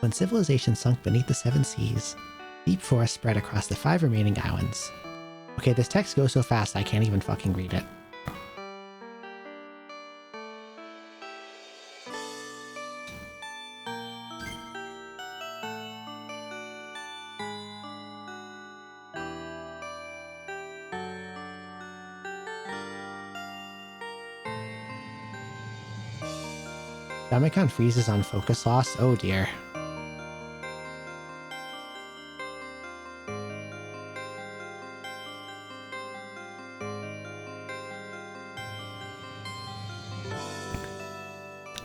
When civilization sunk beneath the seven seas, deep forests spread across the 5 remaining islands. Okay, this text goes so fast I can't even fucking read it. Damikon freezes on focus loss? Oh dear.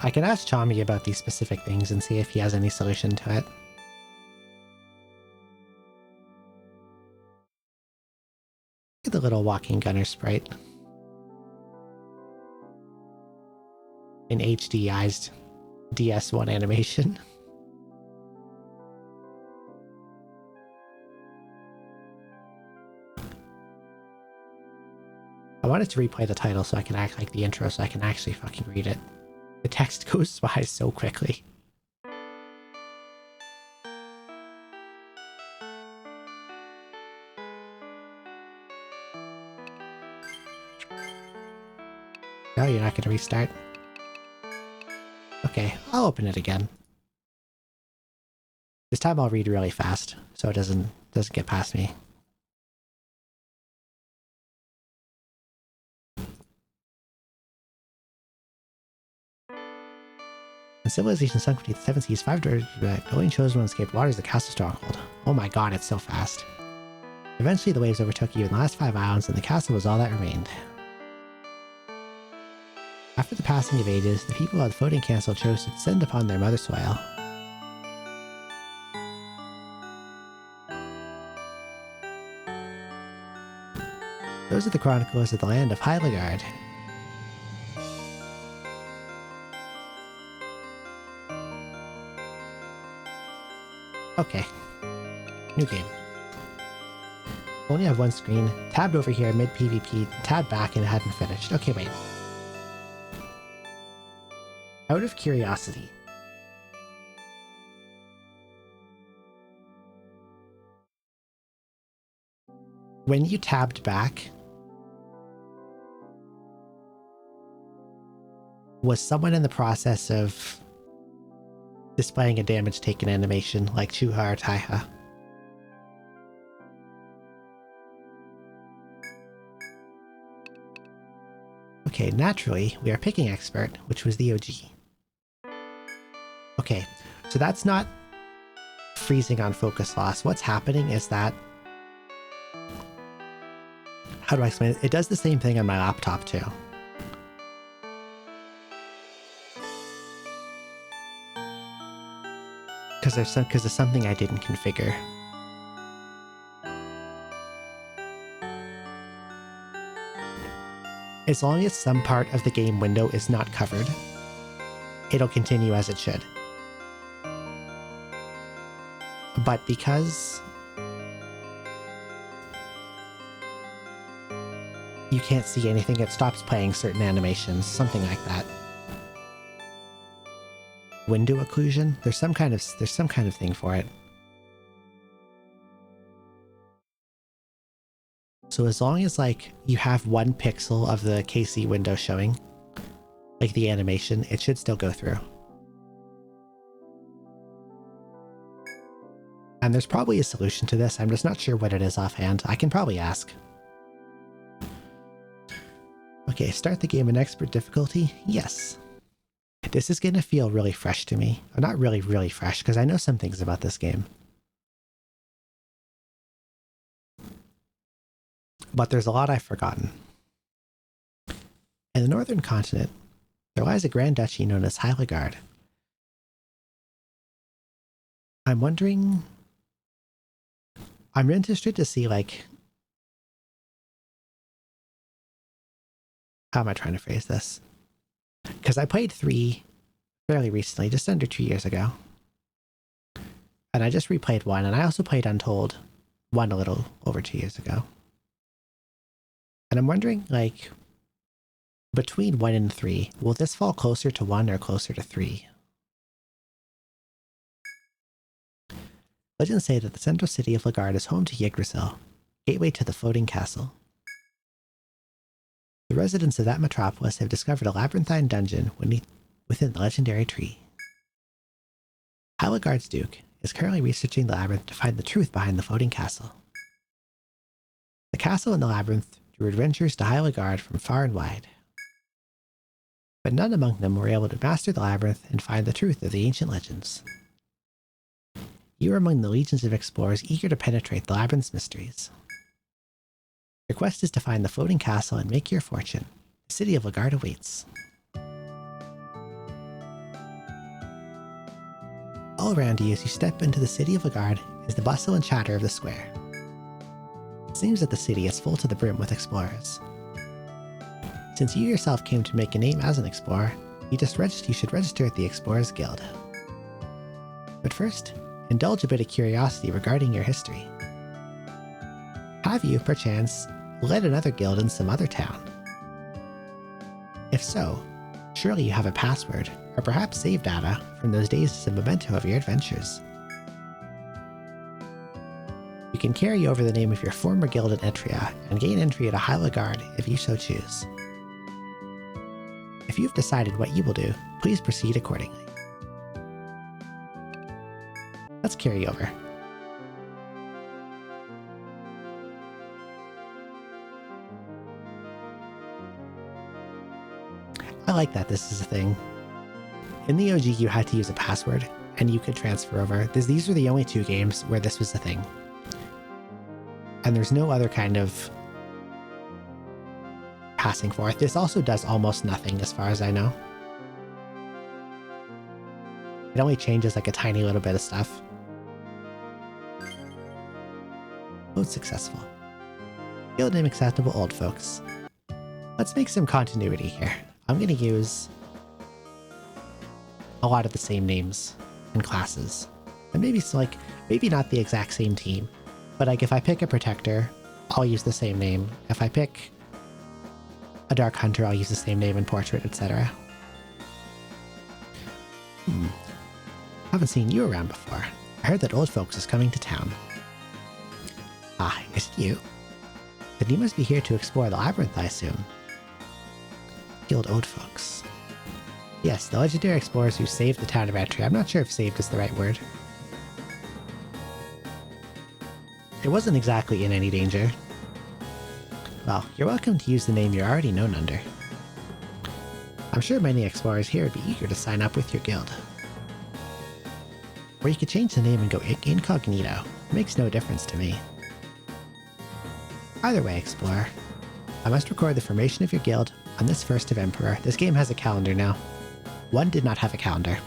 I can ask Chami about these specific things and see if he has any solution to it. Look at the little walking gunner sprite. An HDized DS1 animation. I wanted to replay the title so I can act like the intro so I can actually fucking read it. The text goes by so quickly. Oh, you're not going to restart? Okay, I'll open it again. This time I'll read really fast, so it doesn't get past me. When civilization sunk beneath the seven seas, 5 doors, only chosen one escaped waters, the castle stronghold. Oh my god, it's so fast. Eventually the waves overtook even the last 5 islands, and the castle was all that remained. After the passing of ages, the people of the floating castle chose to descend upon their mother soil. Those are the chroniclers of the land of Heiligard. Okay. New game. Only have one screen. Tabbed over here mid PvP, tabbed back and it hadn't finished. Okay, wait. Out of curiosity. When you tabbed back, was someone in the process of displaying a damage taken animation like Chuha or Taiha? Okay, naturally, we are picking expert, which was the OG. Okay, so that's not freezing on focus loss. What's happening is that... How do I explain it? It does the same thing on my laptop too. Because there's something I didn't configure. As long as some part of the game window is not covered, it'll continue as it should. But because you can't see anything, it stops playing certain animations, something like that. Window occlusion? There's some kind of thing for it. So as long as like you have 1 pixel of the KC window showing, like the animation, it should still go through. And there's probably a solution to this. I'm just not sure what it is offhand. I can probably ask. Okay, start the game in expert difficulty. Yes. This is going to feel really fresh to me. Or not really, really fresh, because I know some things about this game. But there's a lot I've forgotten. In the northern continent, there lies a grand duchy known as Heiligard. I'm wondering... I'm interested to see, like... How am I trying to phrase this? Because I played 3 fairly recently, just under 2 years ago. And I just replayed 1, and I also played Untold 1 a little over 2 years ago. And I'm wondering, like, between 1 and 3, will this fall closer to 1 or closer to 3? Legends say that the central city of Lagard is home to Yggdrasil, gateway to the floating castle. The residents of that metropolis have discovered a labyrinthine dungeon within the legendary tree. Lagard's Duke is currently researching the labyrinth to find the truth behind the floating castle. The castle and the labyrinth drew adventurers to Lagard from far and wide. But none among them were able to master the labyrinth and find the truth of the ancient legends. You are among the legions of explorers eager to penetrate the labyrinth's mysteries. Your quest is to find the floating castle and make your fortune. The city of Lagard awaits. All around you as you step into the city of Lagard is the bustle and chatter of the square. It seems that the city is full to the brim with explorers. Since you yourself came to make a name as an explorer, you should register at the Explorers Guild. But first, indulge a bit of curiosity regarding your history. Have you, perchance, led another guild in some other town? If so, surely you have a password, or perhaps save data from those days as a memento of your adventures. You can carry over the name of your former guild in Etrian and gain entry at a Lagard if you so choose. If you've decided what you will do, please proceed accordingly. Let's carry over. I like that this is a thing. In the OG, you had to use a password, and you could transfer over. These were the only two games where this was a thing. And there's no other kind of passing forth. This also does almost nothing as far as I know. It only changes like a tiny little bit of stuff. Load successful. Guild name acceptable, old folks. Let's make some continuity here. I'm going to use a lot of the same names and classes. And maybe it's like, maybe not the exact same team, but like if I pick a protector, I'll use the same name. If I pick a dark hunter, I'll use the same name and portrait, etc. Haven't seen you around before. I heard that old folks is coming to town. Ah, is it you? Then you must be here to explore the labyrinth, I assume. Guild old folks. Yes, the legendary explorers who saved the town of Etrian. I'm not sure if saved is the right word. It wasn't exactly in any danger. Well, you're welcome to use the name you're already known under. I'm sure many explorers here would be eager to sign up with your guild. Or you could change the name and go incognito. It makes no difference to me. Either way, explorer. I must record the formation of your guild on this 1st of Emperor. This game has a calendar now. One did not have a calendar.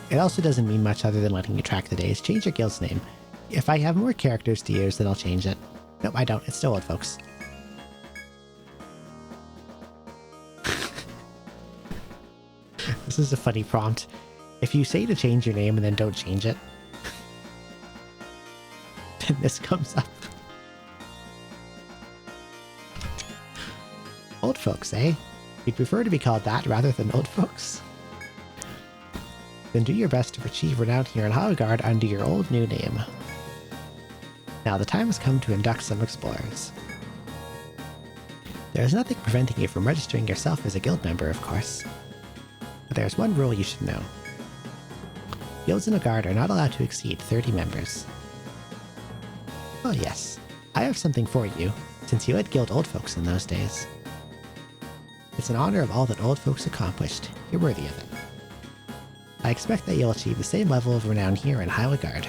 It also doesn't mean much other than letting you track the days. Change your guild's name. If I have more characters to use, then I'll change it. Nope, I don't. It's still old folks. This is a funny prompt. If you say to change your name and then don't change it, then this comes up. Old folks, eh? You'd prefer to be called that rather than old folks? Then do your best to achieve renown here in Lagard under your old new name. Now the time has come to induct some explorers. There is nothing preventing you from registering yourself as a guild member, of course. But there is one rule you should know. Guilds in Lagard are not allowed to exceed 30 members. Oh yes, I have something for you, since you led Guild Old Folks in those days. It's in honor of all that old folks accomplished. You're worthy of it. I expect that you'll achieve the same level of renown here in Lagard.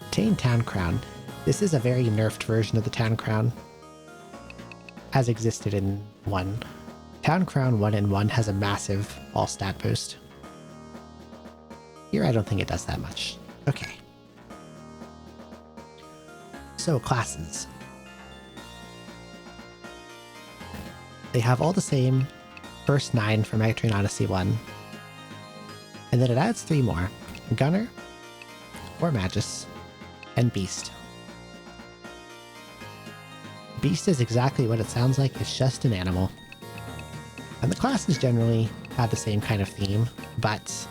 Obtain Town Crown. This is a very nerfed version of the Town Crown, as existed in 1. Town Crown 1 in 1 has a massive all-stat boost. Here I don't think it does that much. Okay. So, classes. They have all the same first 9 from Etrian Odyssey 1. And then it adds 3 more. Gunner, or Magus, and Beast. Beast is exactly what it sounds like, it's just an animal. And the classes generally have the same kind of theme, but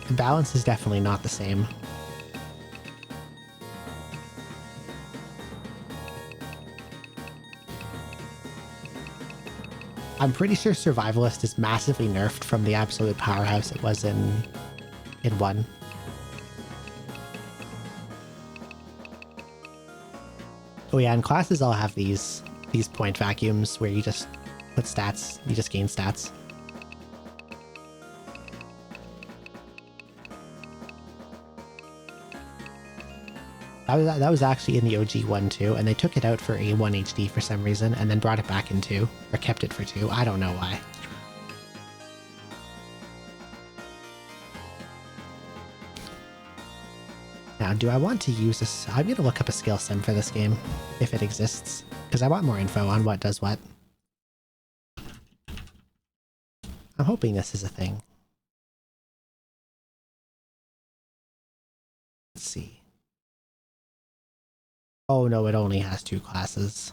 The balance is definitely not the same. I'm pretty sure Survivalist is massively nerfed from the absolute powerhouse it was in 1. Oh yeah, and classes all have these point vacuums where you just put stats, you just gain stats. That was actually in the OG 1 too, and they took it out for a 1 HD for some reason, and then brought it back in 2, or kept it for 2. I don't know why. Now, do I want to use this? I'm going to look up a skill sim for this game, if it exists, because I want more info on what does what. I'm hoping this is a thing. Let's see. Oh no, it only has 2 classes.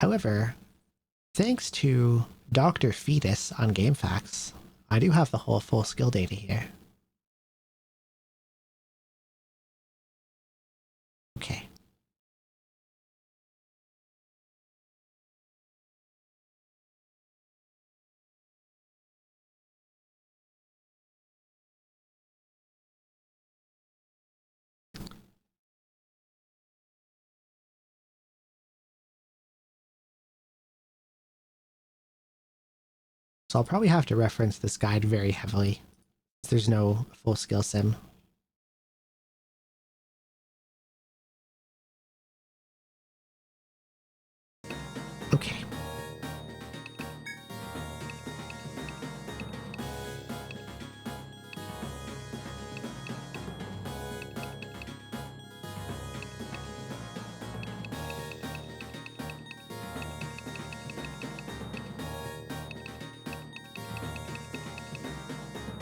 However, thanks to Dr. Fetus on GameFAQs, I do have the whole full skill data here. Okay. So I'll probably have to reference this guide very heavily. There's no full skill sim. Okay.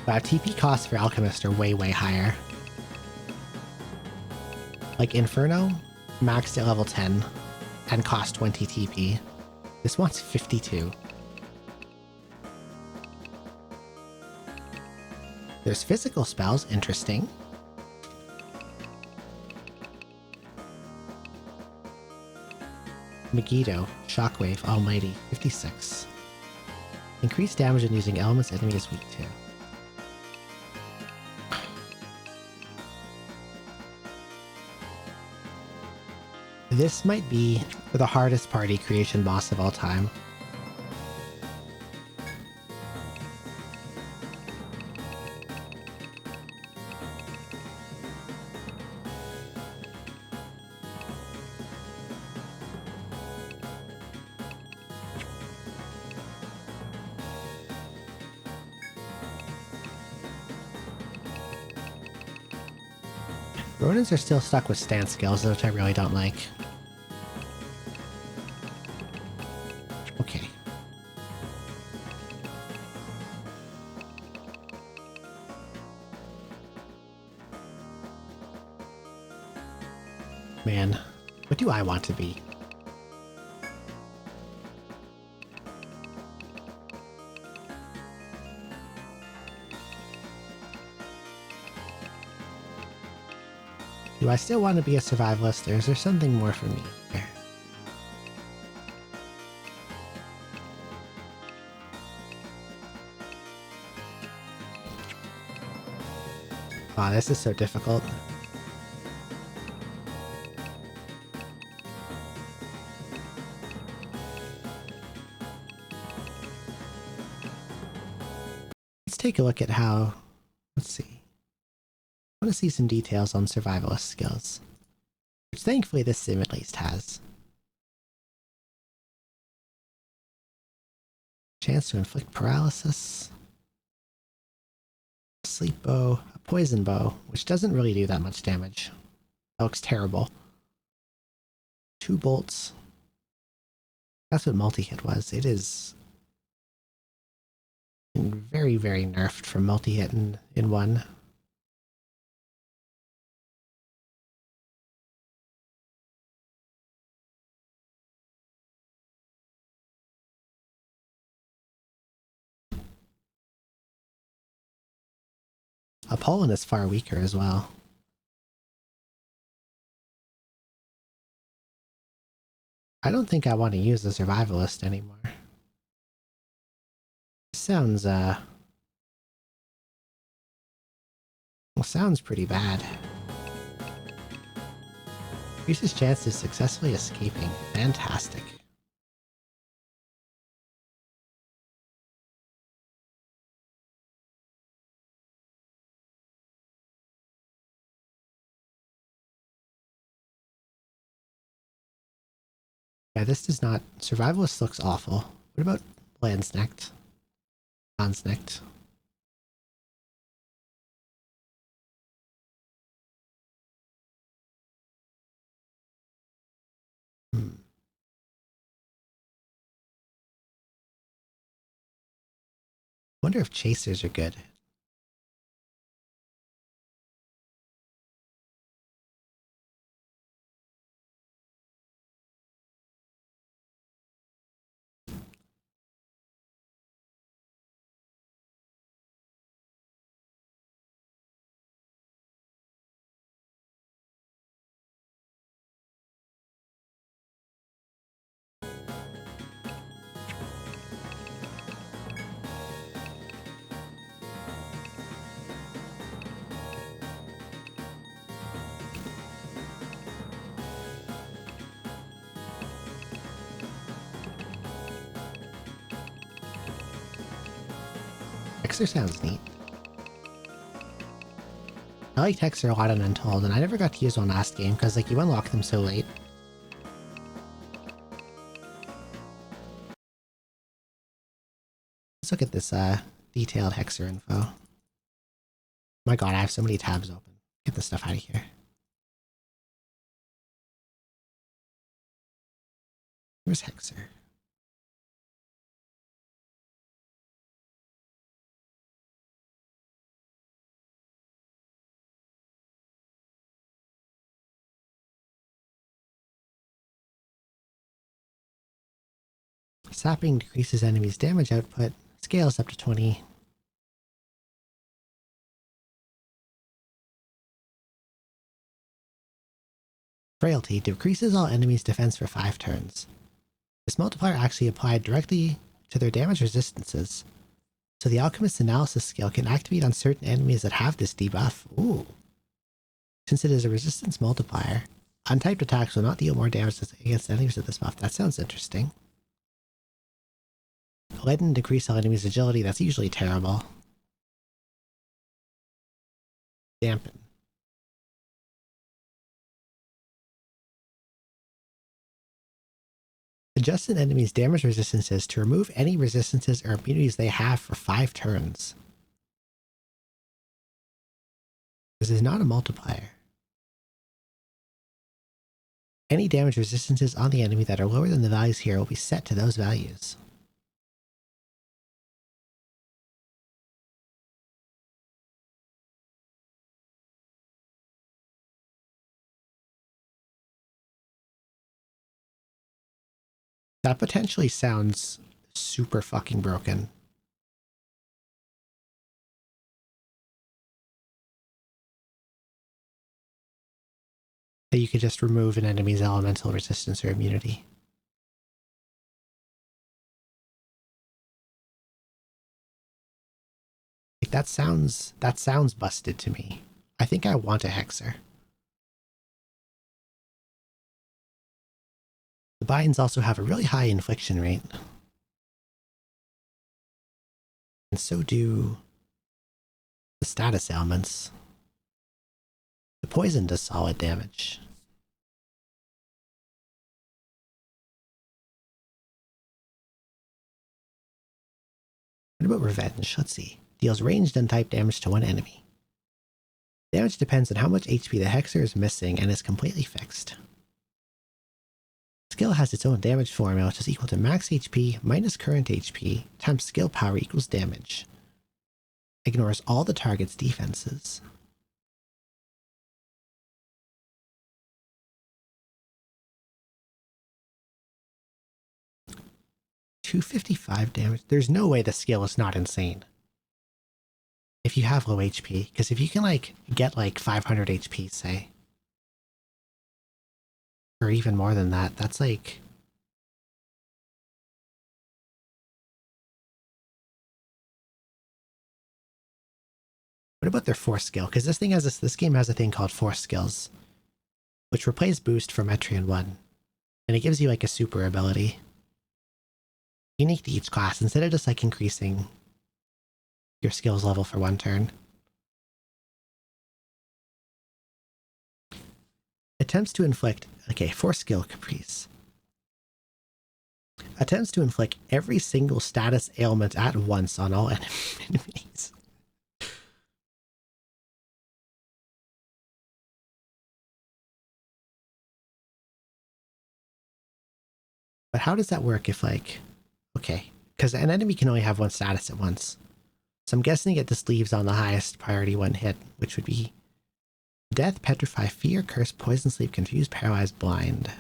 TP costs for Alchemist are way, way higher. Like Inferno, maxed at level 10, and cost 20 TP. This one's 52. There's physical spells, interesting. Megiddo, Shockwave, Almighty, 56. Increased damage when using elements enemy is weak to. This might be the hardest party creation boss of all time. Ronins are still stuck with stance skills, which I really don't like. Okay. Man, what do I want to be? Do I still want to be a survivalist, or is there something more for me here? Wow, this is so difficult. Let's take a look at how... Let's see. I want to see some details on survivalist skills, which thankfully this sim at least has. Chance to inflict paralysis. Sleep bow, a poison bow, which doesn't really do that much damage. That looks terrible. 2 bolts. That's what multi-hit was. It is very, very nerfed from multi-hit in 1. Apollon is far weaker as well. I don't think I want to use the survivalist anymore. Sounds, well, sounds pretty bad. Increases chance of successfully escaping. Fantastic. Yeah, this does not... Survivalist looks awful. What about Landsnecht? Landsnecht. Wonder if chasers are good. Hexer sounds neat. I liked Hexer a lot in Untold, and I never got to use one last game because, like, you unlock them so late. Let's look at this detailed Hexer info. My god, I have so many tabs open. Get this stuff out of here. Where's Hexer? Sapping decreases enemies' damage output. Scales up to 20. Frailty decreases all enemies' defense for 5 turns. This multiplier actually applied directly to their damage resistances, so the Alchemist's analysis skill can activate on certain enemies that have this debuff. Ooh. Since it is a resistance multiplier, untyped attacks will not deal more damage against enemies with this buff. That sounds interesting. Leaden decrease all enemies' agility. That's usually terrible. Dampen. Adjust an enemy's damage resistances to remove any resistances or immunities they have for 5 turns. This is not a multiplier. Any damage resistances on the enemy that are lower than the values here will be set to those values. That potentially sounds super fucking broken. That you could just remove an enemy's elemental resistance or immunity. Like that sounds busted to me. I think I want a Hexer. The binds also have a really high infliction rate. And so do the status ailments. The poison does solid damage. What about Revenge? Let's see. Deals ranged untyped damage to one enemy. Damage depends on how much HP the Hexer is missing and is completely fixed. Skill has its own damage formula, which is equal to max HP minus current HP times skill power equals damage. Ignores all the target's defenses. $255 damage. There's no way the skill is not insane. if you have low HP, because if you can like get like 500 HP, say, or even more than that, that's like what about their force skill? Because this thing has this game has a thing called force skills, which replaces boost from Etrian 1, and it gives you like a super ability unique to each class instead of just like increasing your skills level for one turn. Attempts to inflict, okay, force skill caprice. Attempts to inflict every single status ailment at once on all enemies. But how does that work if like, okay, because an enemy can only have one status at once. So I'm guessing it just leaves on the highest priority one hit, which would be death, petrify, fear, curse, poison, sleep, confuse, paralyze, blind.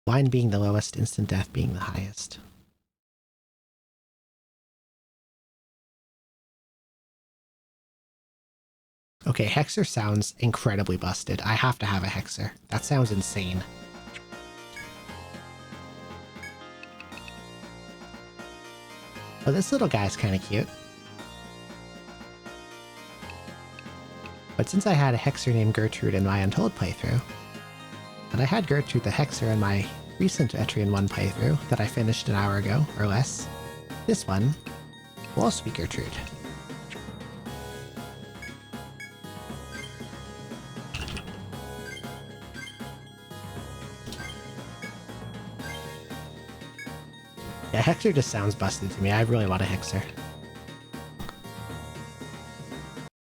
Blind being the lowest, instant death being the highest. Okay, Hexer sounds incredibly busted. I have to have a Hexer. That sounds insane. Oh, this little guy's kind of cute. But since I had a Hexer named Gertrude in my Untold playthrough, and I had Gertrude the Hexer in my recent Etrian 1 playthrough that I finished an hour ago, or less, this one will also be Gertrude. Yeah, Hexer just sounds busted to me. I really want a Hexer.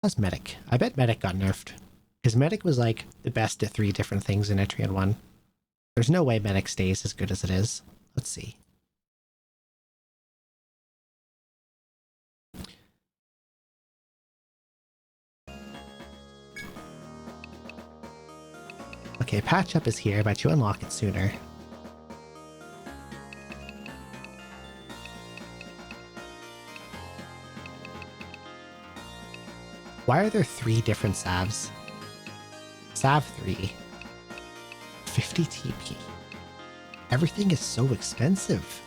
How's Medic? I bet Medic got nerfed. Because Medic was like the best at 3 different things in Etrian 1. There's no way Medic stays as good as it is. Let's see. Okay, patch up is here, but you unlock it sooner. Why are there 3 different salves? Salve 3. 50 TP. Everything is so expensive.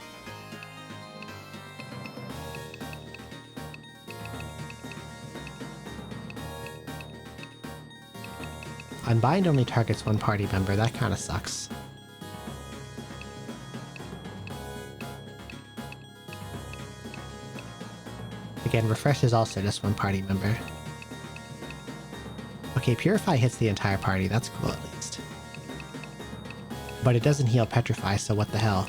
Unbind only targets one party member. That kind of sucks. Again, refresh is also just one party member. Okay, Purify hits the entire party. That's cool at least. But it doesn't heal Petrify, so what the hell?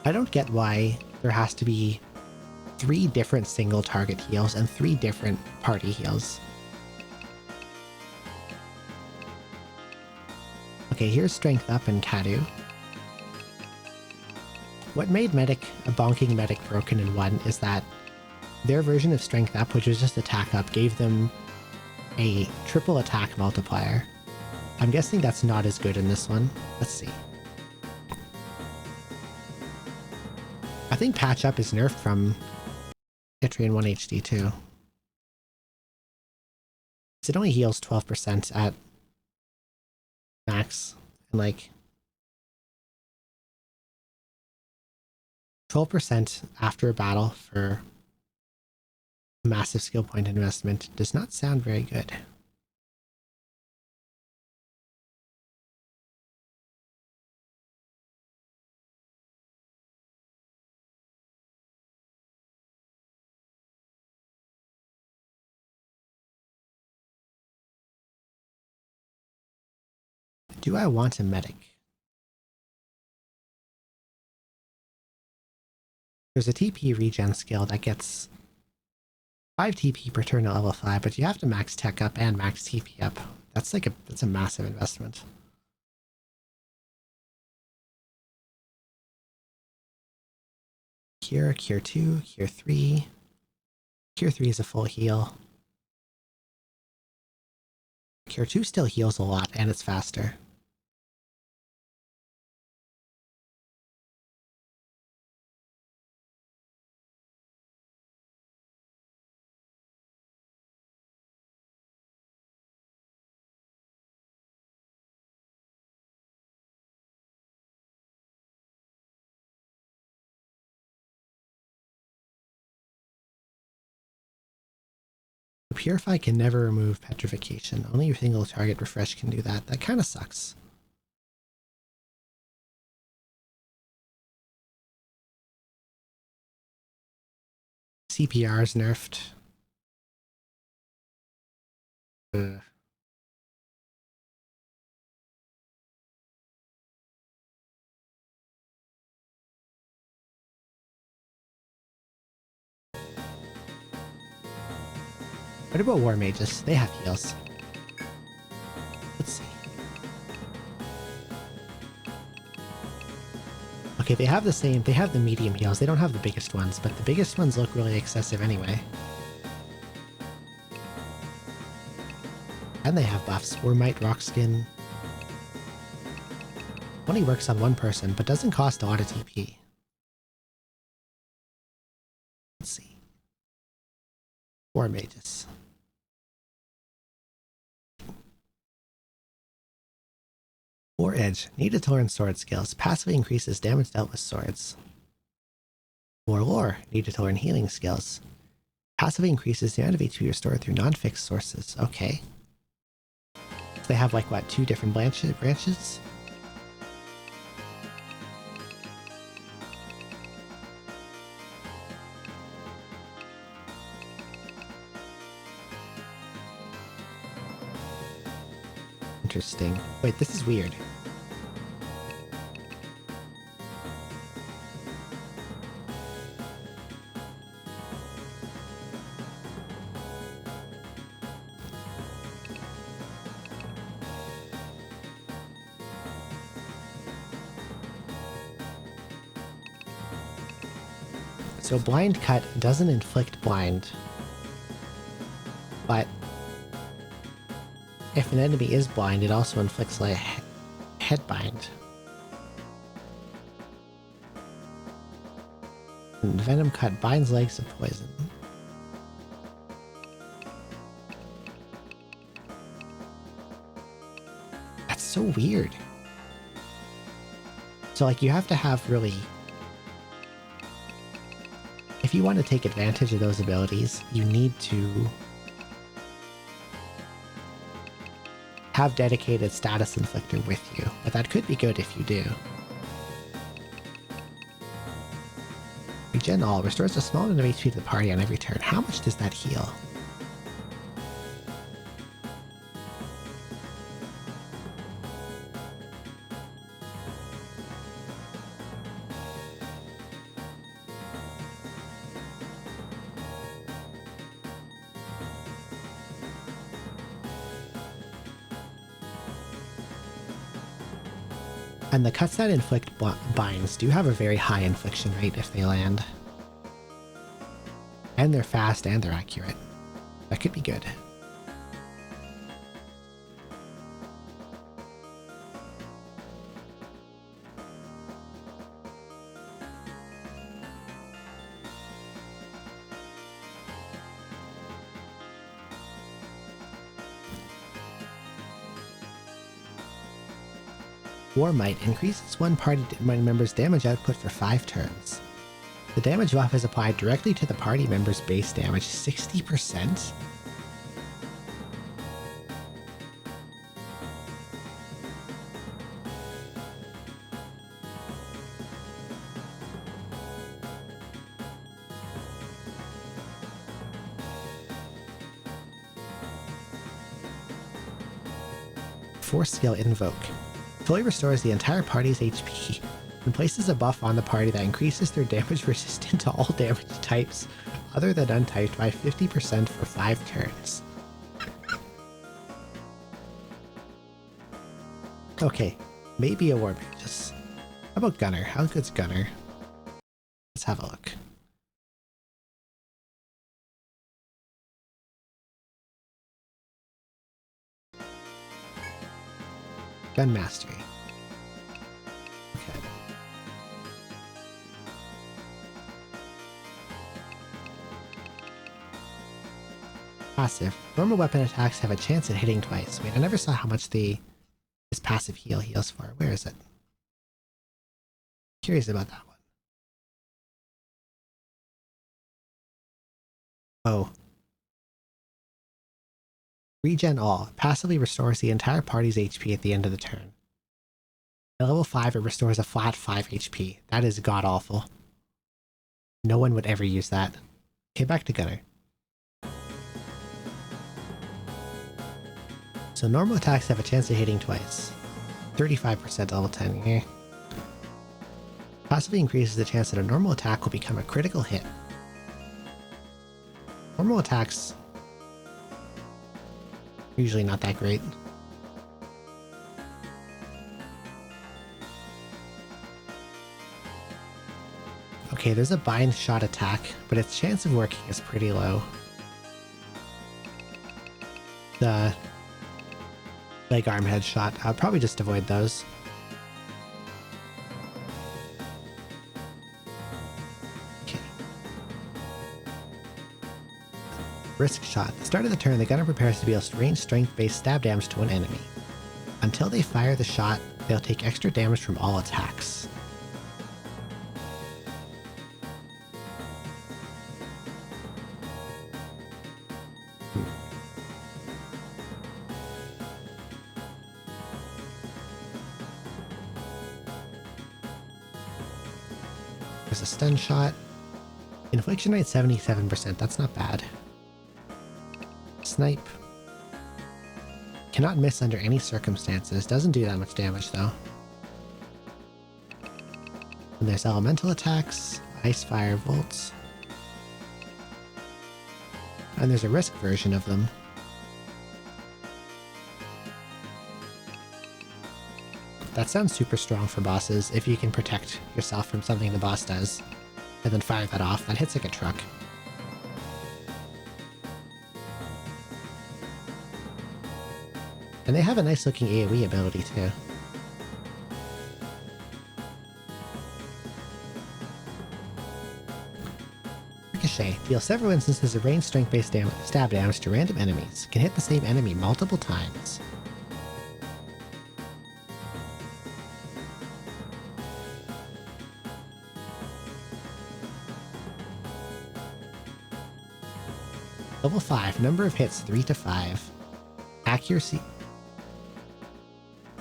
I don't get why there has to be 3 different single target heals and 3 different party heals. Okay, here's Strength Up and Kadu. What made Medic a bonking Medic broken in 1 is that their version of Strength Up, which was just Attack Up, gave them a triple attack multiplier. I'm guessing that's not as good in this one. Let's see. I think Patch Up is nerfed from Etrian 1 HD too. It only heals 12% at max, and like 12% after a battle for a massive skill point investment does not sound very good. Do I want a medic? There's a TP regen skill that gets 5 TP per turn at level 5, but you have to max tech up and max TP up. That's a massive investment. Cure, Cure 2, Cure 3, Cure 3 is a full heal. Cure 2 still heals a lot, and it's faster. Purify can never remove petrification. Only your single target refresh can do that. That kind of sucks. CPR is nerfed. Ugh. What about War Mages? They have heals. Let's see. Okay, they have the same. They have the medium heals. They don't have the biggest ones, but the biggest ones look really excessive anyway. And they have buffs. Warmite, Rock Skin. Only works on one person, but doesn't cost a lot of TP. Let's see. War Mages. War Edge. Needed to learn sword skills. Passively increases damage dealt with swords. War Lore. Needed to learn healing skills. Passively increases the amount of HP restored through non-fixed sources. Okay. So they have like, what, 2 different branches? Interesting. Wait, this is weird. So Blind Cut doesn't inflict blind, but if an enemy is blind, it also inflicts like head bind. And Venom Cut binds legs of poison. That's so weird. So like you have to have really... If you want to take advantage of those abilities, you need to have dedicated status inflictor with you, but that could be good if you do. Regen All restores a small amount of HP to the party on every turn. How much does that heal? And the cuts that inflict binds do have a very high infliction rate if they land. And they're fast and they're accurate. That could be good. Warmite increases one party member's damage output for 5 turns. The damage buff is applied directly to the party member's base damage, 60%? Force Skill Invoke. Fully restores the entire party's HP and places a buff on the party that increases their damage resistant to all damage types other than untyped by 50% for 5 turns. Okay, maybe a War Magus. How about Gunner? How good's Gunner? Let's have a look. Gun mastery. Okay. Passive. Normal weapon attacks have a chance at hitting twice. Wait, I never saw how much his passive heals for. Where is it? Curious about that one. Oh. Regen all. Passively restores the entire party's HP at the end of the turn. At level 5, it restores a flat 5 HP. That is god-awful. No one would ever use that. Okay, back to Gunner. So normal attacks have a chance of hitting twice. 35% level 10 here. Possibly increases the chance that a normal attack will become a critical hit. Normal attacks are usually not that great. Okay, there's a bind shot attack, but its chance of working is pretty low. The leg arm headshot, I'll probably just avoid those. Okay. Risk shot. At the start of the turn, the gunner prepares to deal range strength-based stab damage to an enemy. Until they fire the shot, they'll take extra damage from all attacks. There's a stun shot. Infliction rate 77%, that's not bad. Snipe. Cannot miss under any circumstances, doesn't do that much damage though. And there's elemental attacks, ice fire bolts. And there's a risk version of them. That sounds super strong for bosses if you can protect yourself from something the boss does, and then fire that off. That hits like a truck. And they have a nice looking AoE ability too. Ricochet. Deal several instances of range strength based stab damage to random enemies. Can hit the same enemy multiple times. Level 5, number of hits 3 to 5. Accuracy.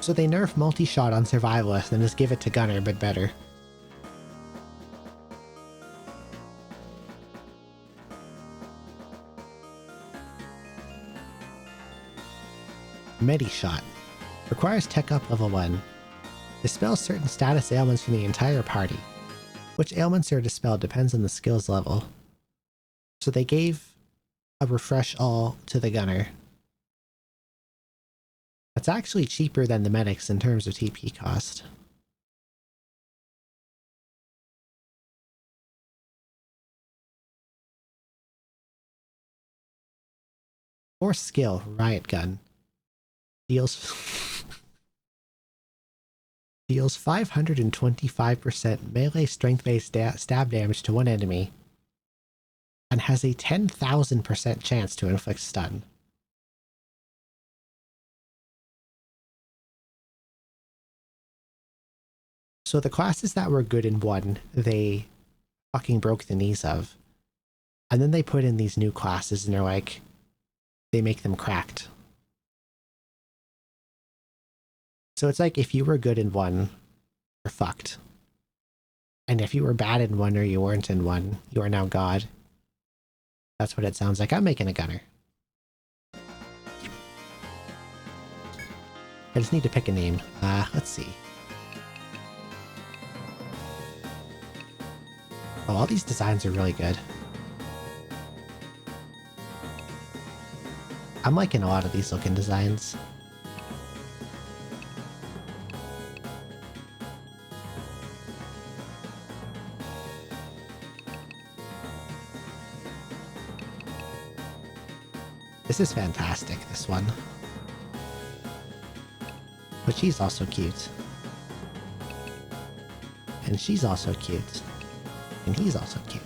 So they nerf multi-shot on Survivalist and just give it to Gunner, but better. Medi-shot. Requires tech up level 1. Dispels certain status ailments from the entire party. Which ailments are dispelled depends on the skill's level. So they gave a refresh all to the Gunner. That's actually cheaper than the medics in terms of TP cost. More skill, Riot Gun. Deals 525% melee strength-based stab damage to one enemy, and has a 10,000% chance to inflict stun. So the classes that were good in 1, they fucking broke the knees of. And then they put in these new classes and they're like, they make them cracked. So it's like if you were good in 1, you're fucked. And if you were bad in 1 or you weren't in 1, you are now God. That's what it sounds like. I'm making a Gunner. I just need to pick a name. Let's see. Oh, all these designs are really good. I'm liking a lot of these looking designs. This is fantastic, this one. But she's also cute. And she's also cute. And he's also cute.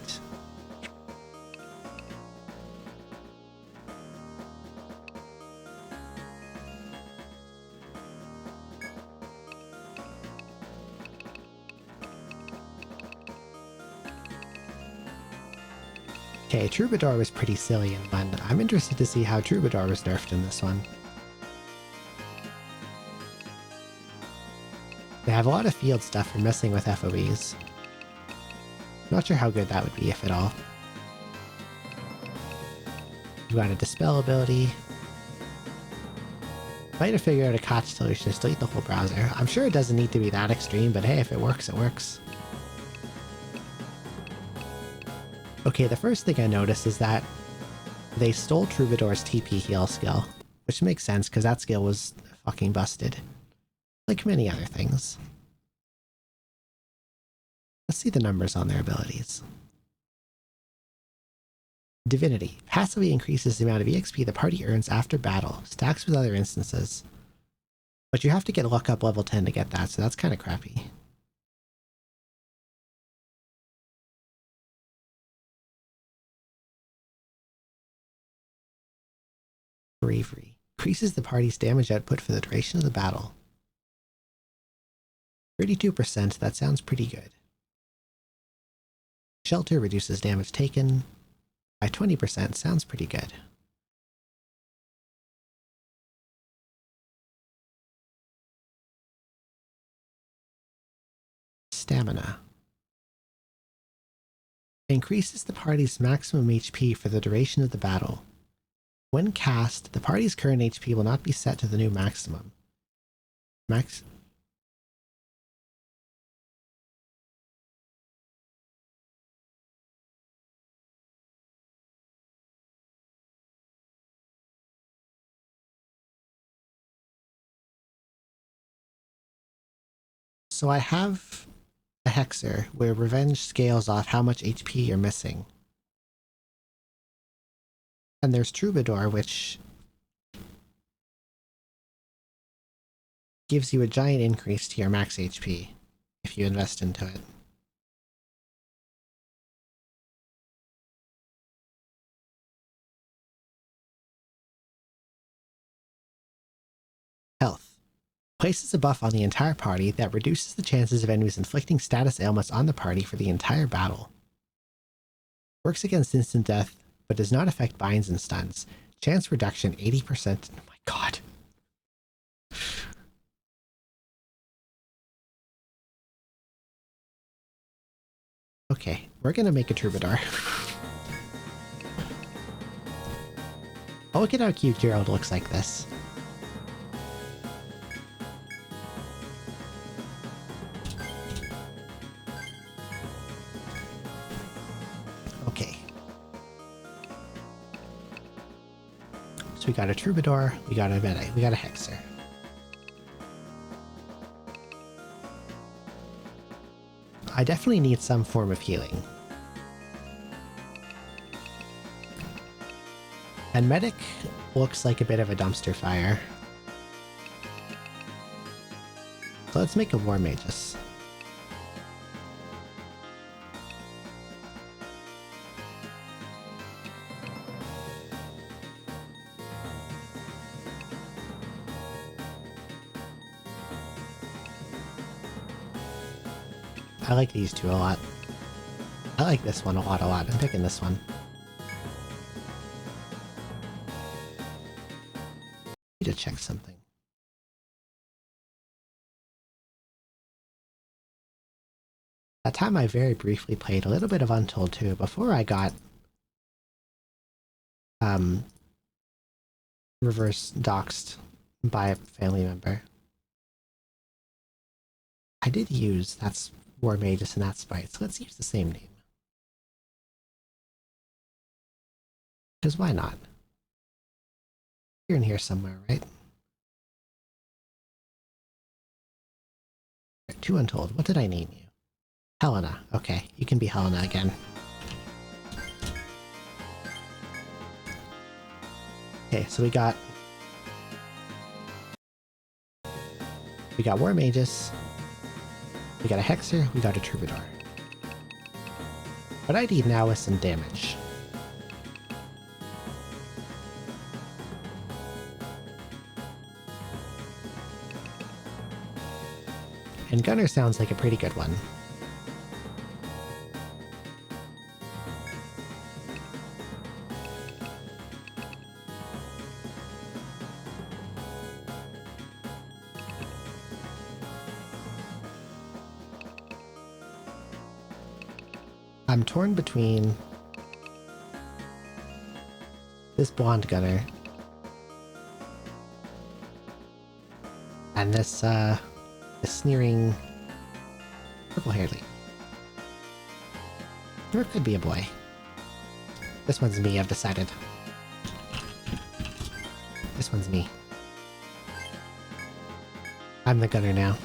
Okay, Troubadour was pretty silly in one. I'm interested to see how Troubadour was nerfed in this one. They have a lot of field stuff for messing with FOEs. Not sure how good that would be, if at all. We've got a Dispel ability. Try to figure out a catch solution is delete the whole browser. I'm sure it doesn't need to be that extreme, but hey, if it works, it works. Okay, the first thing I noticed is that they stole Troubadour's TP heal skill, which makes sense because that skill was fucking busted. Like many other things. Let's see the numbers on their abilities. Divinity. Passively increases the amount of EXP the party earns after battle. Stacks with other instances. But you have to get luck up level 10 to get that, so that's kind of crappy. Bravery. Increases the party's damage output for the duration of the battle. 32%, that sounds pretty good. Shelter reduces damage taken by 20%, sounds pretty good. Stamina. Increases the party's maximum HP for the duration of the battle. When cast, the party's current HP will not be set to the new maximum. So I have a Hexer where Revenge scales off how much HP you're missing. And there's Troubadour, which gives you a giant increase to your max HP if you invest into it. Health. Places a buff on the entire party that reduces the chances of enemies inflicting status ailments on the party for the entire battle. Works against instant death, but does not affect binds and stuns. Chance reduction 80%. Oh my god. Okay, we're gonna make a Troubadour. Oh, look at how cute Gerald looks like this. Okay. So we got a Troubadour, we got a Meta, we got a Hexer. I definitely need some form of healing. And Medic looks like a bit of a dumpster fire. So let's make a War Magus. I like these two a lot. I like this one a lot. I'm picking this one. Need to check something. That time I very briefly played a little bit of Untold 2 before I got reverse doxed by a family member. I did use that's War Magus and that Spite, so let's use the same name. Because why not? You're in here somewhere, right? Two Untold. What did I name you? Helena. Okay, you can be Helena again. Okay, so we got We got War Magus. We got a Hexer. We got a Troubadour. What I need now is some damage. And Gunner sounds like a pretty good one. I'm torn between this blonde gunner and this sneering purple-haired lady. Or it could be a boy. This one's me, I've decided. This one's me. I'm the gunner now.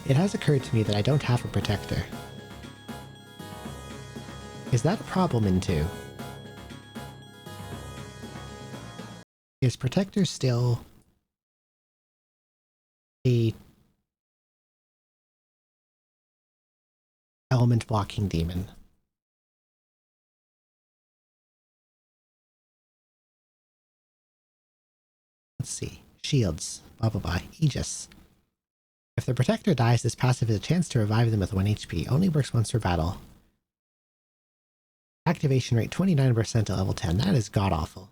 It has occurred to me that I don't have a protector. Is that a problem in 2? Is protector still a element blocking demon? Let's see. Shields. Blah blah blah. Aegis. If the protector dies, this passive has a chance to revive them with 1 HP. Only works once per battle. Activation rate 29% at level 10. That is god-awful.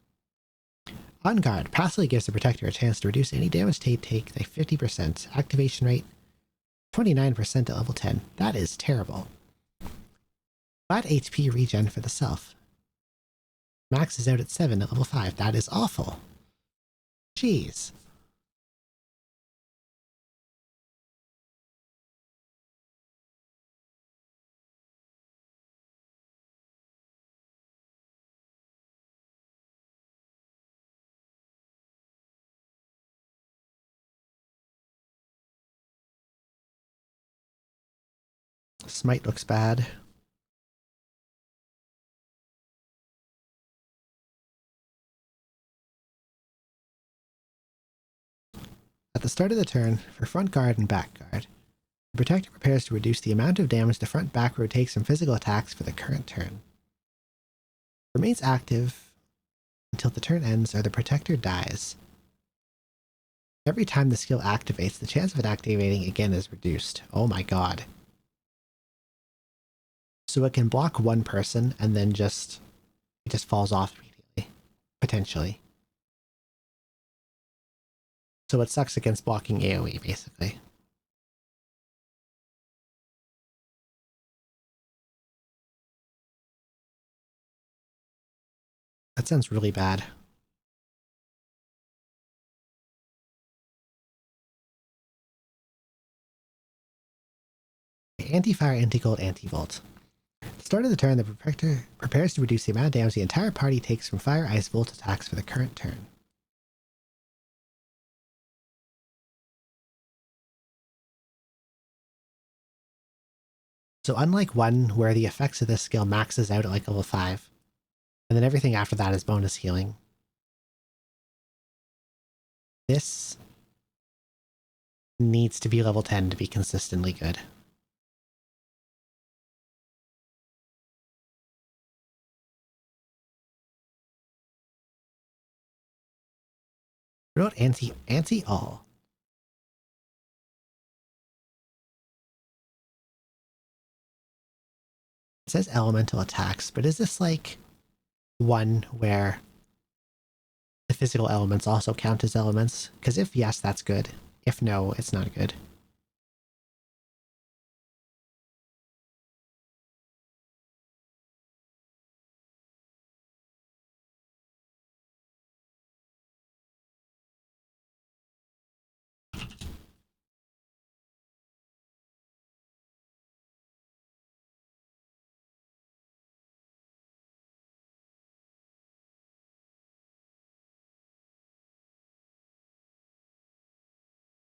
On guard, passively gives the protector a chance to reduce any damage they take by 50%. Activation rate 29% at level 10. That is terrible. Flat HP regen for the self. Max is out at 7 at level 5. That is awful. Jeez. Smite looks bad. At the start of the turn, for front guard and back guard, the protector prepares to reduce the amount of damage the front back row takes from physical attacks for the current turn. Remains active until the turn ends or the protector dies. Every time the skill activates, the chance of it activating again is reduced. Oh my god. So it can block one person and then it just falls off immediately. Potentially. So it sucks against blocking AoE, basically. That sounds really bad. Anti-fire, anti-gold, anti-volt. At the start of the turn, the protector prepares to reduce the amount of damage the entire party takes from fire, ice, volt attacks for the current turn. So unlike 1, where the effects of this skill maxes out at like level 5, and then everything after that is bonus healing, this needs to be level 10 to be consistently good. What about anti-all? It says elemental attacks, but is this like 1 where the physical elements also count as elements? Because if yes, that's good. If no, it's not good.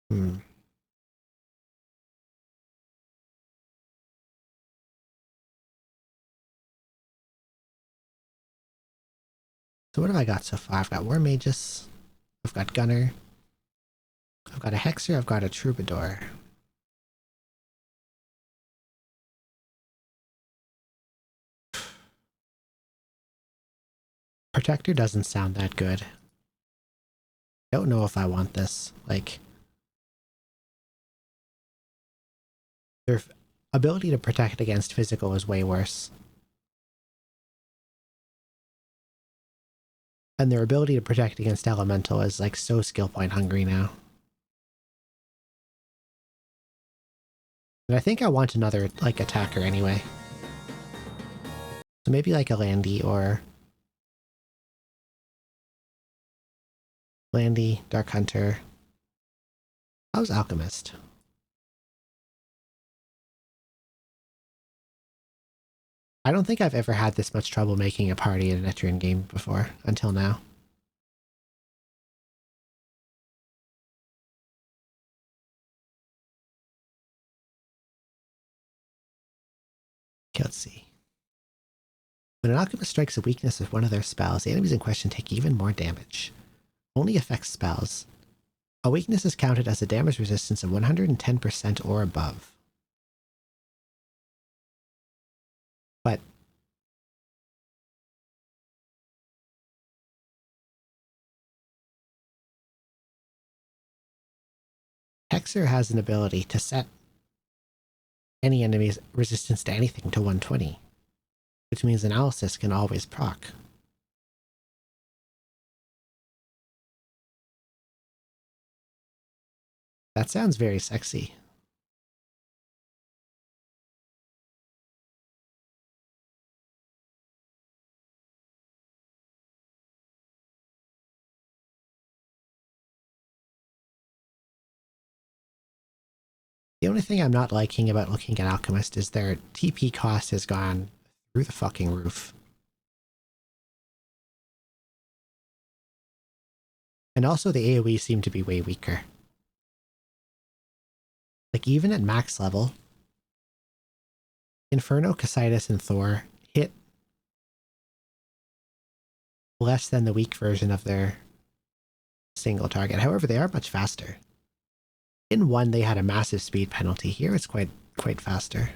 Hmm. So what have I got so far? I've got War Magus, I've got Gunner, I've got a Hexer, I've got a Troubadour. Protector doesn't sound that good. I don't know if I want this. Like, their ability to protect against physical is way worse. And their ability to protect against elemental is like so skill point hungry now. And I think I want another like attacker anyway. So maybe like a Landy or Landy, Dark Hunter. How's Alchemist? I don't think I've ever had this much trouble making a party in an Etrian game before, until now. Okay, let's see. When an alchemist strikes a weakness with one of their spells, the enemies in question take even more damage. Only affects spells. A weakness is counted as a damage resistance of 110% or above. But Hexer has an ability to set any enemy's resistance to anything to 120, which means analysis can always proc. That sounds very sexy. The only thing I'm not liking about looking at Alchemist is their TP cost has gone through the fucking roof. And also the AoE seem to be way weaker. Like even at max level, Inferno, Casitas, and Thor hit less than the weak version of their single target. However, they are much faster. In 1, they had a massive speed penalty. Here, it's quite faster.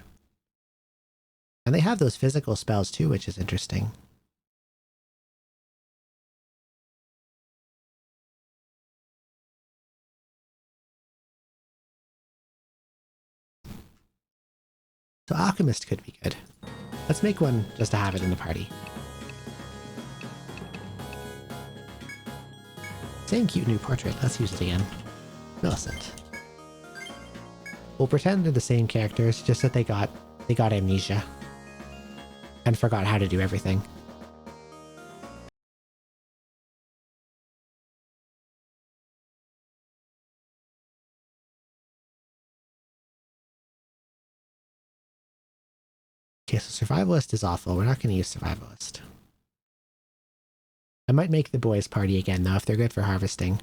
And they have those physical spells too, which is interesting. So Alchemist could be good. Let's make one just to have it in the party. Same cute new portrait. Let's use it again. Millicent. We'll pretend they're the same characters, just that they got amnesia and forgot how to do everything. Okay, so Survivalist is awful. We're not going to use Survivalist. I might make the boys party again, though, if they're good for harvesting.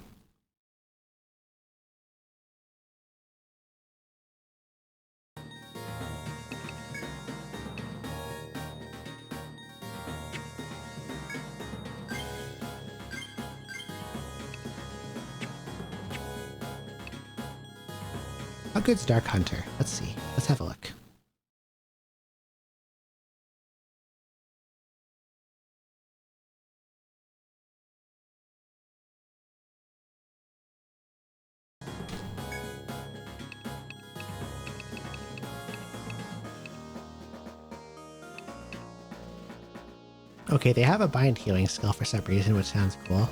How good's Dark Hunter? Let's see. Let's have a look. Okay, they have a bind healing skill for some reason, which sounds cool.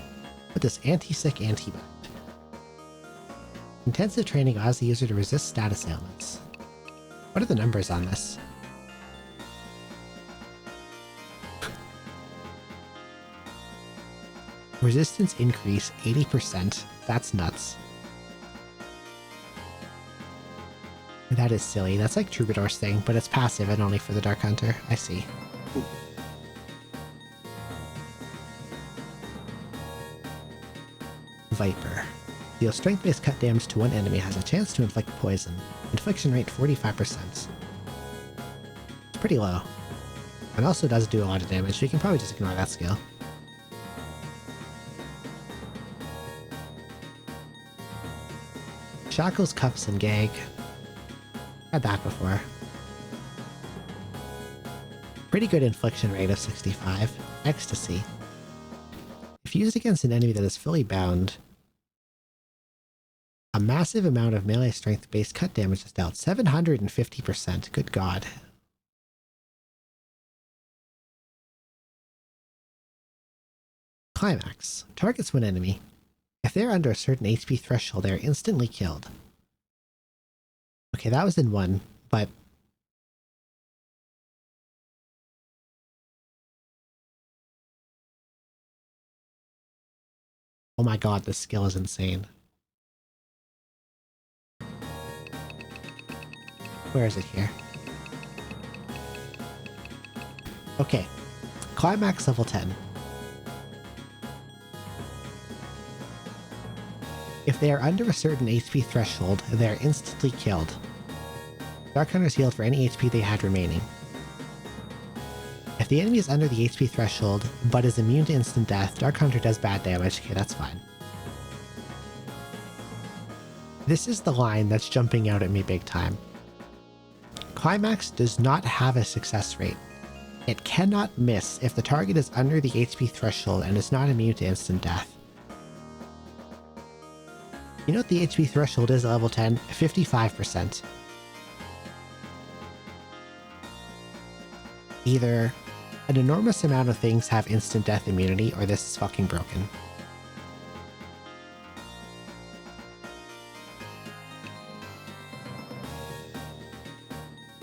But this anti-sick anti-bind. Intensive training allows the user to resist status ailments. What are the numbers on this? Resistance increase 80%. That's nuts. That is silly. That's like Troubadour's thing, but it's passive and only for the Dark Hunter. I see. Viper. Deals strength-based cut damage to one enemy, has a chance to inflict poison. Infliction rate 45%. It's pretty low. And also does do a lot of damage, so you can probably just ignore that skill. Shackles, cuffs, and gag. Had that before. Pretty good infliction rate of 65. Ecstasy. If used against an enemy that is fully bound, a massive amount of melee strength-based cut damage is dealt. 750%. Good god. Climax. Targets one enemy. If they're under a certain HP threshold, they are instantly killed. Okay, that was in one, but... oh my god, this skill is insane. Where is it here? Okay. Climax level 10. If they are under a certain HP threshold, they are instantly killed. Dark Hunter's healed for any HP they had remaining. If the enemy is under the HP threshold, but is immune to instant death, Dark Hunter does bad damage. Okay, that's fine. This is the line that's jumping out at me big time. Climax does not have a success rate. It cannot miss if the target is under the HP threshold and is not immune to instant death. You know what the HP threshold is at level 10? 55%. Either an enormous amount of things have instant death immunity, or this is fucking broken.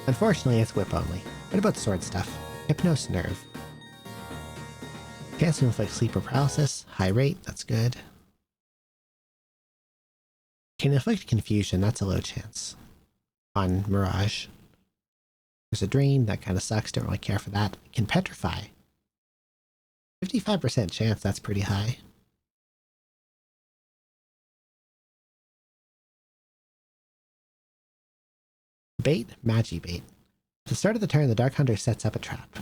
Unfortunately, it's whip only. What about sword stuff? Hypnos Nerve. Chance to inflict sleep or paralysis. High rate, that's good. Can inflict confusion, that's a low chance. On Mirage. There's a drain, that kind of sucks, don't really care for that. Can petrify. 55% chance, that's pretty high. Bait, Magi Bait. At the start of the turn, the Dark Hunter sets up a trap.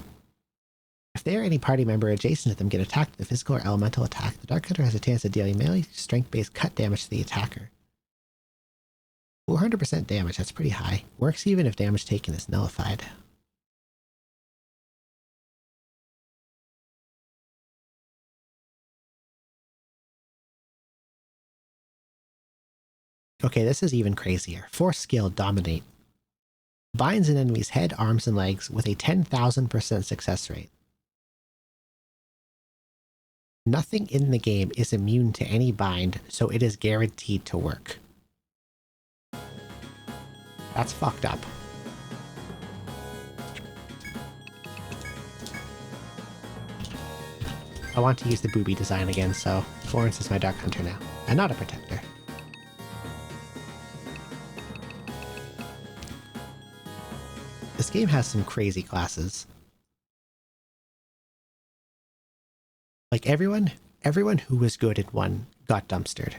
If they or any party member adjacent to them get attacked with a physical or elemental attack, the Dark Hunter has a chance of dealing melee strength-based cut damage to the attacker. 400% damage, that's pretty high. Works even if damage taken is nullified. Okay, this is even crazier. Force skill Dominate. Binds an enemy's head, arms, and legs with a 10,000% success rate. Nothing in the game is immune to any bind, so it is guaranteed to work. That's fucked up. I want to use the booby design again, so Florence is my Dark Hunter now, and not a protector. This game has some crazy classes. Like everyone who was good in one got dumpstered.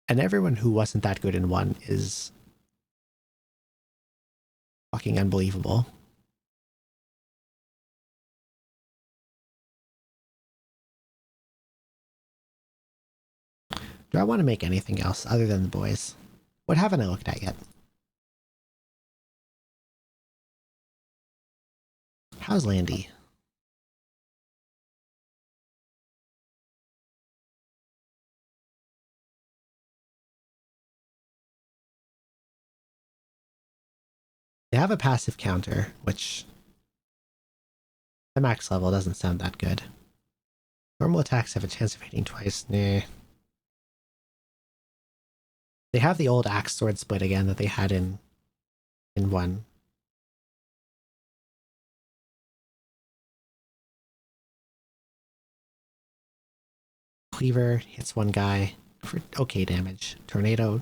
And everyone who wasn't that good in one is fucking unbelievable. Do I want to make anything else other than the boys? What haven't I looked at yet? How's Landy? They have a passive counter, which at max level doesn't sound that good. Normal attacks have a chance of hitting twice. Nah. They have the old axe sword split again that they had in one. Cleaver hits one guy for okay damage. Tornado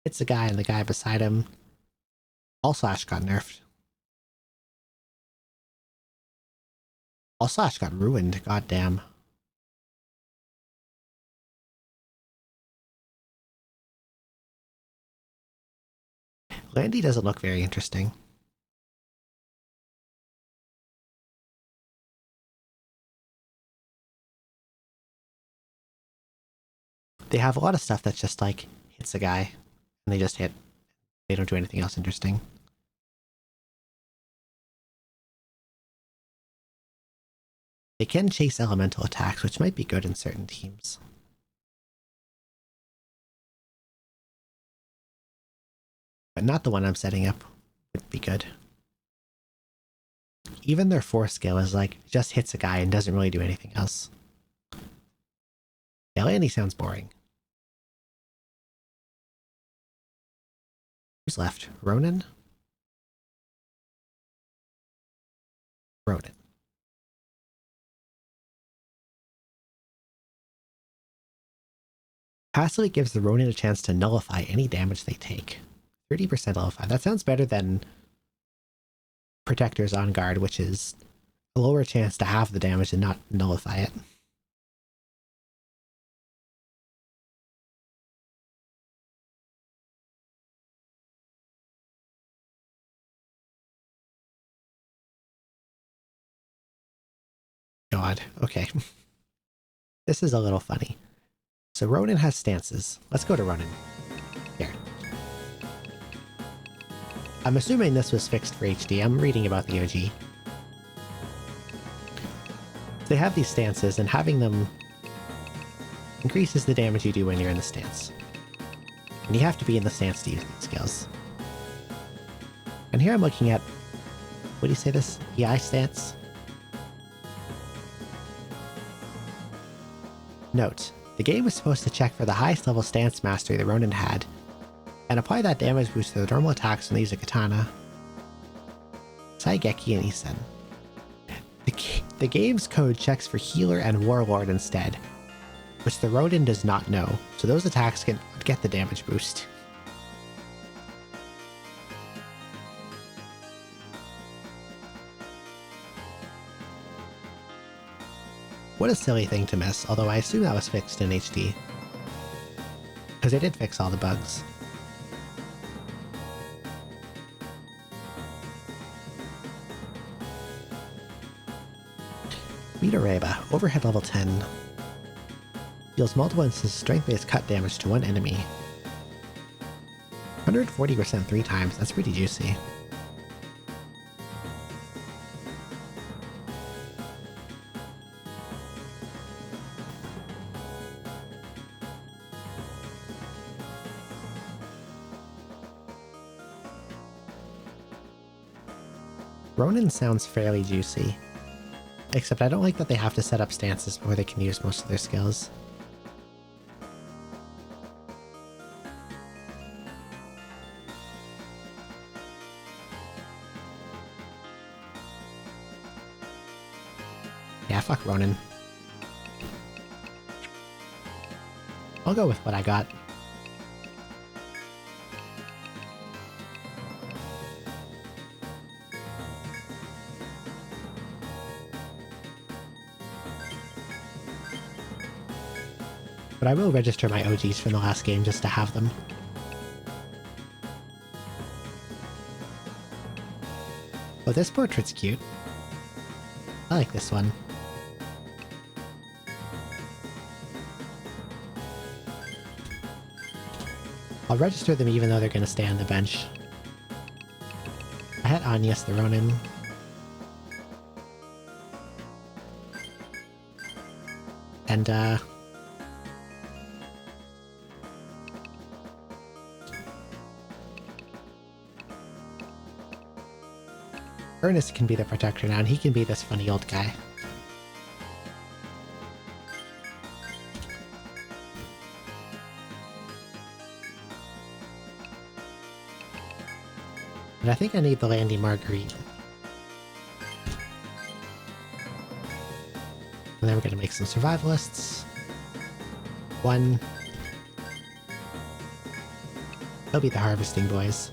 hits a guy and the guy beside him. All Slash got nerfed. All Slash got ruined, goddamn. Landy doesn't look very interesting. They have a lot of stuff that's just like, hits a guy. And they just hit. They don't do anything else interesting. They can chase elemental attacks, which might be good in certain teams. But not the one I'm setting up would be good. Even their 4 skill is like, just hits a guy and doesn't really do anything else. Yeah, Lanny sounds boring. Who's left? Ronan? Ronan. Passively gives the Ronin a chance to nullify any damage they take. 30% nullify. That sounds better than Protector's on guard, which is a lower chance to have the damage and not nullify it. God, okay. This is a little funny. So Ronin has stances. Let's go to Ronin. Here. I'm assuming this was fixed for HD. I'm reading about the OG. They have these stances, and having them increases the damage you do when you're in the stance. And you have to be in the stance to use these skills. And here I'm looking at, what do you say this? EI stance? Note, the game was supposed to check for the highest level stance mastery the Ronin had, and apply that damage boost to the normal attacks when they use a katana, Saigeki, and Isen. The game's code checks for healer and warlord instead, which the Ronin does not know, so those attacks can get the damage boost. What a silly thing to miss, although I assume that was fixed in HD. Because they did fix all the bugs. Midoreba, overhead level 10. Deals multiple instances strength-based cut damage to one enemy. 140% 3 times, that's pretty juicy. Ronin sounds fairly juicy. Except I don't like that they have to set up stances before they can use most of their skills. Yeah, fuck Ronin. I'll go with what I got. But I will register my OGs from the last game just to have them. Oh, this portrait's cute. I like this one. I'll register them even though they're going to stay on the bench. I had Agnes the Ronin. And, Ernest can be the protector now, and he can be this funny old guy. But I think I need the Landy Marguerite. And then we're gonna make some survivalists. 1. They'll be the harvesting boys.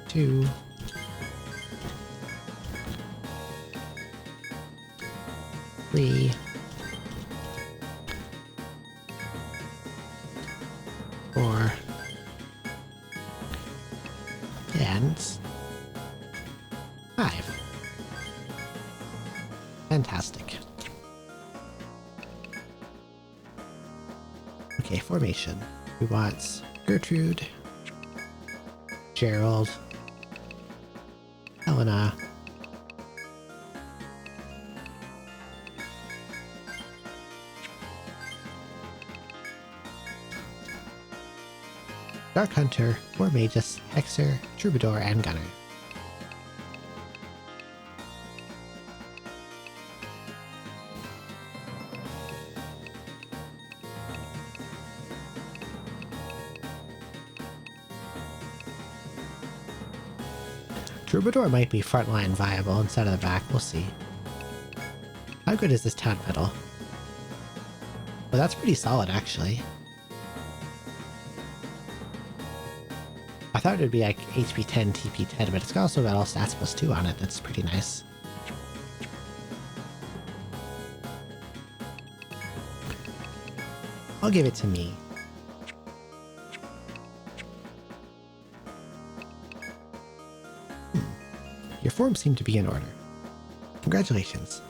2. 3. 4. And 5. Fantastic. Okay, formation. We want Gertrude, Gerald, Helena, Dark Hunter, War Magus, Hexer, Troubadour, and Gunner. Troubadour might be frontline viable instead of the back, we'll see. How good is this town medal? Well, that's pretty solid, actually. I thought it would be like HP 10, TP 10, but it's also got all stats plus 2 on it. That's pretty nice. I'll give it to me. Your forms seem to be in order. Congratulations.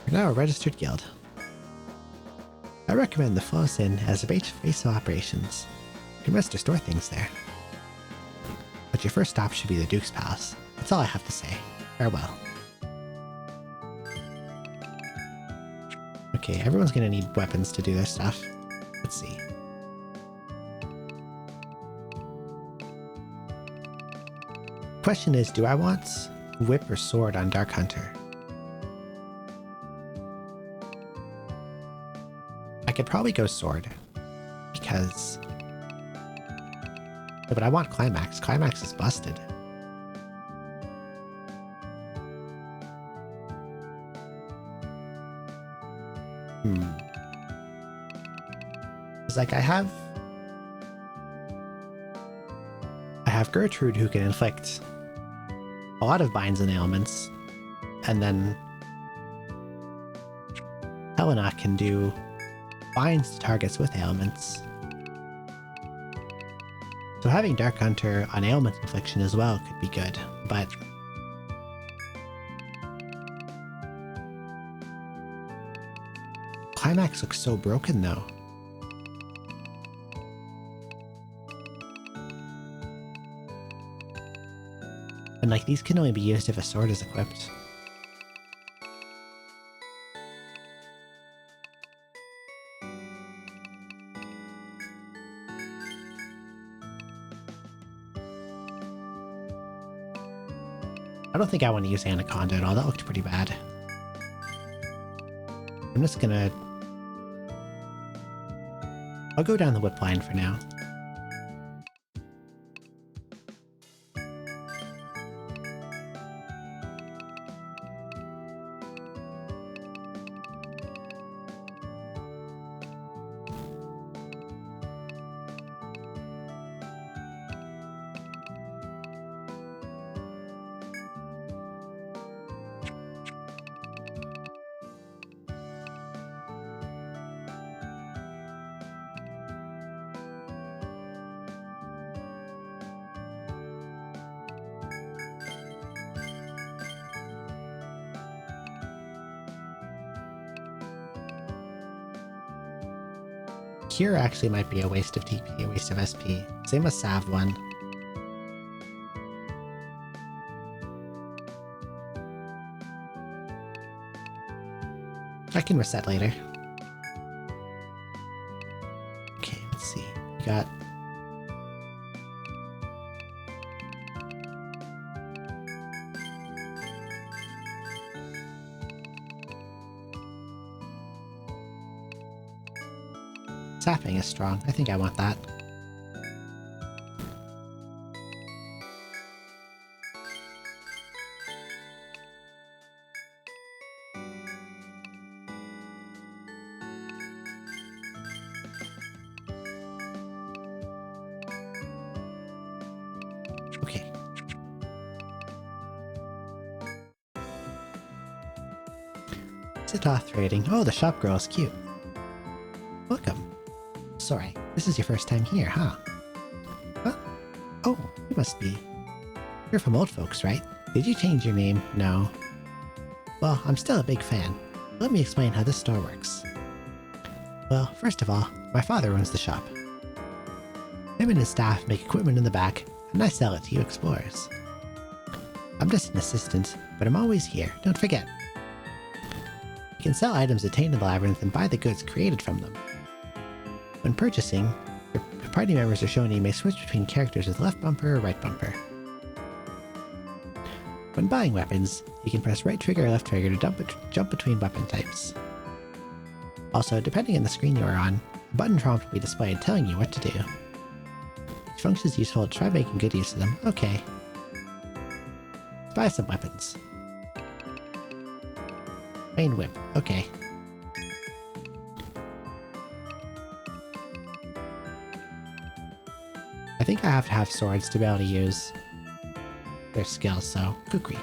You're now a registered guild. I recommend the Floss Inn as a base of operations. You can rest or store things there. But your first stop should be the Duke's Palace. That's all I have to say. Farewell. Okay, everyone's gonna need weapons to do their stuff. Let's see. Question is, do I want whip or sword on Dark Hunter? I could probably go sword, because... No, but I want Climax. Climax is busted. It's like I have Gertrude who can inflict a lot of binds and ailments, and then Helena can do binds to targets with ailments. So having Dark Hunter on ailment infliction as well could be good, but Climax looks so broken though. And like, these can only be used if a sword is equipped. I don't think I want to use Anaconda at all. That looked pretty bad. I'm just gonna... I'll go down the whip line for now. Cure actually might be a waste of TP, a waste of SP. Same as Sav 1. I can reset later. Okay, let's see. We got... Sapping is strong. I think I want that. Okay. Sitoth rating. Oh, the shop girl is cute. Welcome. Sorry, this is your first time here, huh? Huh? Oh, you must be. You're from Old Folks, right? Did you change your name? No. Well, I'm still a big fan. Let me explain how this store works. Well, first of all, My father owns the shop. Him and his staff make equipment in the back, and I sell it to you explorers. I'm just an assistant, but I'm always here, don't forget. You can sell items attained in the labyrinth and buy the goods created from them. When purchasing, your party members are shown you may switch between characters with left bumper or right bumper. When buying weapons, you can press right trigger or left trigger to jump between weapon types. Also, depending on the screen you are on, a button prompt will be displayed telling you what to do. Each function is useful, try making good use of them. Okay. Let's buy some weapons. Main whip, okay. I think I have to have swords to be able to use their skills, so kukri.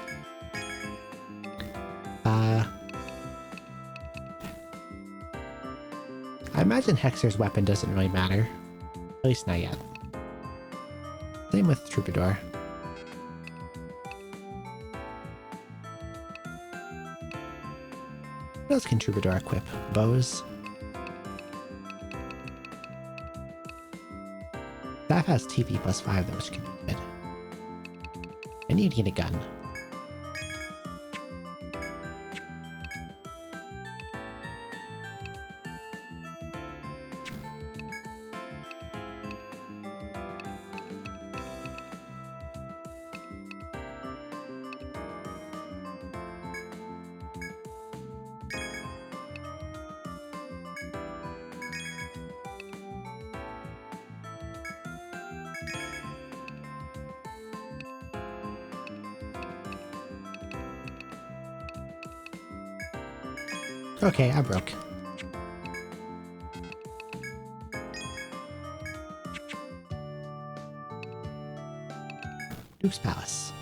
I imagine Hexer's weapon doesn't really matter. At least not yet. Same with Troubadour. What else can Troubadour equip? Bows? Staff has TP +5 though, which can be good. I need to get a gun. Okay, I broke. Duke's Palace.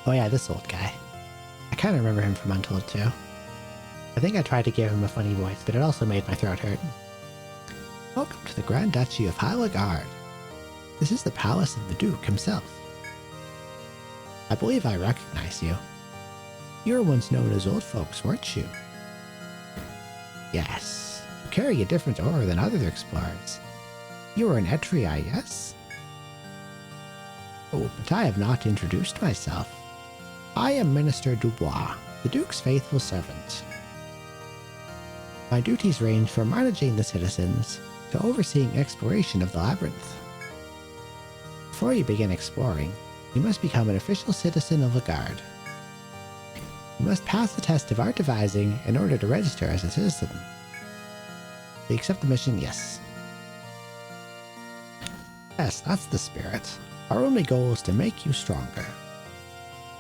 Oh yeah, this old guy. I kind of remember him from Untold too. I think I tried to give him a funny voice, but it also made my throat hurt. Welcome to the Grand Duchy of Hylagard. This is the palace of the Duke himself. I believe I recognize you. You were once known as old folks, weren't you? Yes. You carry a different aura than other explorers. You are an Etrian, yes? Oh, but I have not introduced myself. I am Minister Dubois, the Duke's faithful servant. My duties range from managing the citizens to overseeing exploration of the labyrinth. Before you begin exploring, you must become an official citizen of Hylagard. You must pass the test of art devising in order to register as a citizen. Do you accept the mission? Yes. Yes, that's the spirit. Our only goal is to make you stronger.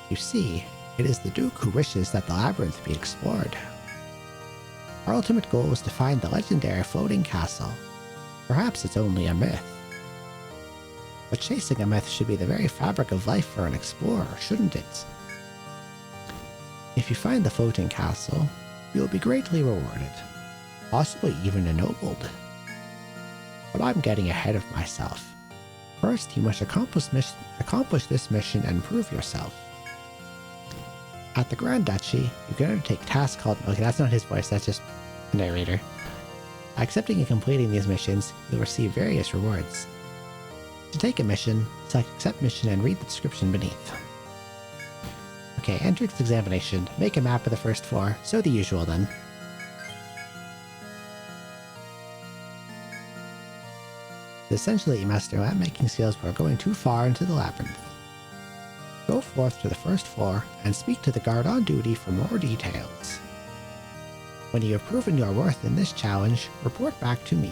You see, it is the Duke who wishes that the labyrinth be explored. Our ultimate goal is to find the legendary floating castle. Perhaps it's only a myth. But chasing a myth should be the very fabric of life for an explorer, shouldn't it? If you find the floating castle, you will be greatly rewarded, possibly even ennobled. But I'm getting ahead of myself. First, you must accomplish this mission and prove yourself. At the Grand Duchy, you can undertake tasks called... Okay, that's not his voice, that's just the narrator. By accepting and completing these missions, you'll receive various rewards. To take a mission, select Accept Mission and read the description beneath. Okay, entrance examination. Make a map of the first floor. So the usual then. Essentially, you must know map making skills before going too far into the labyrinth. Go forth to the first floor and speak to the guard on duty for more details. When you have proven your worth in this challenge, report back to me.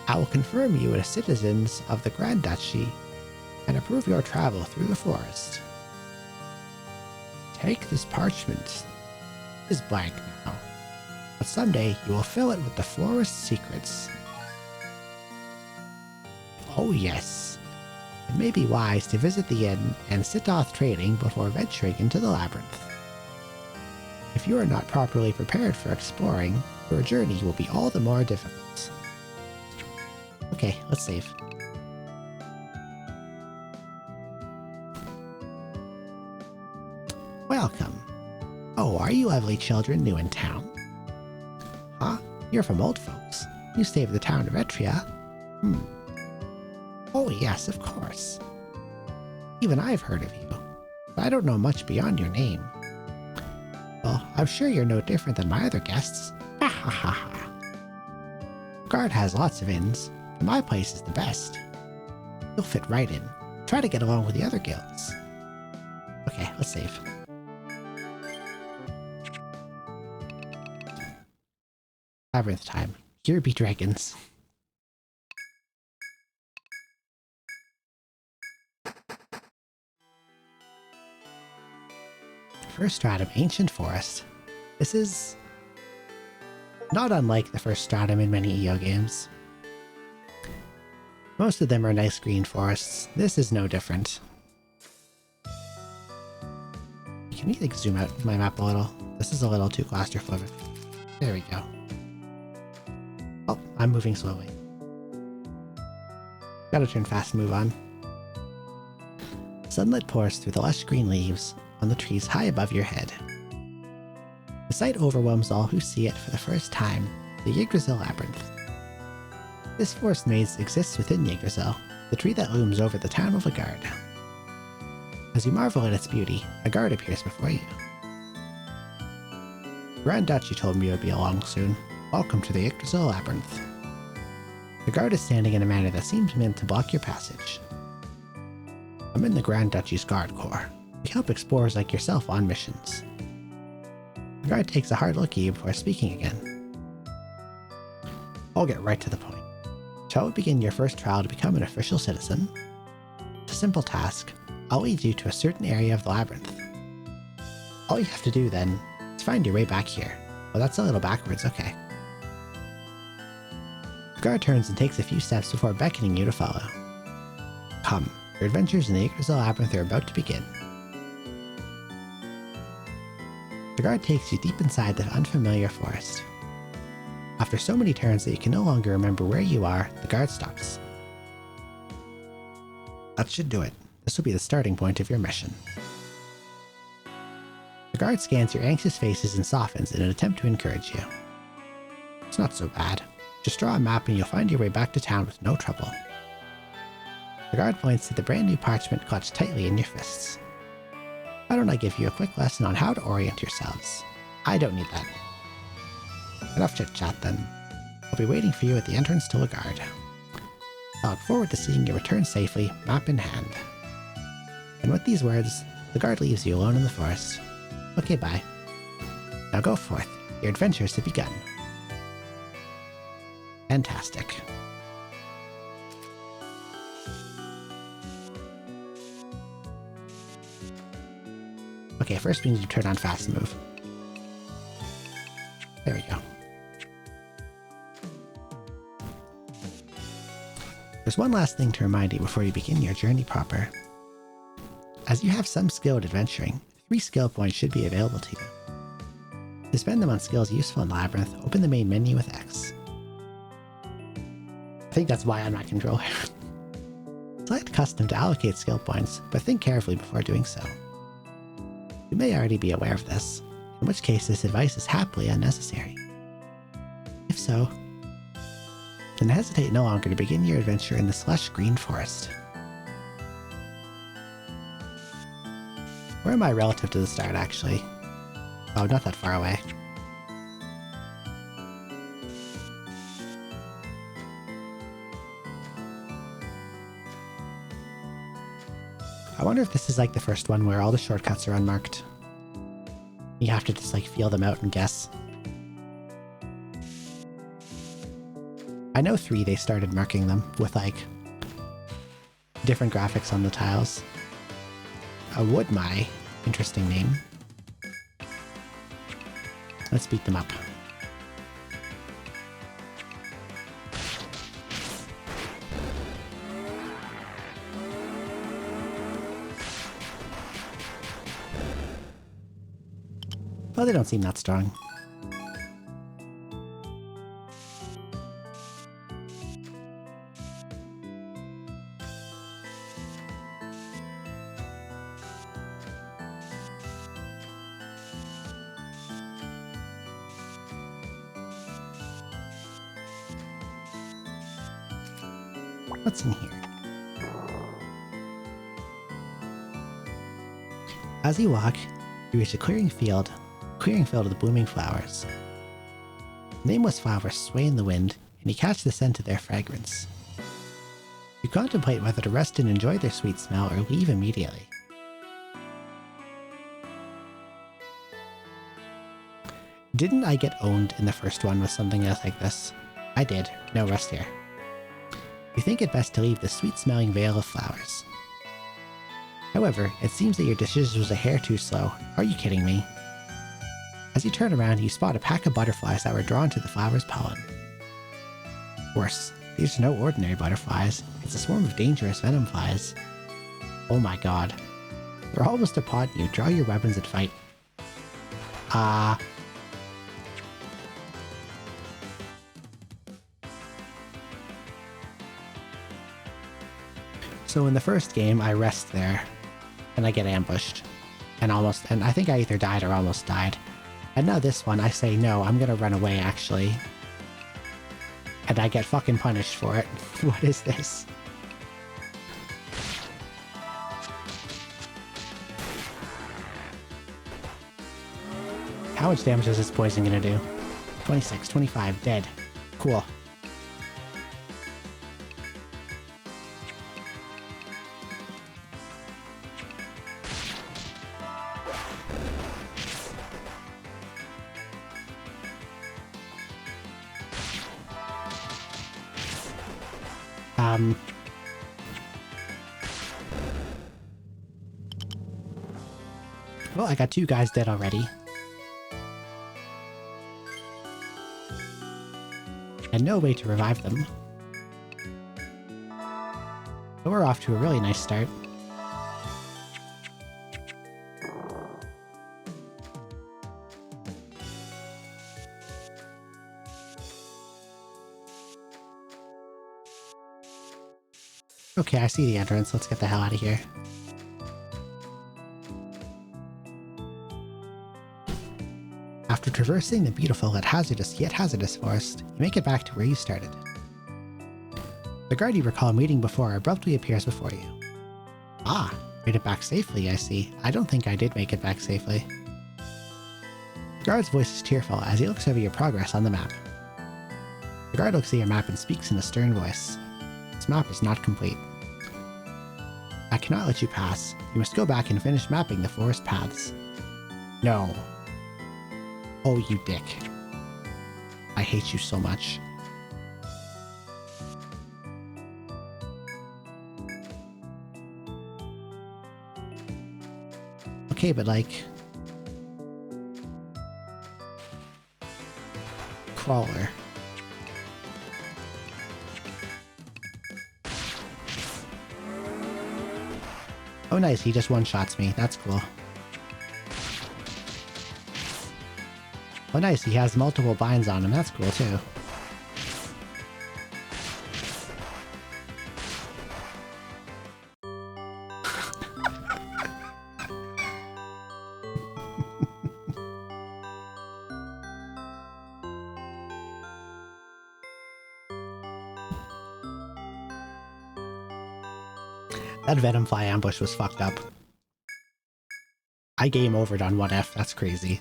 I will confirm you as citizens of the Grand Duchy and approve your travel through the forest. Take this parchment. It is blank now, but someday you will fill it with the forest's secrets. Oh yes, it may be wise to visit the inn and sit off trading before venturing into the labyrinth. If you are not properly prepared for exploring, your journey will be all the more difficult. Okay, let's save. Welcome. Oh, are you lovely children new in town? You're from old folks. You saved the town of Etria. Oh yes, of course. Even I've heard of you, but I don't know much beyond your name. Well, I'm sure you're no different than my other guests. Ha ha ha ha. Guard has lots of inns, but my place is the best. You'll fit right in. Try to get along with the other guilds. Okay, let's save. Labyrinth time. Here be dragons. First stratum, Ancient Forest. This is not unlike the first stratum in many EO games. Most of them are nice green forests. This is no different. Can you like zoom out my map a little? This is a little too claustrophobic. There we go. Oh, I'm moving slowly. Gotta turn fast and move on. Sunlight pours through the lush green leaves on the trees high above your head. The sight overwhelms all who see it for the first time, the Yggdrasil Labyrinth. This forest maze exists within Yggdrasil, the tree that looms over the town of Agard. As you marvel at its beauty, Agard appears before you. Grand Duchy told me you would be along soon. Welcome to the Yggdrasil Labyrinth. The guard is standing in a manner that seems meant to block your passage. I'm in the Grand Duchy's Guard Corps. We help explorers like yourself on missions. The guard takes a hard look at you before speaking again. I'll get right to the point. Shall we begin your first trial to become an official citizen? It's a simple task. I'll lead you to a certain area of the labyrinth. All you have to do then is find your way back here. Oh, that's a little backwards, okay. The guard turns and takes a few steps before beckoning you to follow. Come, your adventures in the Yggdrasil Labyrinth are about to begin. The guard takes you deep inside the unfamiliar forest. After so many turns that you can no longer remember where you are, the guard stops. That should do it. This will be the starting point of your mission. The guard scans your anxious faces and softens in an attempt to encourage you. It's not so bad. Just draw a map and you'll find your way back to town with no trouble. The guard points to the brand new parchment clutched tightly in your fists. Why don't I give you a quick lesson on how to orient yourselves? I don't need that. Enough chit-chat then. I'll be waiting for you at the entrance to Agard. I look forward to seeing you return safely, map in hand. And with these words, the guard leaves you alone in the forest. Okay, bye. Now go forth. Your adventures have begun. Fantastic. Okay, first we need to turn on fast move. There we go. There's one last thing to remind you before you begin your journey proper. As you have some skill at adventuring, 3 skill points should be available to you. To spend them on skills useful in Labyrinth, open the main menu with X. I think that's why on my controller. Select Custom to allocate skill points, but think carefully before doing so. You may already be aware of this, in which case this advice is happily unnecessary. If so, then hesitate no longer to begin your adventure in this lush green forest. Where am I relative to the start, actually? Oh, not that far away. I wonder if this is like the first one where all the shortcuts are unmarked. You have to just like feel them out and guess. I know 3 they started marking them with like different graphics on the tiles. Would my interesting name. Let's beat them up. Well, they don't seem that strong. What's in here? As you walk, you reach a clearing field of the blooming flowers. Nameless flowers sway in the wind, and you catch the scent of their fragrance. You contemplate whether to rest and enjoy their sweet smell or leave immediately. Didn't I get owned in the first one with something else like this? I did. No rest here. You think it best to leave the sweet-smelling veil of flowers. However, it seems that your decision was a hair too slow. Are you kidding me? As you turn around, you spot a pack of butterflies that were drawn to the flower's pollen. Worse, these are no ordinary butterflies. It's a swarm of dangerous venom flies. Oh my god. They're almost upon you. Draw your weapons and fight. So in the first game, I rest there, and I get ambushed, and I think I either died or almost died. And now this one, I say, no, I'm gonna run away, actually. And I get fucking punished for it. What is this? How much damage is this poison gonna do? 26, 25, dead. Cool. Well, I got 2 guys dead already. And no way to revive them. But we're off to a really nice start. Okay, I see the entrance. Let's get the hell out of here. After traversing the beautiful yet hazardous forest, you make it back to where you started. The guard you recall meeting before abruptly appears before you. Ah, made it back safely, I see. I don't think I did make it back safely. The guard's voice is tearful as he looks over your progress on the map. The guard looks at your map and speaks in a stern voice. This map is not complete. I cannot let you pass. You must go back and finish mapping the forest paths. No. Oh, you dick. I hate you so much. Okay, but like... Crawler. Oh nice, he just one-shots me. That's cool. Oh nice, he has multiple binds on him. That's cool too. That Venomfly ambush was fucked up. I game overed on 1F, that's crazy.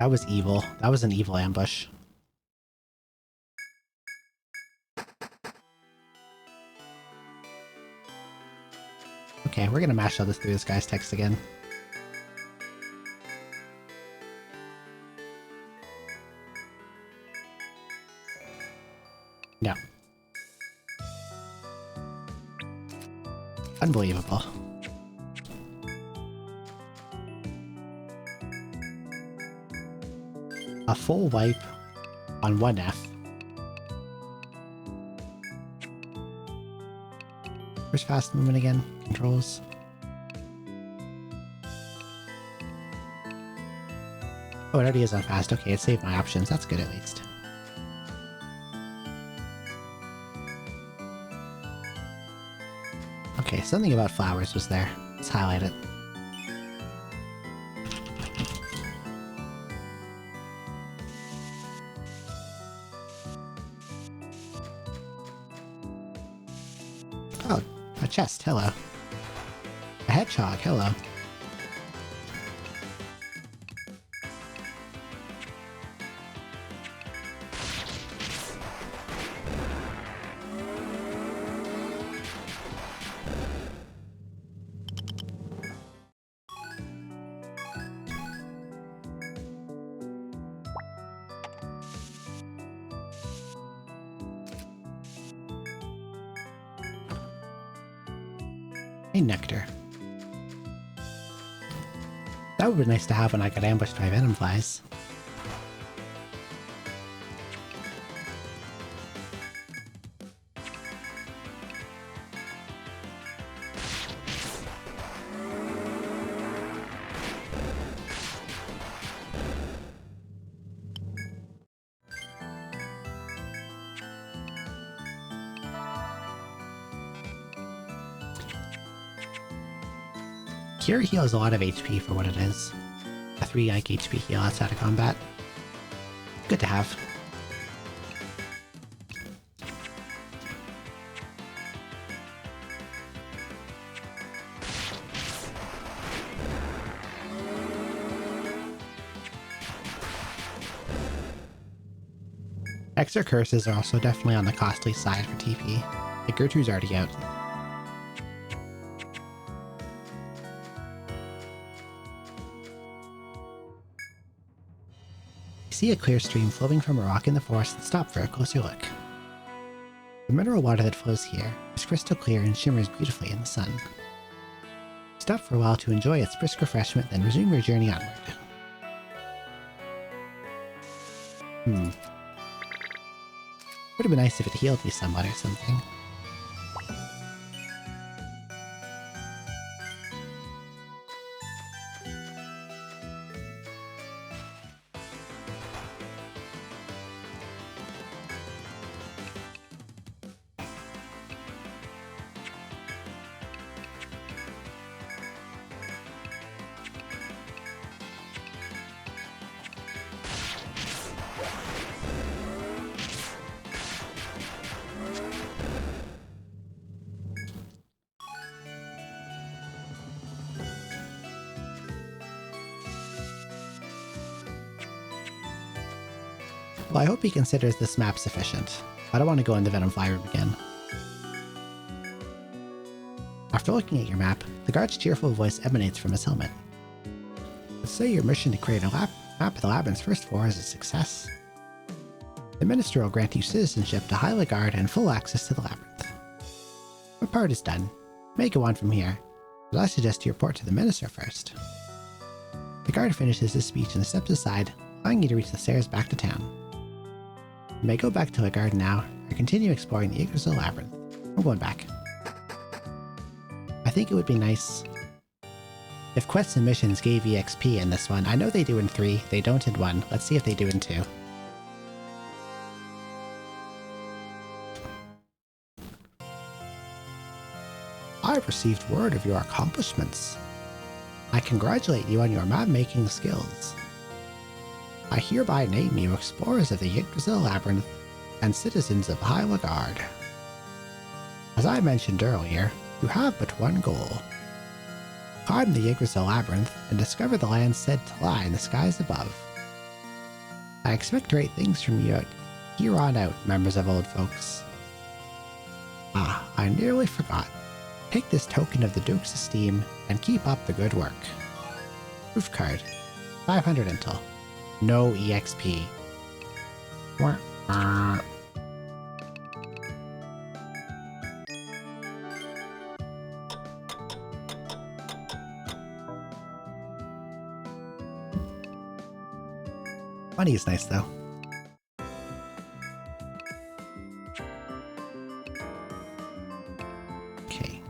That was evil. That was an evil ambush. Okay, we're gonna mash out through this guy's text again. No. Unbelievable. A full wipe on 1F. Where's fast movement again? Controls. Oh, it already is on fast. Okay, it saved my options. That's good at least. Okay, something about flowers was there. Let's highlight it. Oh, a chest, hello. A hedgehog, hello. A nectar. That would be nice to have when I got ambushed by venom flies. Cure heals a lot of HP for what it is. A 3 like HP heal outside of combat. Good to have. Extra curses are also definitely on the costly side for TP. Like Gertrude's already out. See a clear stream flowing from a rock in the forest and stop for a closer look. The mineral water that flows here is crystal clear and shimmers beautifully in the sun. Stop for a while to enjoy its brisk refreshment, then resume your journey onward. Would have been nice if it healed me somewhat or something. Well, I hope he considers this map sufficient. I don't want to go in the Venom Fly room again. After looking at your map, the guard's cheerful voice emanates from his helmet. Let's say your mission to create a map of the labyrinth's first floor is a success. The Minister will grant you citizenship to Hyla Guard and full access to the labyrinth. My part is done. You may go on from here, but I suggest you report to the Minister first. The guard finishes his speech and steps aside, allowing you to reach the stairs back to town. You may go back to the guard now, or continue exploring the Yggdrasil Labyrinth. I'm going back. I think it would be nice if quests and missions gave EXP in this one. I know they do in 3, they don't in 1. Let's see if they do in 2. I've received word of your accomplishments. I congratulate you on your map-making skills. I hereby name you explorers of the Yggdrasil Labyrinth and citizens of Hyla Guard. As I mentioned earlier, you have but one goal. Climb the Yggdrasil Labyrinth and discover the land said to lie in the skies above. I expect great things from you here on out, members of Old Folks. Ah, I nearly forgot. Take this token of the Duke's esteem and keep up the good work. Proof card. 500 intel. No EXP. Wah, wah. Money is nice though. Okay.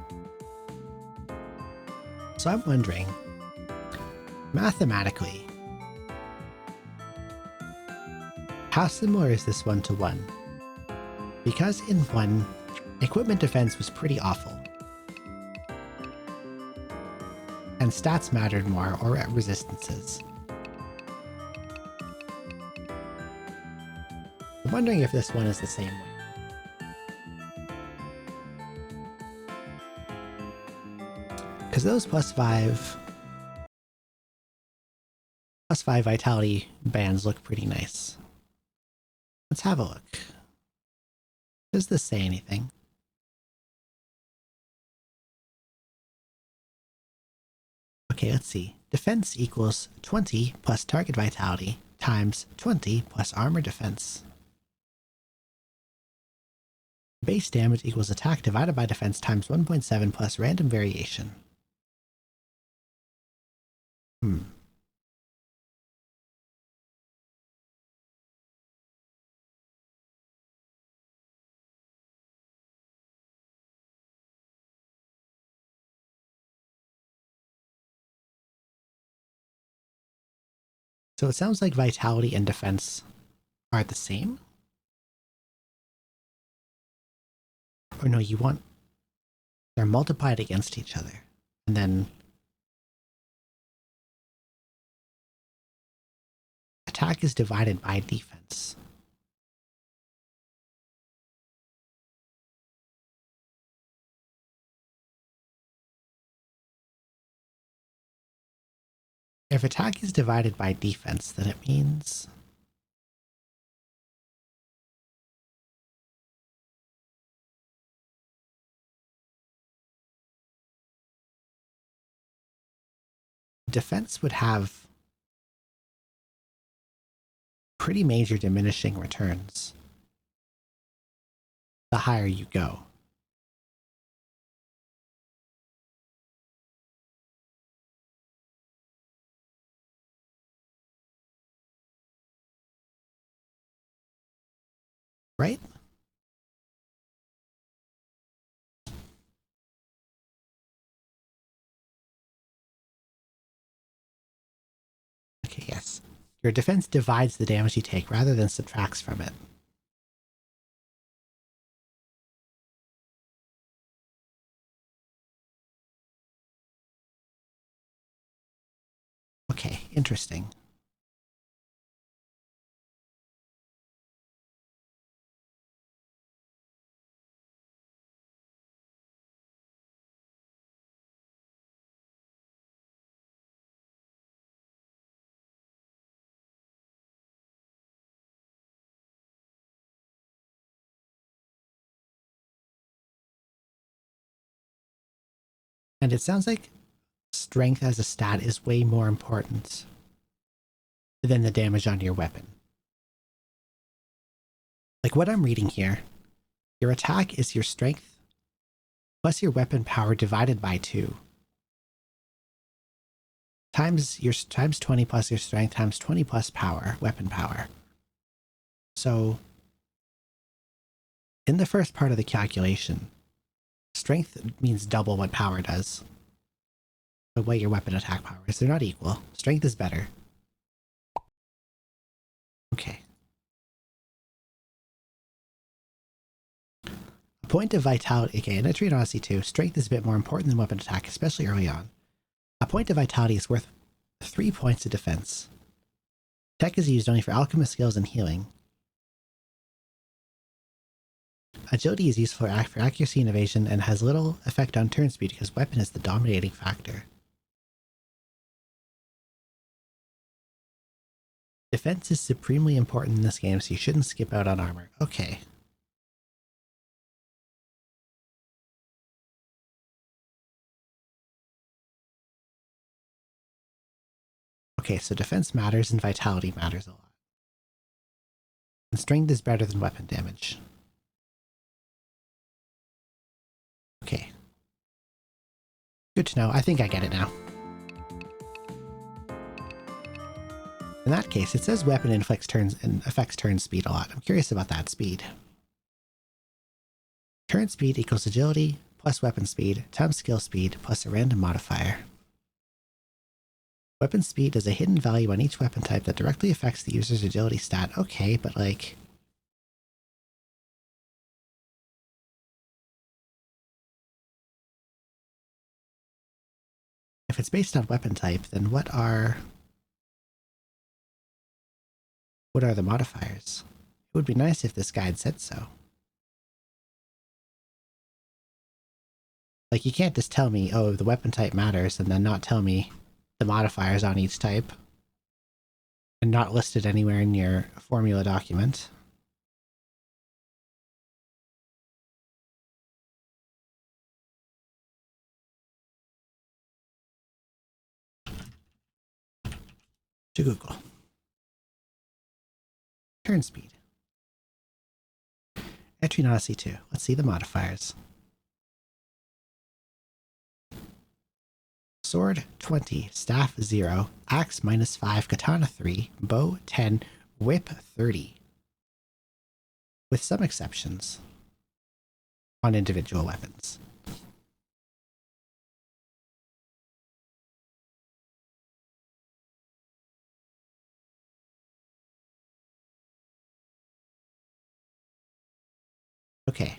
So I'm wondering, mathematically, how similar is this one to 1? Because in 1, equipment defense was pretty awful. And stats mattered more, or at resistances. I'm wondering if this one is the same way. because those +5 vitality bands look pretty nice. Let's have a look. Does this say anything? Okay, let's see. Defense equals 20 plus target vitality times 20 plus armor defense. Base damage equals attack divided by defense times 1.7 plus random variation. So it sounds like vitality and defense are the same? Or no, they're multiplied against each other. And then attack is divided by defense. If attack is divided by defense, then it means defense would have pretty major diminishing returns the higher you go. Right? Okay, yes. Your defense divides the damage you take rather than subtracts from it. Okay, interesting. And it sounds like strength as a stat is way more important than the damage on your weapon. Like what I'm reading here, your attack is your strength plus your weapon power divided by 2. Times 20 plus your strength times 20 plus power, weapon power. So in the first part of the calculation, strength means double what power does. But what your weapon attack power is. They're not equal. Strength is better. Okay. A point of vitality. Okay, in Etrian Odyssey 2, strength is a bit more important than weapon attack, especially early on. A point of vitality is worth 3 points of defense. Tech is used only for alchemist skills and healing. Agility is useful for accuracy and evasion and has little effect on turn speed because weapon is the dominating factor. Defense is supremely important in this game, so you shouldn't skip out on armor. Okay. Okay, so defense matters and vitality matters a lot. And strength is better than weapon damage. Okay. Good to know. I think I get it now. In that case, it says weapon affects turn speed a lot. I'm curious about that speed. Turn speed equals agility plus weapon speed times skill speed plus a random modifier. Weapon speed is a hidden value on each weapon type that directly affects the user's agility stat. Okay, but like... if it's based on weapon type, then what are the modifiers? It would be nice if this guide said so. Like, you can't just tell me, oh, the weapon type matters, and then not tell me the modifiers on each type, and not listed anywhere in your formula document. To Google. Turn speed. Etrian Odyssey 2. Let's see the modifiers. Sword 20, Staff 0, Axe -5, Katana 3, Bow 10, Whip 30. With some exceptions on individual weapons. Okay.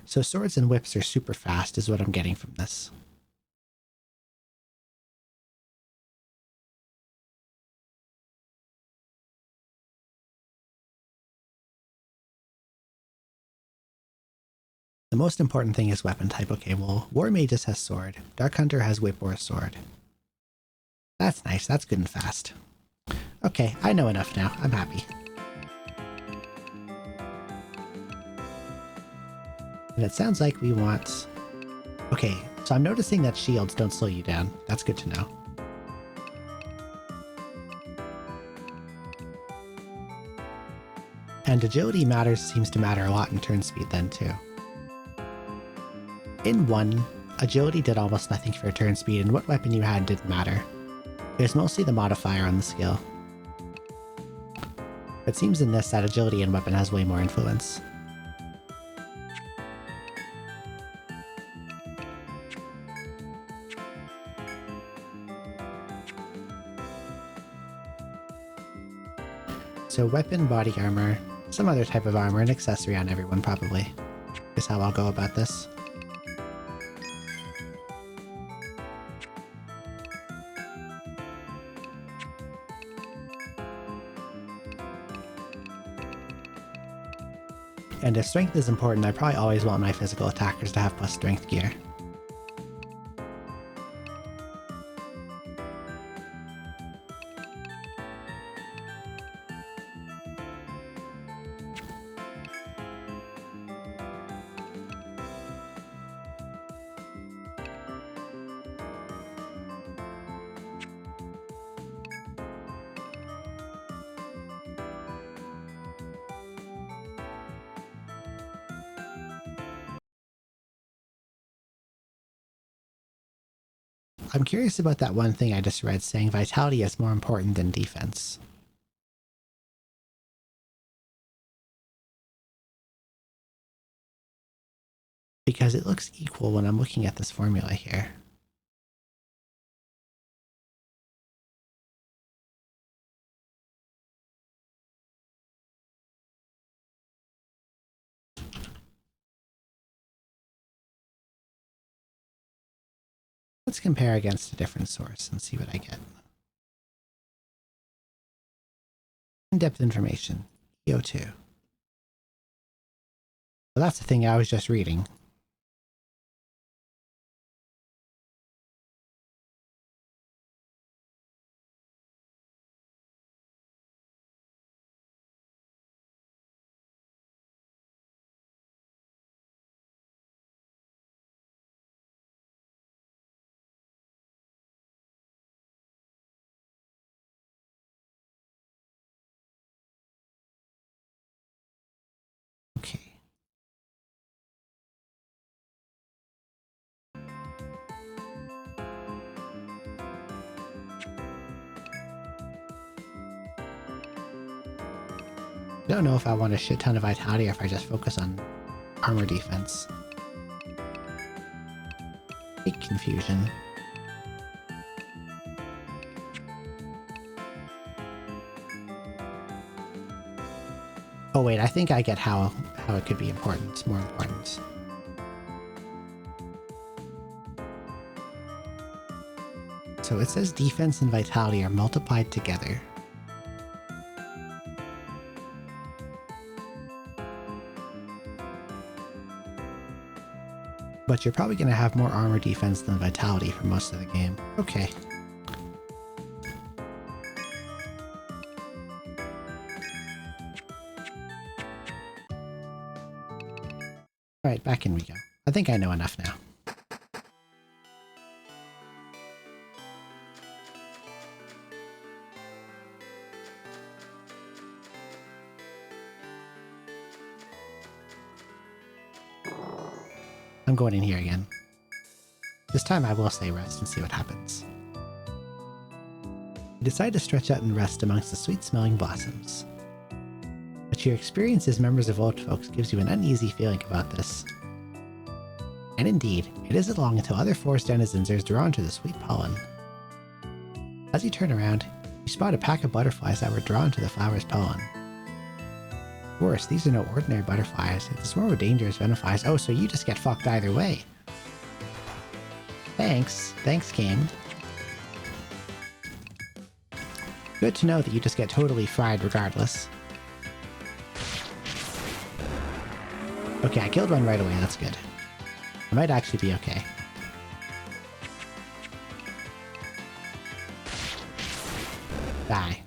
So swords and whips are super fast is what I'm getting from this. The most important thing is weapon type. Okay, well, War Magus has sword. Dark Hunter has whip or sword. That's nice. That's good and fast. Okay, I know enough now. I'm happy. And it sounds like we want... Okay, so I'm noticing that shields don't slow you down. That's good to know. And agility seems to matter a lot in turn speed then too. In 1, agility did almost nothing for turn speed, and what weapon you had didn't matter. It was mostly the modifier on the skill. It seems in this that agility and weapon has way more influence. So weapon, body armor, some other type of armor, and accessory on everyone probably, is how I'll go about this. And if strength is important, I probably always want my physical attackers to have plus strength gear. I'm curious about that one thing I just read saying vitality is more important than defense. Because it looks equal when I'm looking at this formula here. Let's compare against a different source and see what I get. In-depth information, EO2. Well, that's the thing I was just reading. Okay. I don't know if I want a shit ton of vitality or if I just focus on armor defense. Big confusion. Oh wait, I think I get how it could be important, more important. So it says defense and vitality are multiplied together. But you're probably going to have more armor defense than vitality for most of the game. Okay. Alright, back in we go. I think I know enough now. I'm going in here again. This time I will say rest and see what happens. You decide to stretch out and rest amongst the sweet-smelling blossoms. But your experience as members of old folks gives you an uneasy feeling about this. And indeed, it isn't long until other forest denizens are drawn to the sweet pollen. As you turn around, you spot a pack of butterflies that were drawn to the flower's pollen. Worse, these are no ordinary butterflies. It's a swarm of dangerous venomflies. Oh, so you just get fucked either way. Thanks. Thanks, game. Good to know that you just get totally fried regardless. Okay, I killed one right away. That's good. I might actually be okay. Die.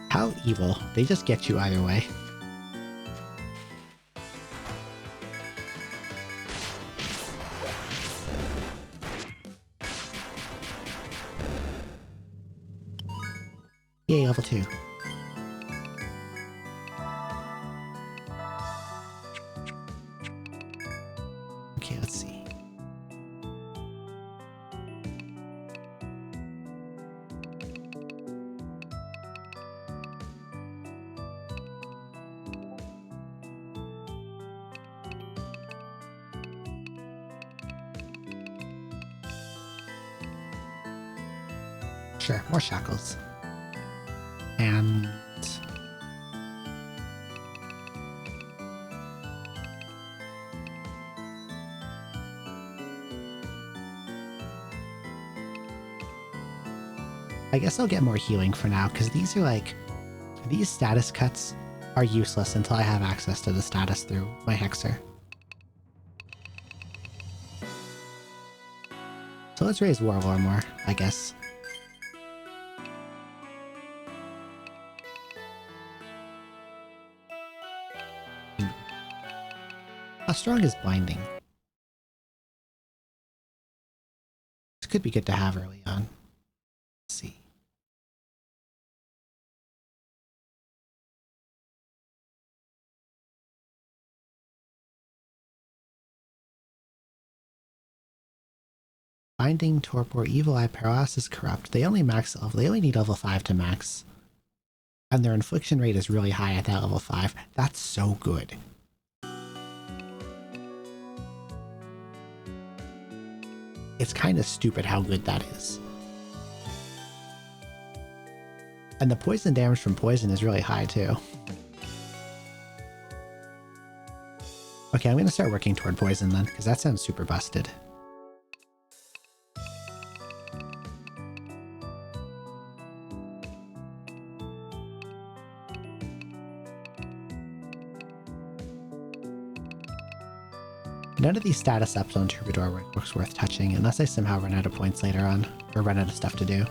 How evil. They just get you either way. Yay, level 2. Okay, let's see. Sure, more shackles. And... I guess I'll get more healing for now, because these are like... These status cuts are useless until I have access to the status through my Hexer. So let's raise Warlore more, I guess. How strong is Blinding? This could be good to have early on. Let's see. Binding, Torpor, Evil Eye, Paralysis, Corrupt. They only max level. They only need level 5 to max. And their infliction rate is really high at that level 5. That's so good. It's kind of stupid how good that is. And the poison damage from poison is really high too. Okay, I'm going to start working toward poison then, because that sounds super busted. None of these status ups on Troubadour works worth touching unless I somehow run out of points later on, or run out of stuff to do.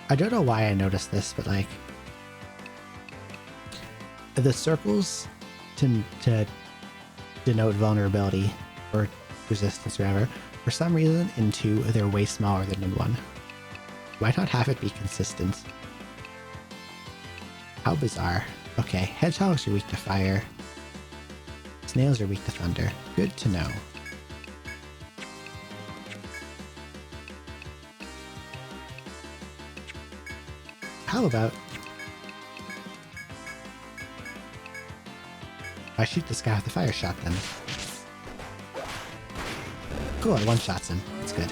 I don't know why I noticed this, but like the circles to denote vulnerability or resistance or whatever, for some reason in 2 they're way smaller than in 1. Why not have it be consistent? How bizarre. Okay, hedgehogs are weak to fire. Snails are weak to thunder. Good to know. How about... I shoot this guy with the fire shot then. Cool, it one-shots him. That's good.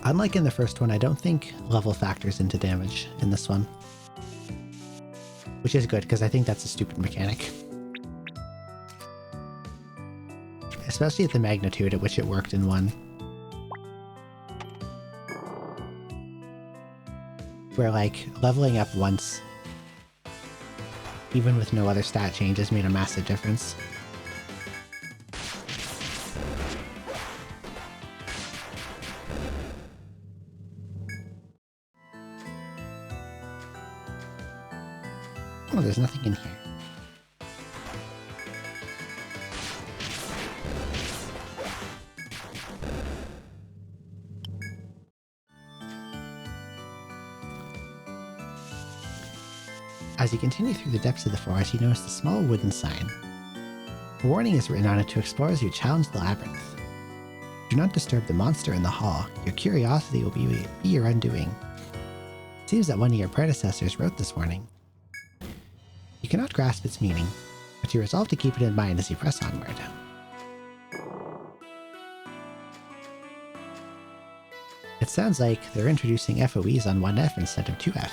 Unlike in the first one, I don't think level factors into damage in this one. Which is good, because I think that's a stupid mechanic. Especially at the magnitude at which it worked in 1. Where, like, leveling up once, even with no other stat changes, made a massive difference. Oh, there's nothing in here. As you continue through the depths of the forest, you notice a small wooden sign. A warning is written on it to explorers who challenge the labyrinth. Do not disturb the monster in the hall. Your curiosity will be your undoing. It seems that one of your predecessors wrote this warning. You cannot grasp its meaning, but you resolve to keep it in mind as you press onward. It sounds like they're introducing FOEs on 1F instead of 2F.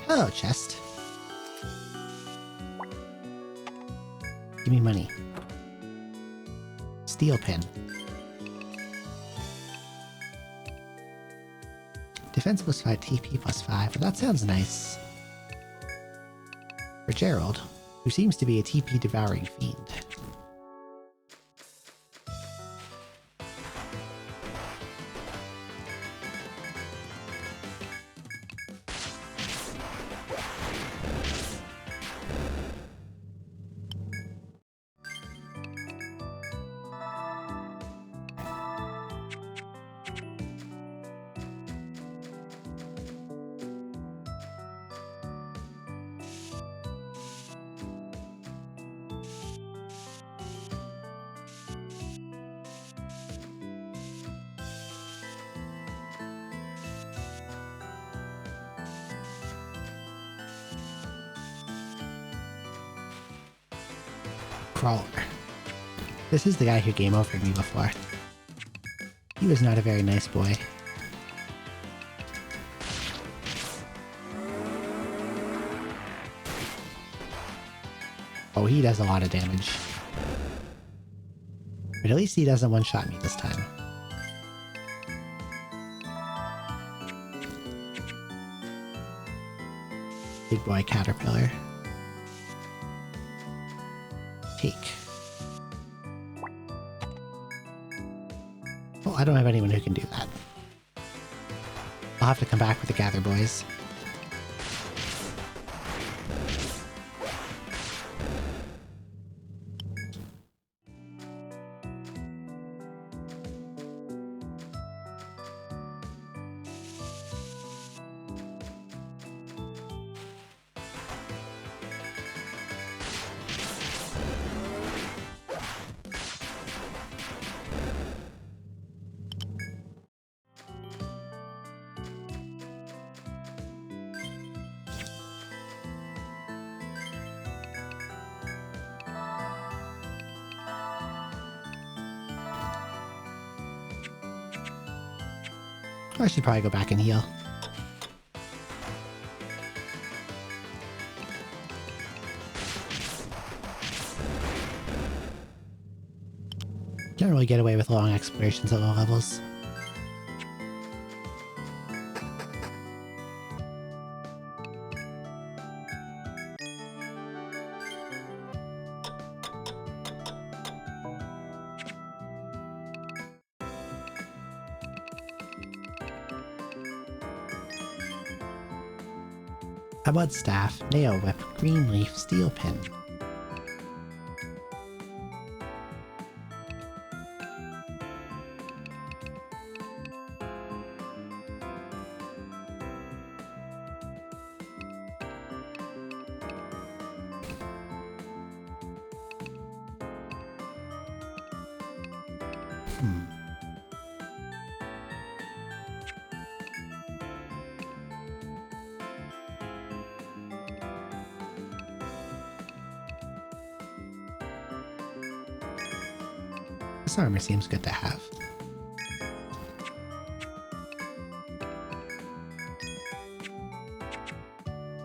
Hello, chest. Give me money. Steel pin. Defense plus 5, TP plus 5. Well, that sounds nice. For Gerald, who seems to be a TP devouring fiend. Crawler. This is the guy who game overed me before. He was not a very nice boy. Oh, he does a lot of damage. But at least he doesn't one-shot me this time. Big boy caterpillar. Take. Well, I don't have anyone who can do that. I'll have to come back with the gather boys. I should probably go back and heal. Can't really get away with long explorations at low levels. A mud staff, nail whip, green leaf, steel pin. This armor seems good to have.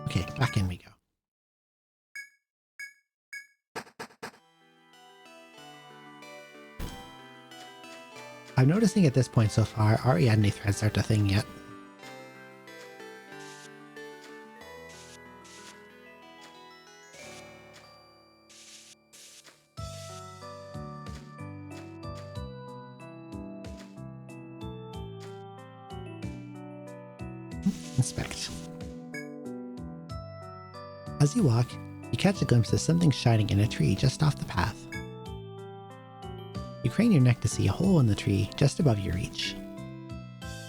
Okay, back in we go. I'm noticing at this point so far, Ariadne threads aren't a thing yet. Inspect. As you walk, you catch a glimpse of something shining in a tree just off the path. You crane your neck to see a hole in the tree just above your reach.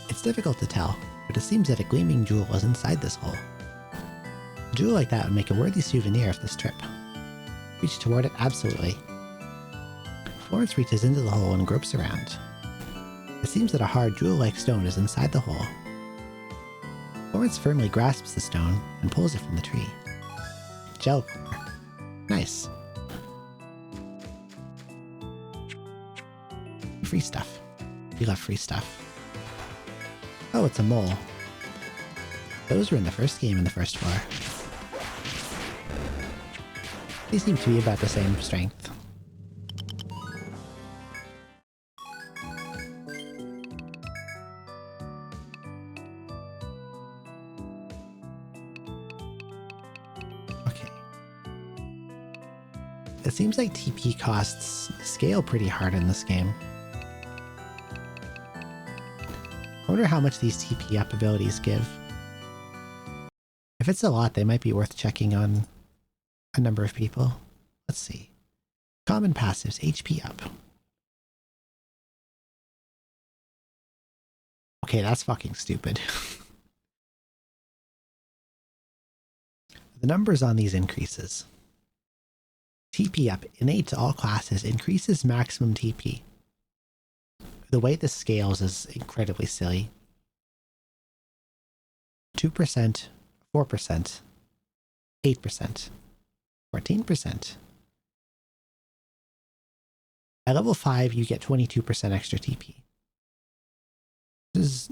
It's difficult to tell, but it seems that a gleaming jewel is inside this hole. A jewel like that would make a worthy souvenir of this trip. Reach toward it absolutely. Florence reaches into the hole and gropes around. It seems that a hard jewel-like stone is inside the hole. Florence firmly grasps the stone and pulls it from the tree. Gel core. Nice. Free stuff. You love free stuff. Oh, it's a mole. Those were in the first game in the first floor. They seem to be about the same strength. Okay. It seems like TP costs scale pretty hard in this game. I wonder how much these TP up abilities give. If it's a lot, they might be worth checking on a number of people. Let's see. Common passives, HP up. Okay, that's fucking stupid. The numbers on these increases. TP up, innate to all classes, increases maximum TP. The way this scales is incredibly silly. 2%, 4%, 8%, 14%. At level 5, you get 22% extra TP. It's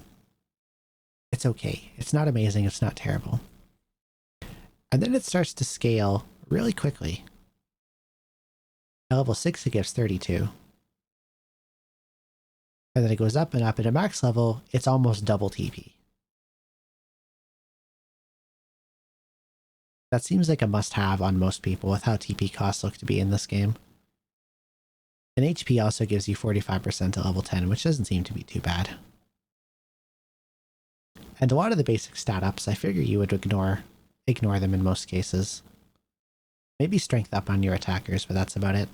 okay. It's not amazing, it's not terrible. And then it starts to scale really quickly. At level 6, it gives 32. And then it goes up and up. At a max level, it's almost double TP. That seems like a must-have on most people with how TP costs look to be in this game. And HP also gives you 45% at level 10, which doesn't seem to be too bad. And a lot of the basic stat ups, I figure you would ignore them in most cases. Maybe strength up on your attackers, but that's about it.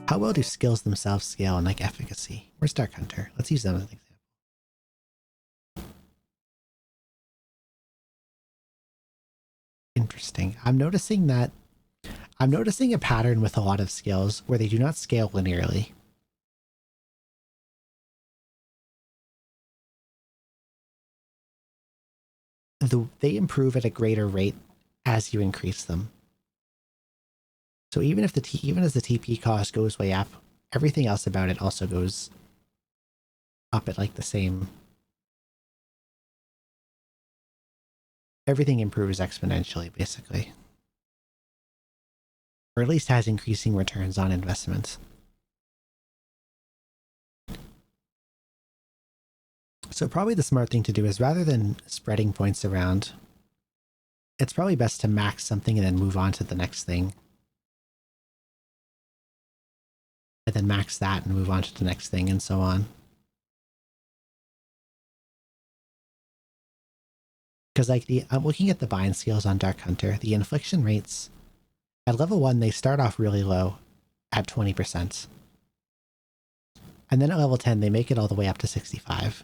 How well do skills themselves scale in like efficacy? Where's Dark Hunter? Let's use them as an example. Interesting. I'm noticing a pattern with a lot of skills where they do not scale linearly. They improve at a greater rate as you increase them. So even as the TP cost goes way up, everything else about it also goes up at like the same. Everything improves exponentially, basically. Or at least has increasing returns on investments. So probably the smart thing to do is rather than spreading points around, it's probably best to max something and then move on to the next thing. and then max that and move on to the next thing and so on. Because like I'm looking at the bind skills on Dark Hunter, the infliction rates at level 1 they start off really low at 20%. And then at level 10 they make it all the way up to 65.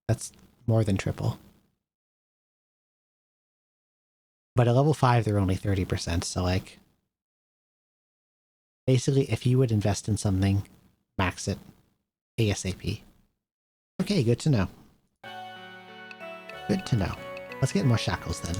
That's more than triple. But at level 5 they're only 30%, so like basically if you would invest in something, max it ASAP. Okay, good to know. Good to know. Let's get more shackles then.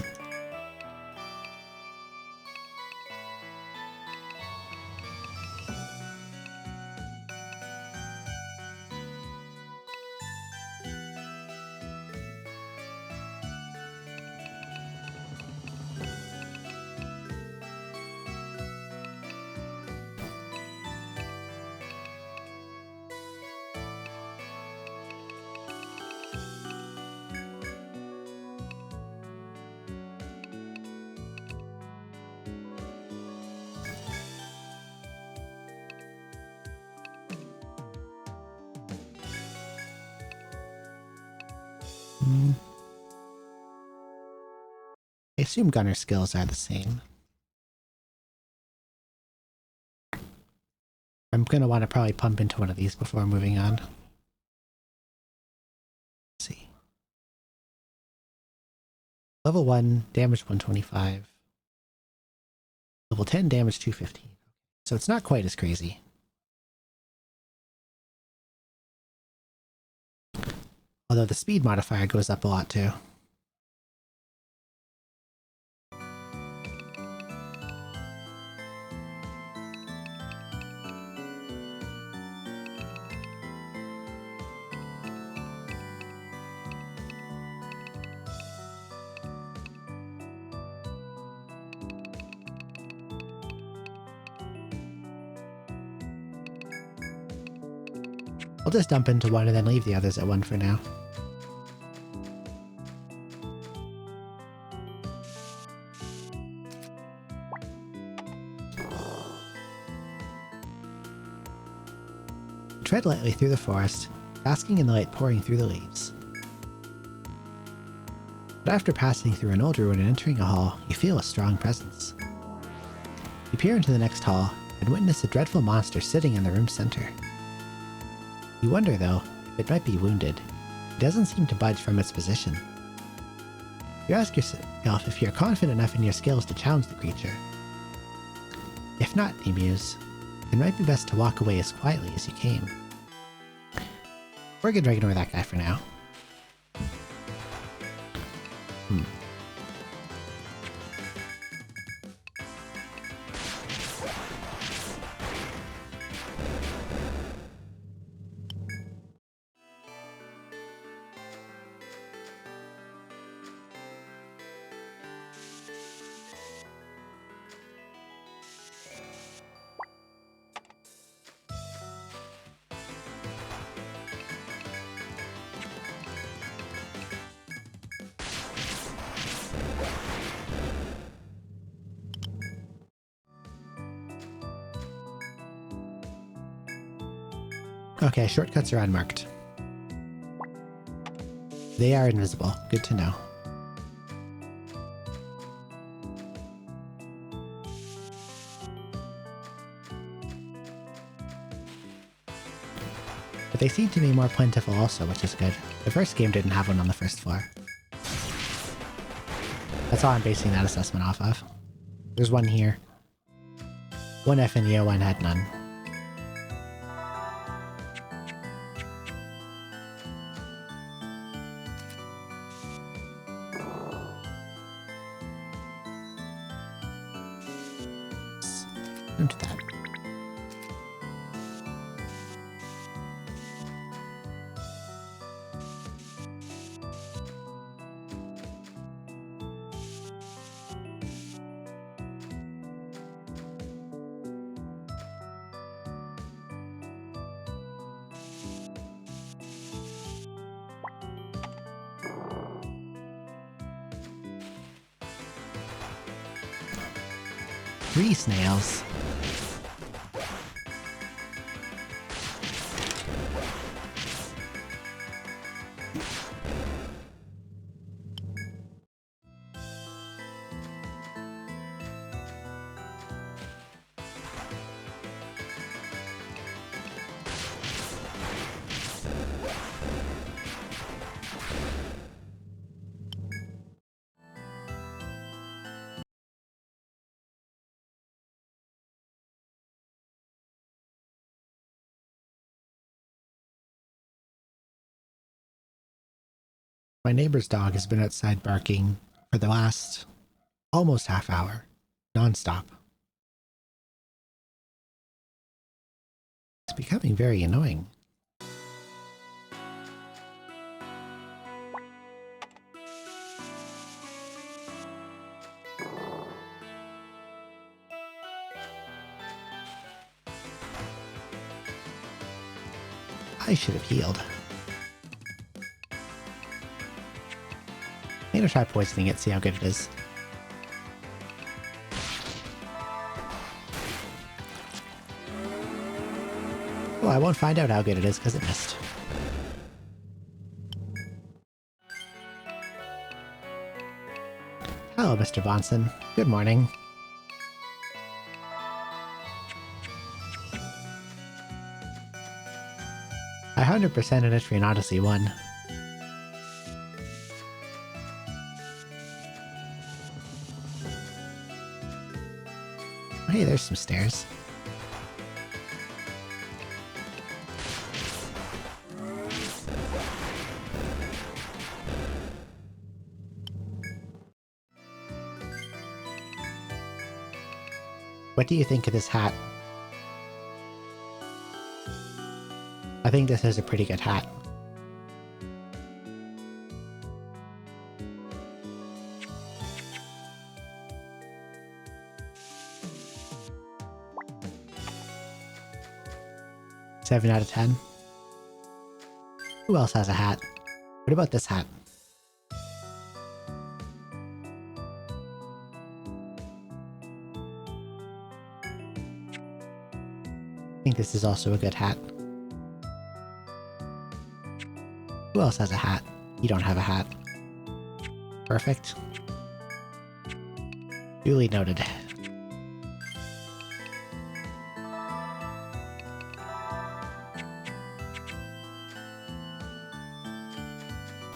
I assume gunner skills are the same. I'm going to want to probably pump into one of these before moving on. Let's see. Level 1, damage 125. Level 10, damage 215. So it's not quite as crazy. Although the speed modifier goes up a lot too. I'll just dump into one and then leave the others at 1 for now. Tread lightly through the forest, basking in the light pouring through the leaves. But after passing through an old ruin and entering a hall, you feel a strong presence. You peer into the next hall and witness a dreadful monster sitting in the room's center. You wonder, though, if it might be wounded. It doesn't seem to budge from its position. You ask yourself if you're confident enough in your skills to challenge the creature. If not, you muse, it might be best to walk away as quietly as you came. We're gonna ignore that guy for now. Okay, shortcuts are unmarked. They are invisible. Good to know. But they seem to be more plentiful also, which is good. The first game didn't have one on the first floor. That's all I'm basing that assessment off of. There's one here. One F in year 1 had none. Into that. Three snails. My neighbor's dog has been outside barking for the last almost half hour, nonstop. It's becoming very annoying. I should have healed. I'm gonna try poisoning it, see how good it is. Well, I won't find out how good it is because it missed. Hello, Mr. Bonson. Good morning. I 100% in Etrian Odyssey 1. Hey, there's some stairs. What do you think of this hat? I think this is a pretty good hat. Seven out of 10. Who else has a hat? What about this hat? I think this is also a good hat. Who else has a hat? You don't have a hat. Perfect. Duly noted.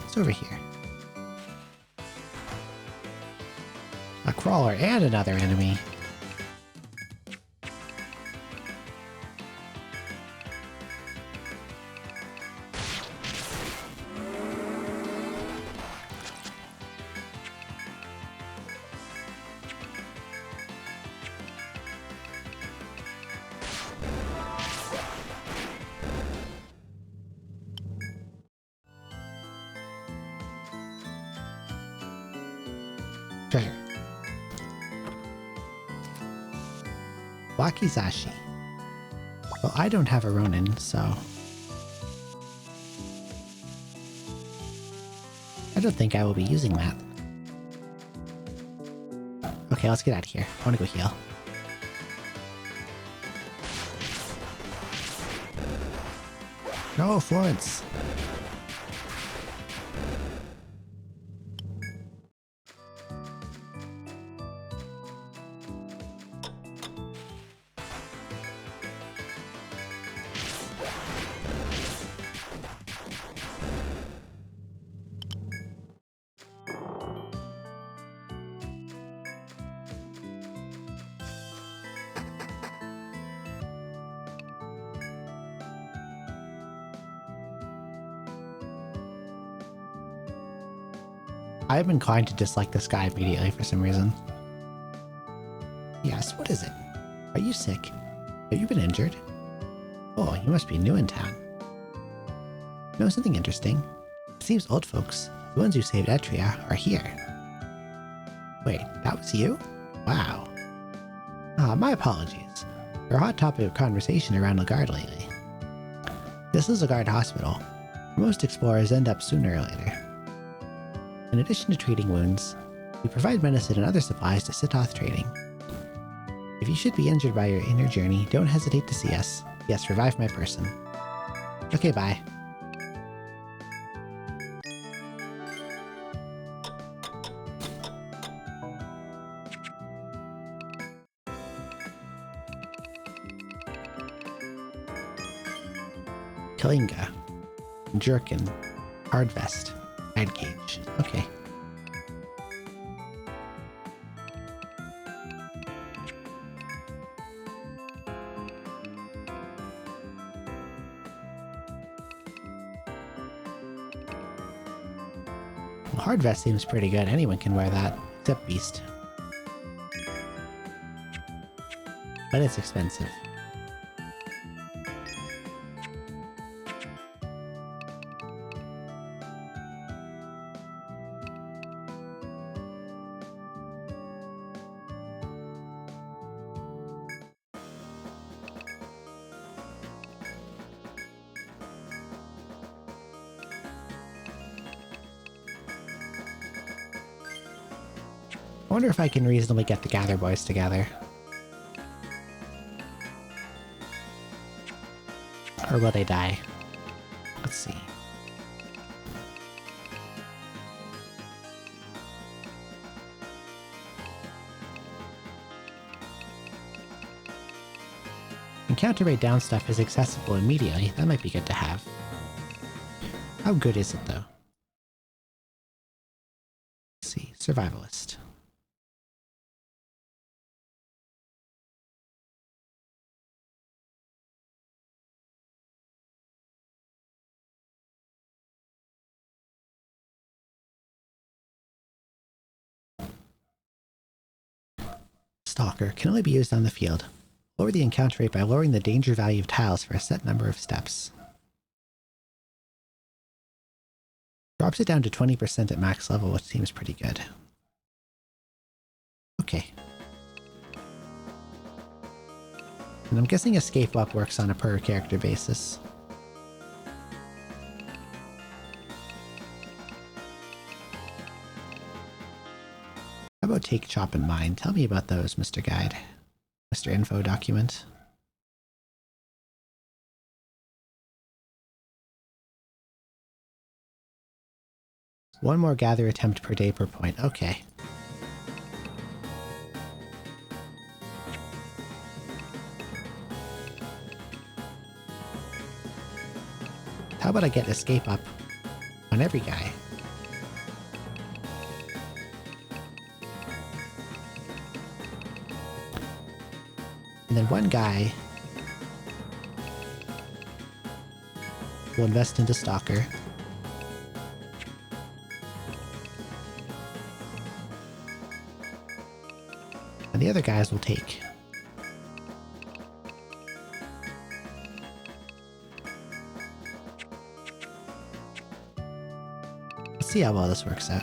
It's over here. A crawler and another enemy. Treasure. Wakizashi. Well, I don't have a Ronin, so... I don't think I will be using that. Okay, let's get out of here. I want to go heal. No, Florence! I am inclined to dislike this guy immediately for some reason. Yes, what is it? Are you sick? Have you been injured? Oh, you must be new in town. Know something interesting? It seems old folks, the ones who saved Etrian, are here. Wait, that was you? Wow. Ah, my apologies. You're a hot topic of conversation around Lagarde lately. This is Lagarde Hospital. Most explorers end up sooner or later. In addition to treating wounds, we provide medicine and other supplies to Sitoth Trading. If you should be injured by your inner journey, don't hesitate to see us. Yes, revive my person. Okay, bye. Kalinga. Jerkin. Hardvest. Red gauge. Okay. Hard vest seems pretty good. Anyone can wear that, except Beast. But it's expensive. I wonder if I can reasonably get the Gather Boys together. Or will they die? Let's see. Encounter rate down stuff is accessible immediately. That might be good to have. How good is it though? Let's see. Survivalist. Stalker can only be used on the field. Lower the encounter rate by lowering the danger value of tiles for a set number of steps. Drops it down to 20% at max level, which seems pretty good. Okay. And I'm guessing escape walk works on a per character basis. How about take, chop, and mine? Tell me about those, Mr. Guide. Mr. Info document. One more gather attempt per day per point. Okay. How about I get escape up on every guy? And then one guy will invest into Stalker. And the other guys will take. Let's see how well this works out.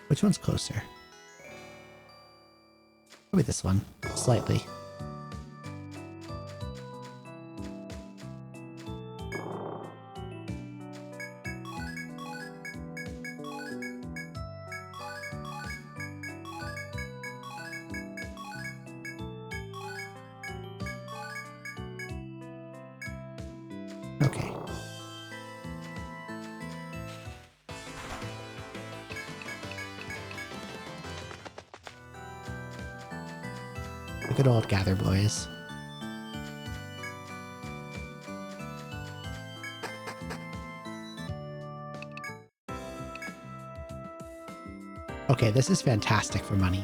Which one's closer? Probably this one, slightly. Okay. The good old Gather Boys. Okay, this is fantastic for money.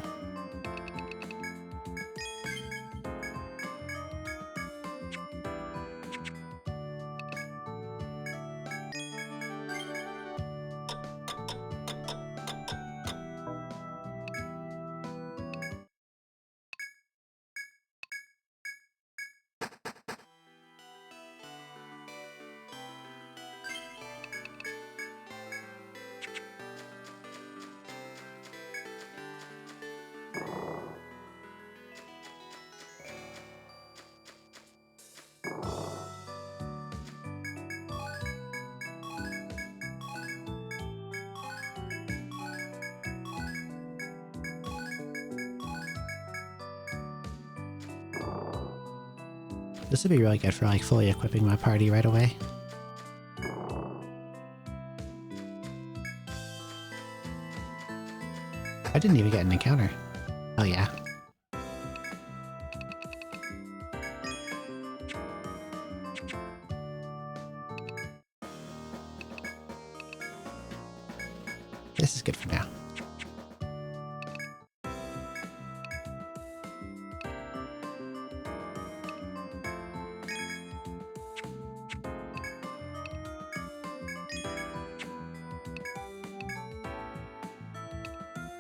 This would be really good for like fully equipping my party right away. I didn't even get an encounter. Oh yeah.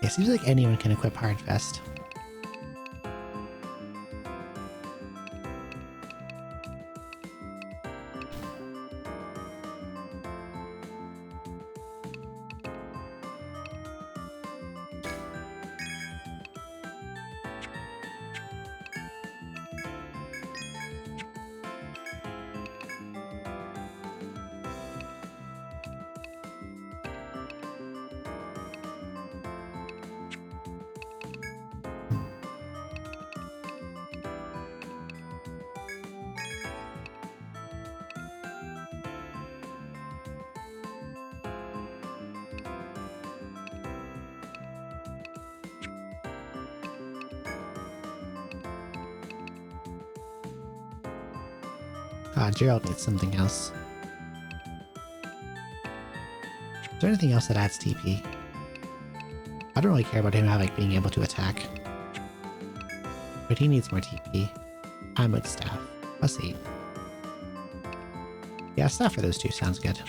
It seems like anyone can equip Hard Vest. Gerald needs something else. Is there anything else that adds TP? I don't really care about him being able to attack. But he needs more TP. I'm with Staff. Let's see. Yeah, Staff for those two sounds good.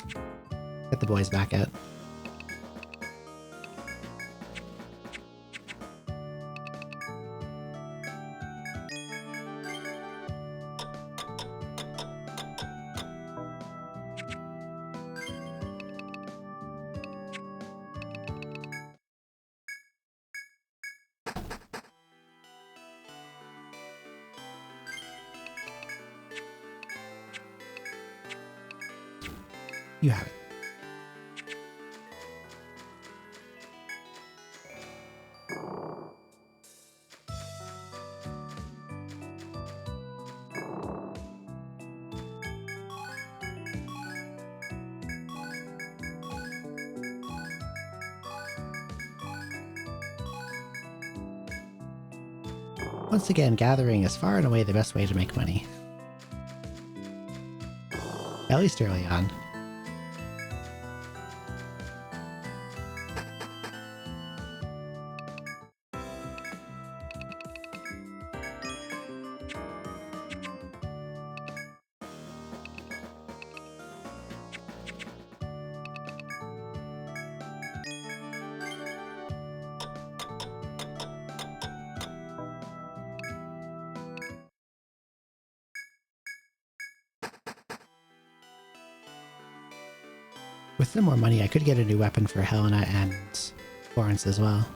Get the boys back at. You have it. Once again, gathering is far and away the best way to make money. At least early on. With some more money, I could get a new weapon for Helena and Florence as well.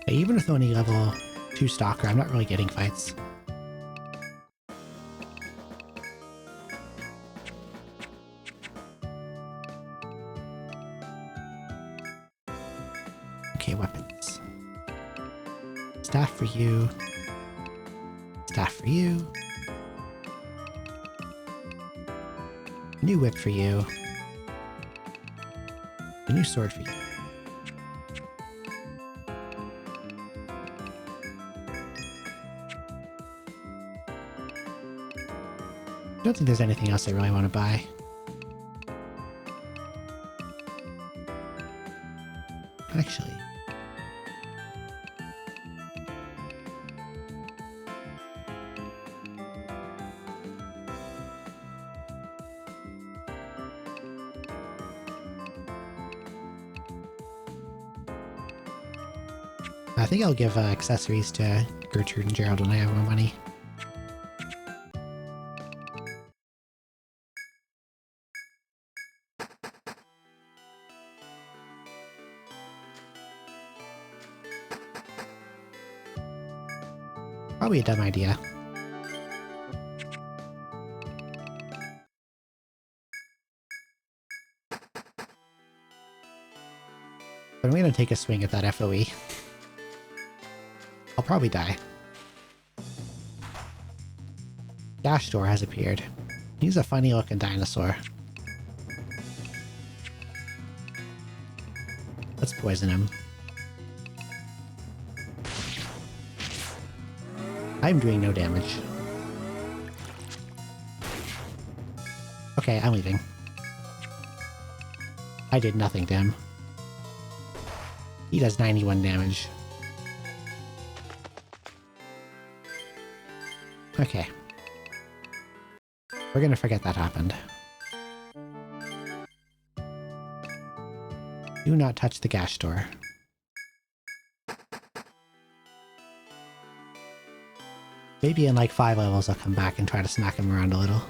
Even with only level 2 Stalker, I'm not really getting fights. Okay, weapons. Staff for you. Staff for you. New whip for you. A new sword for you. I don't think there's anything else I really want to buy. Actually. I think I'll give accessories to Gertrude and Gerald when I have more money. Probably a dumb idea. But I'm gonna take a swing at that FOE. I'll probably die. Dash Door has appeared. He's a funny looking dinosaur. Let's poison him. I'm doing no damage. Okay, I'm leaving. I did nothing to him. He does 91 damage. Okay. We're gonna forget that happened. Do not touch the gas door. Maybe in like 5 levels I'll come back and try to smack him around a little.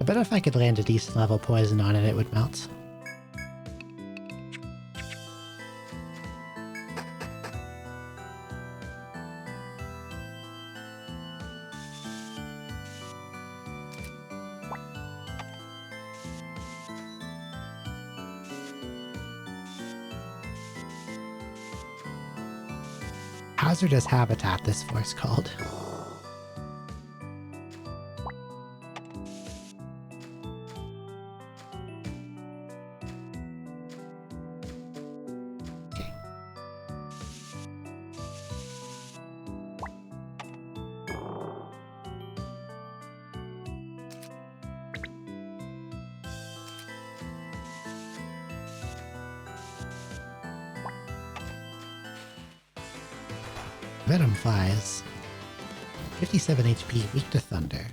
I bet if I could land a decent level poison on it, it would melt. Hazardous habitat, this floor's called. Venom flies. 57 HP, weak to thunder.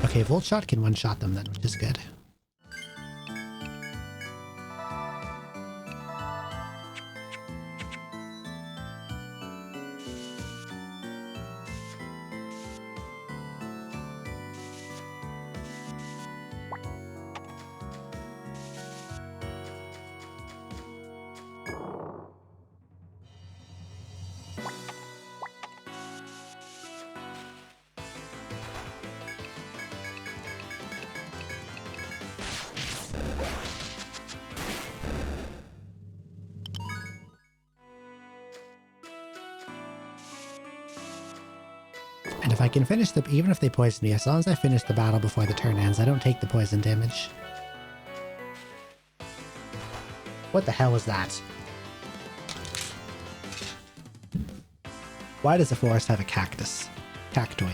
Okay, Volt Shot can one-shot them then, which is good. And if I can finish the, even if they poison me, as long as I finish the battle before the turn ends, I don't take the poison damage. What the hell is that? Why does the forest have a cactus? Cactoid.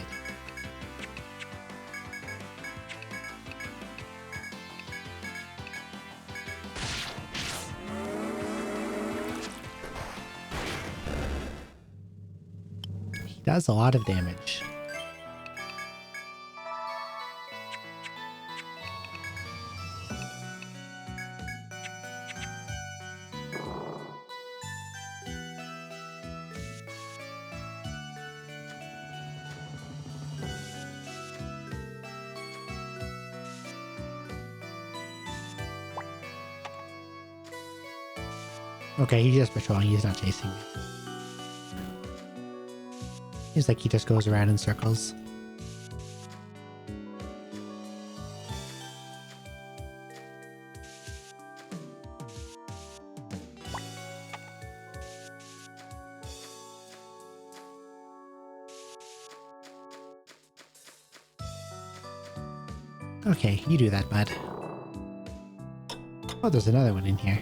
He does a lot of damage. Okay, he's just patrolling, he's not chasing me. Seems like he just goes around in circles. Okay, you do that, bud. Oh, there's another one in here.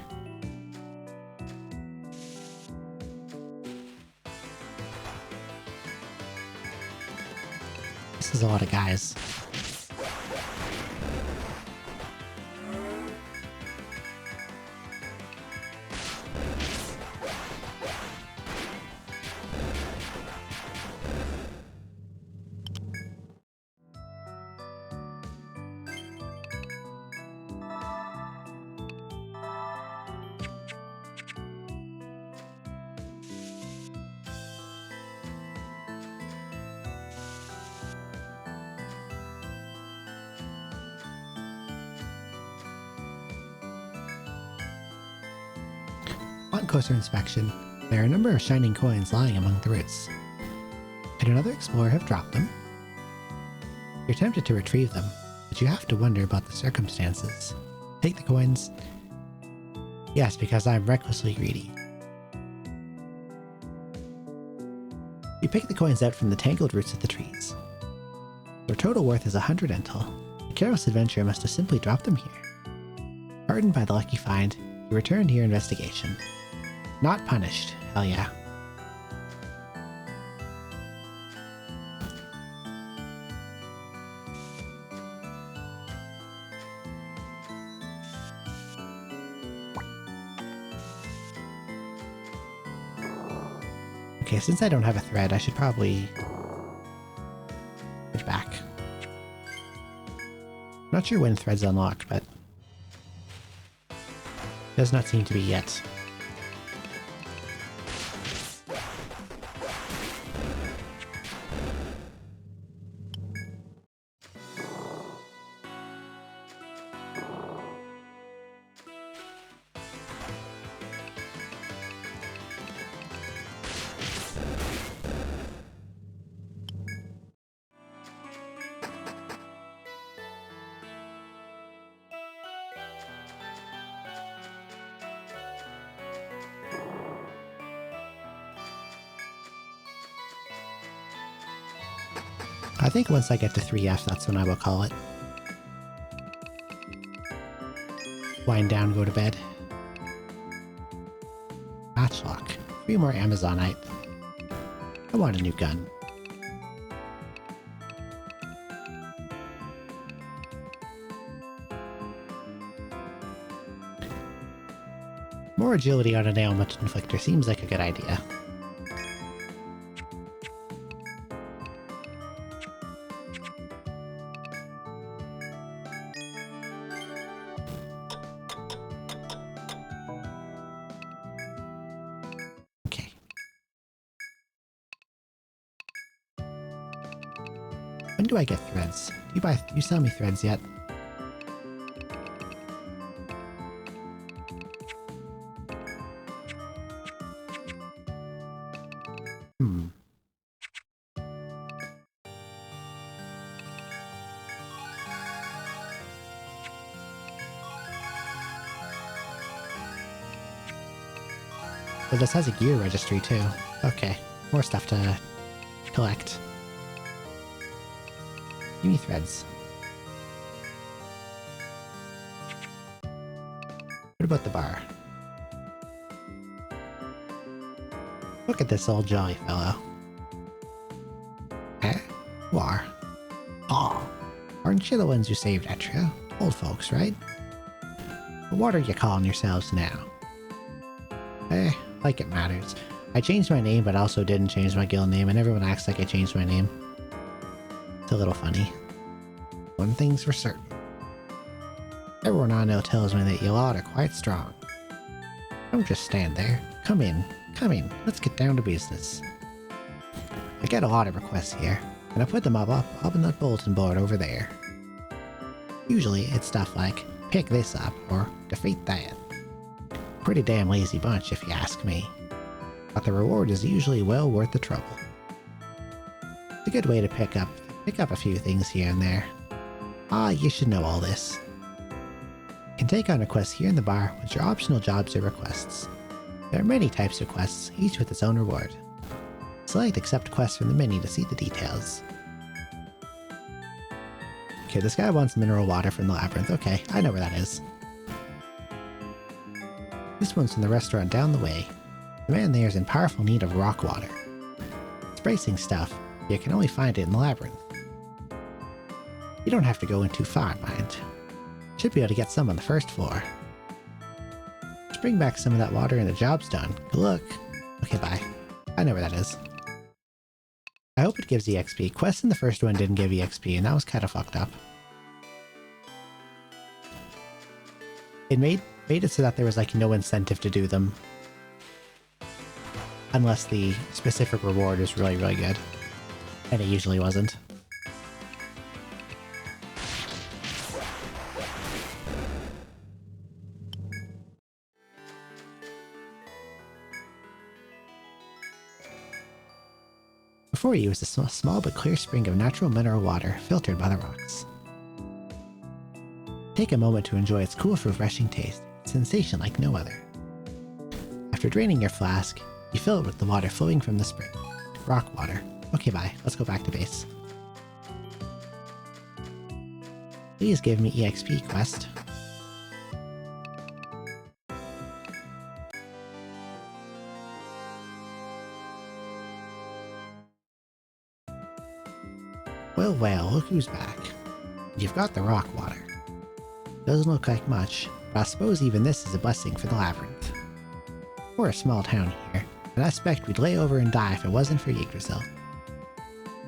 This is a lot of guys. On closer inspection, there are a number of shining coins lying among the roots. Could another explorer have dropped them? You're tempted to retrieve them, but you have to wonder about the circumstances. Take the coins. Yes, because I'm recklessly greedy. You pick the coins out from the tangled roots of the trees. Their total worth is 100 intel. The careless adventurer must have simply dropped them here. Heartened by the lucky find, you return to your investigation. Not punished, hell yeah. Okay, since I don't have a thread, I should probably switch back. Not sure when thread's unlocked, but does not seem to be yet. I think once I get to 3F, that's when I will call it. Wind down, go to bed. Matchlock. 3 more Amazonite. I want a new gun. More agility on an ailment inflictor seems like a good idea. When do I get threads? Do you sell me threads yet? Well, this has a gear registry too. Okay, more stuff to collect. Give me threads. What about the bar? Look at this old jolly fellow. Eh? War. Aw, aren't you the ones who saved Etrian? Old folks, right? But what are you calling yourselves now? Eh, like it matters. I changed my name, but also didn't change my guild name, and everyone acts like I changed my name. It's a little funny. One thing's for certain. Everyone I know tells me that you lot are quite strong. Don't just stand there. Come in. Come in. Let's get down to business. I get a lot of requests here, and I put them up on that bulletin board over there. Usually it's stuff like, pick this up, or defeat that. Pretty damn lazy bunch if you ask me. But the reward is usually well worth the trouble. It's a good way to pick up a few things here and there. Ah, you should know all this. You can take on requests here in the bar, which are optional jobs or requests. There are many types of quests, each with its own reward. Select accept quests from the menu to see the details. Okay, this guy wants mineral water from the labyrinth. Okay, I know where that is. This one's from the restaurant down the way. The man there is in powerful need of rock water. It's bracing stuff, but you can only find it in the labyrinth. You don't have to go in too far, mind. Should be able to get some on the first floor. Just bring back some of that water and the job's done. Good luck. Okay, bye. I know where that is. I hope it gives EXP. Quests in the first one didn't give EXP, and that was kind of fucked up. It made it so that there was like no incentive to do them. Unless the specific reward is really, really good. And it usually wasn't. Before you is a small but clear spring of natural mineral water filtered by the rocks. Take a moment to enjoy its cool, refreshing taste, sensation like no other. After draining your flask, you fill it with the water flowing from the spring. Rock water. Okay, bye. Let's go back to base. Please give me EXP quest. Well, look who's back. You've got the rock water. Doesn't look like much, but I suppose even this is a blessing for the labyrinth. We're a small town here, and I expect we'd lay over and die if it wasn't for Yggdrasil.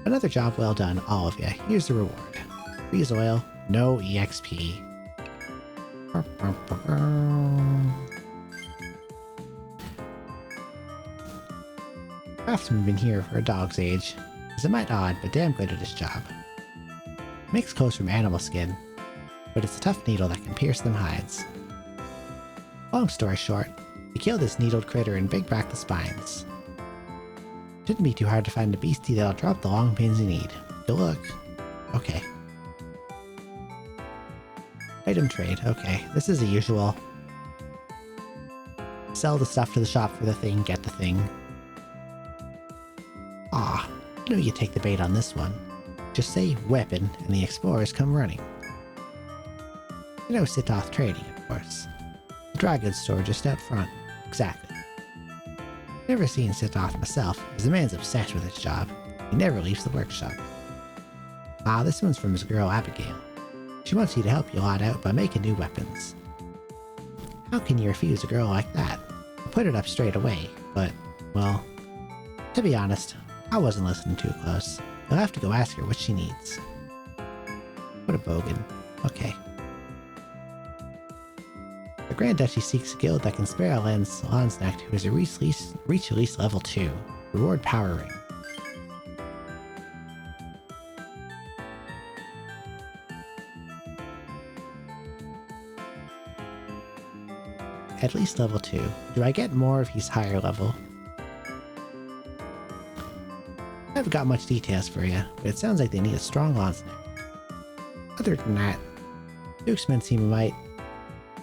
Another job well done, all of you. Here's the reward. Freeze oil, no EXP. Craftsman's been here for a dog's age. He's a mite odd, but damn good at his job. Makes clothes from animal skin, but it's a tough needle that can pierce them hides. Long story short, you kill this needled critter and bring back the spines. Shouldn't be too hard to find a beastie that'll drop the long pins you need. Good luck. Okay. Item trade. Okay, this is the usual. Sell the stuff to the shop for the thing, get the thing. Ah, I know you take the bait on this one. Just say weapon and the explorers come running. You know Sitoth Trading, of course. The dry goods store just out front. Exactly. Never seen Sitoth myself, as the man's obsessed with his job. He never leaves the workshop. Ah, this one's from his girl Abigail. She wants you to help you lot out by making new weapons. How can you refuse a girl like that? I put it up straight away, but, well, to be honest, I wasn't listening too close. You'll have to go ask her what she needs. What a bogan. Okay. The Grand Duchy seeks a guild that can spare a Landsnack who is a reach at least level 2. Reward power ring. At least level 2. Do I get more if he's higher level? I haven't got much details for you, but it sounds like they need a strong Landsnack. Other than that, Duke's men seem a mite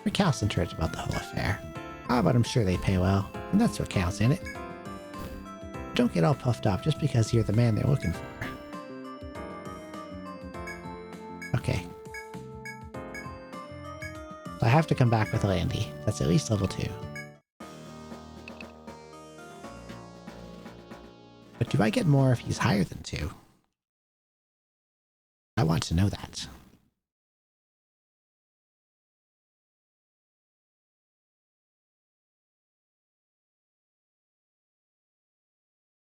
recalcitrant about the whole affair. Ah, but I'm sure they pay well, and that's what counts in it. Don't get all puffed up just because you're the man they're looking for. Okay. So I have to come back with a Landy. That's at least level 2. But do I get more if he's higher than 2? I want to know that.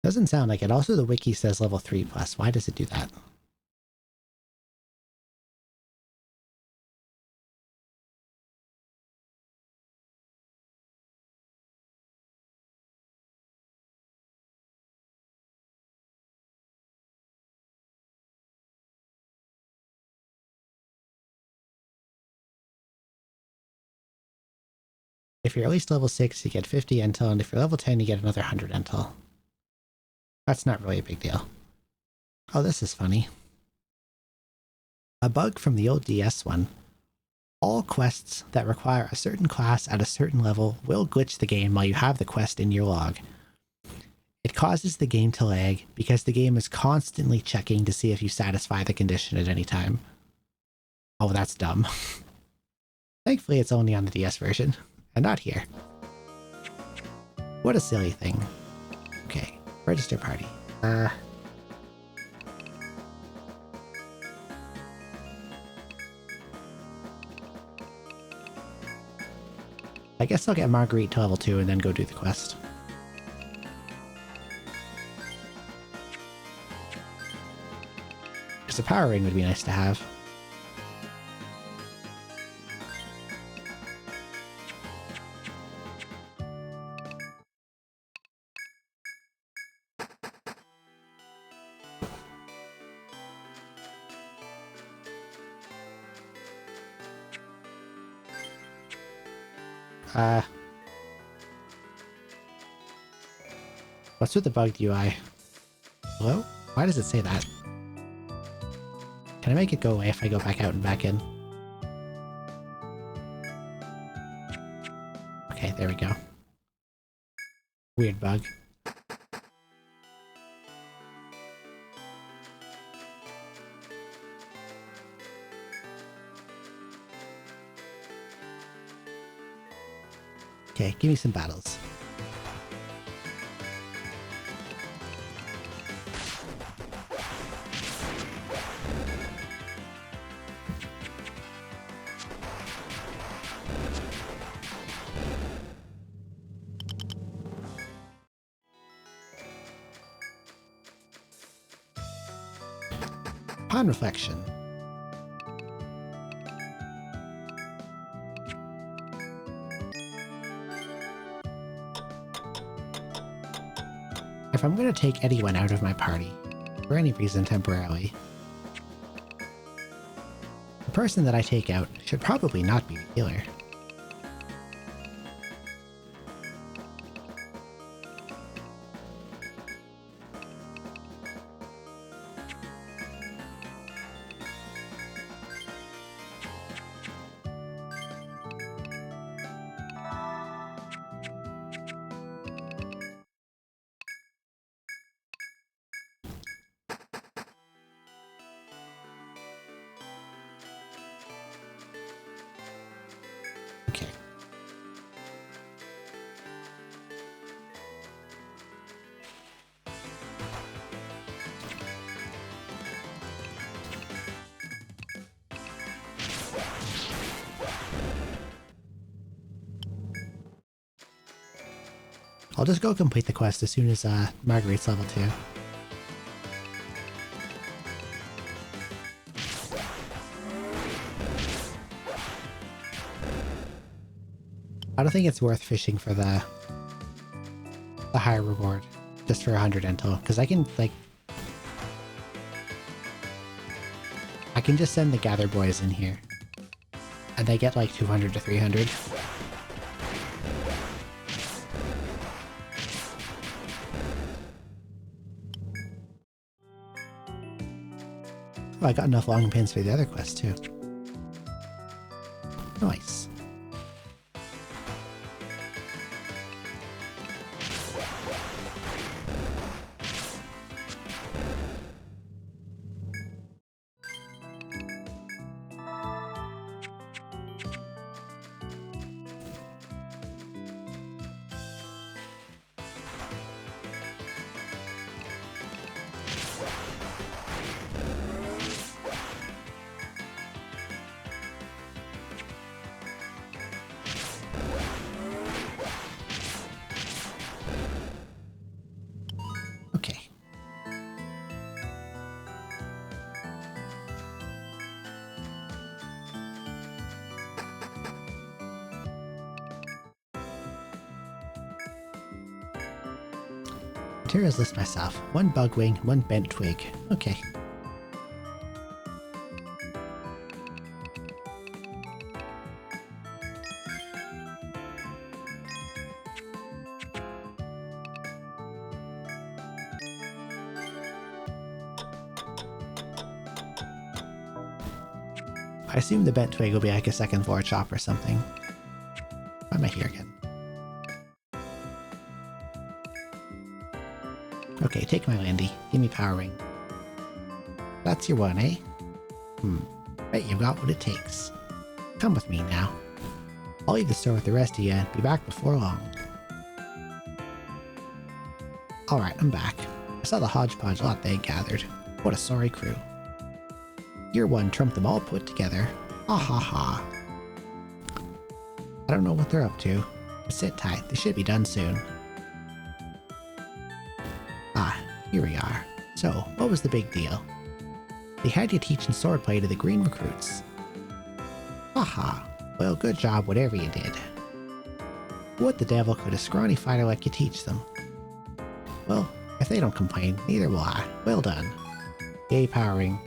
Doesn't sound like it. Also, the wiki says level 3+. Why does it do that? If you're at least level 6, you get 50 intel, and if you're level 10, you get another 100 intel. That's not really a big deal. Oh, this is funny. A bug from the old DS one. All quests that require a certain class at a certain level will glitch the game while you have the quest in your log. It causes the game to lag because the game is constantly checking to see if you satisfy the condition at any time. Oh, that's dumb. Thankfully, it's only on the DS version, and not here. What a silly thing. Okay, register party. I guess I'll get Marguerite to level 2 and then go do the quest. Because the power ring would be nice to have. What's with the bugged UI? Hello? Why does it say that? Can I make it go away if I go back out and back in? Okay, there we go. Weird bug. Okay, give me some battles. Upon reflection, if I'm going to take anyone out of my party, for any reason temporarily, the person that I take out should probably not be the healer. Okay. I'll just go complete the quest as soon as Marguerite's level 2. I don't think it's worth fishing for the higher reward, just for 100 intel, because I can, like... I can just send the gather boys in here, and they get like 200 to 300. Oh, I got enough long pins for the other quest too. Nice. Okay. Materials list myself. 1 bug wing, 1 bent twig. Okay. I assume the bent twig will be like a second floor chop or something. Why am I here again? Okay, take my landy. Give me power ring. That's your one, eh? Bet you've got what it takes. Come with me now. I'll leave the store with the rest of you and be back before long. Alright, I'm back. I saw the hodgepodge lot they gathered. What a sorry crew. Year 1 trumped them all put together. Ah ha ha. I don't know what they're up to, but sit tight, they should be done soon. Ah, here we are. So, what was the big deal? They had you teaching swordplay to the green recruits. Aha, well good job whatever you did. What the devil could a scrawny fighter like you teach them? Well, if they don't complain, neither will I. Well done. Yay powering.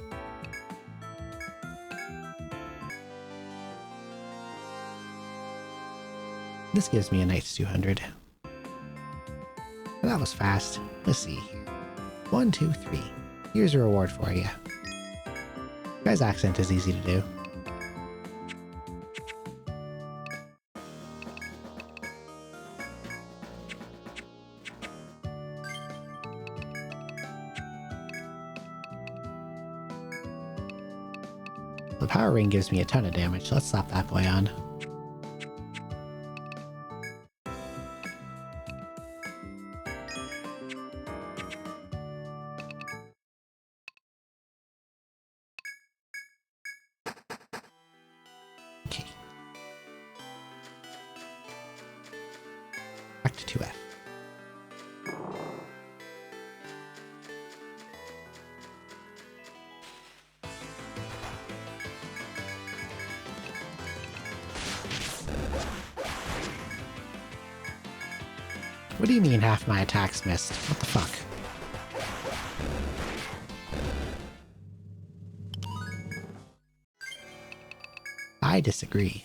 This gives me a Knight's 200. Well, that was fast. Let's see here. 1, 2, 3. Here's a reward for you. Guy's accent is easy to do. The power ring gives me a ton of damage, so let's slap that boy on. Okay. Back to 2F. What do you mean half my attacks missed? What the fuck? I disagree.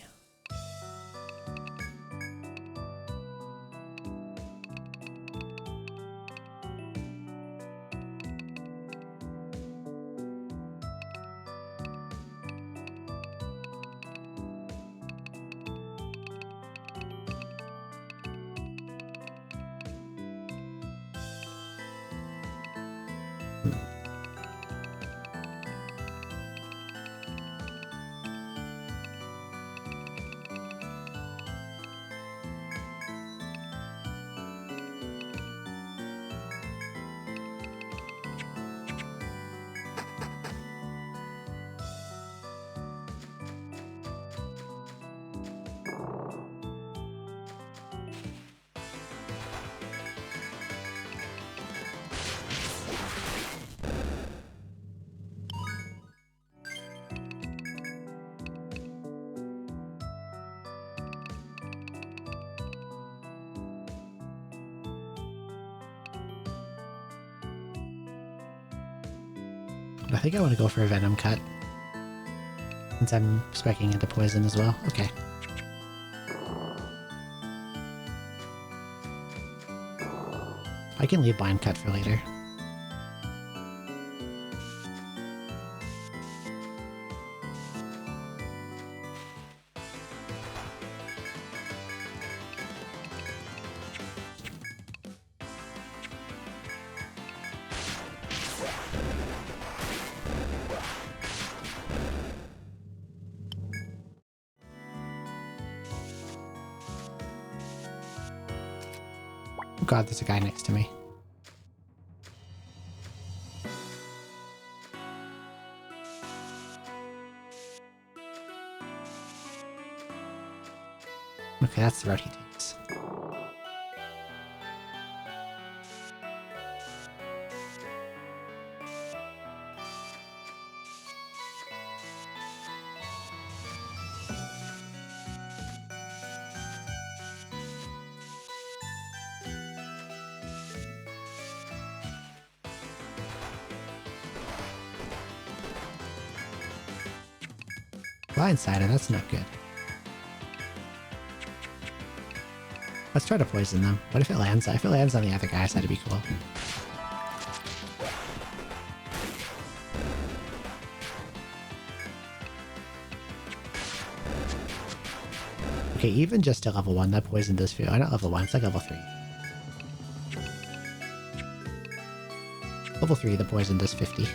I think I want to go for a Venom cut. Since I'm speccing into poison as well. Okay. I can leave Blind Cut for later. Oh god, there's a guy next to me. Okay, that's the route he takes. Blindsided, that's not good. Let's try to poison them. What if it lands? If it lands on the other guys, that'd be cool. Okay, even just at level 1, that poison does feel... not level 1, it's like level 3. Level 3, the poison does 50.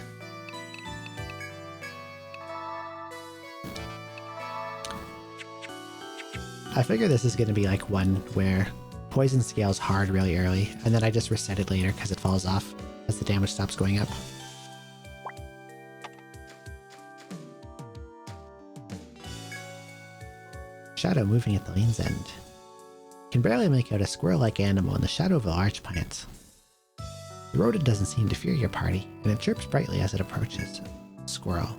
I figure this is going to be like one where poison scales hard really early, and then I just reset it later because it falls off as the damage stops going up. Shadow moving at the lane's end. Can barely make out a squirrel-like animal in the shadow of a large plant. The rodent doesn't seem to fear your party, and it chirps brightly as it approaches. Squirrel.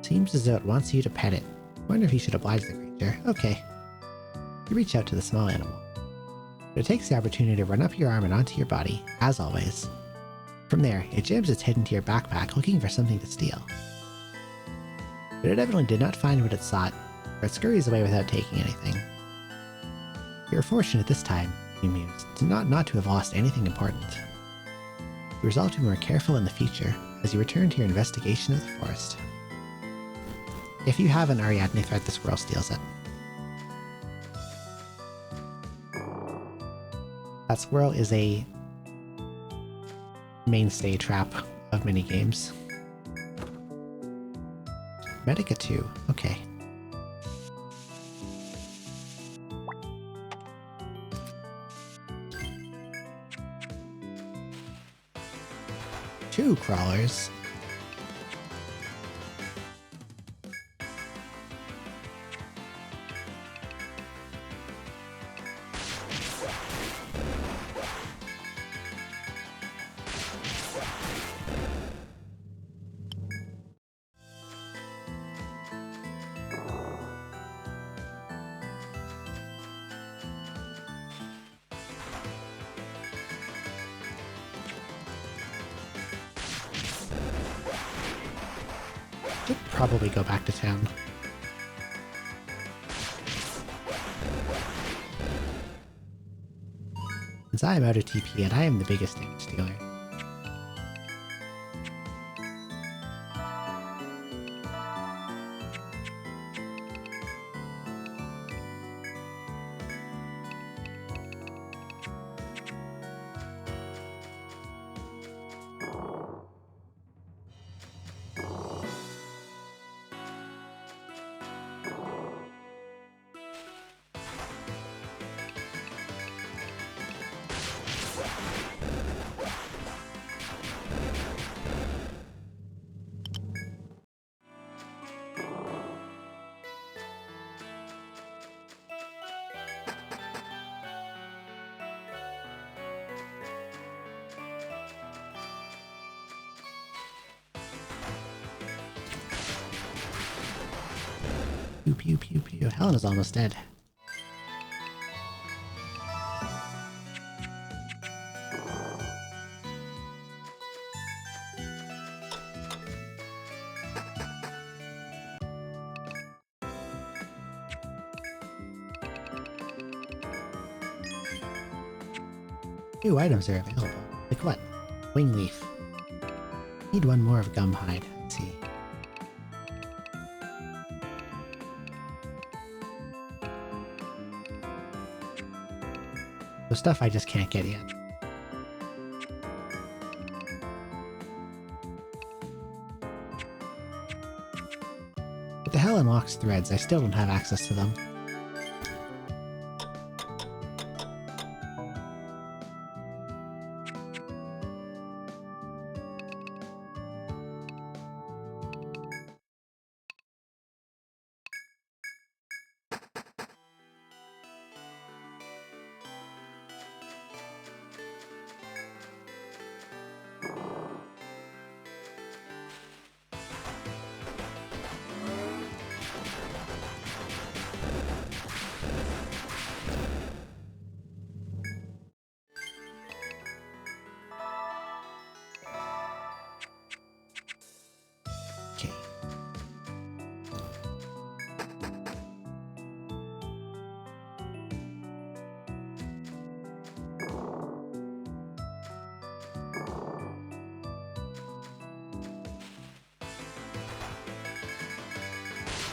Seems as though it wants you to pet it. Wonder if you should oblige the creature. Okay. You reach out to the small animal. But it takes the opportunity to run up your arm and onto your body, as always. From there, it jams its head into your backpack looking for something to steal. But it evidently did not find what it sought, for it scurries away without taking anything. You're fortunate this time, you mused, not to have lost anything important. You resolve to be more careful in the future as you return to your investigation of the forest. If you haven't already had any threat, the squirrel steals it. That squirrel is a mainstay trap of many games. Medica 2, okay. Two crawlers. Should probably go back to town. Since I am out of TP and I am the biggest damage dealer. Pew pew pew pew. Helena's almost dead. New items are available. Like what? Wing leaf. Need one more of gum hide. Let's see. The stuff I just can't get yet. But the hell unlocks threads, I still don't have access to them. Okay.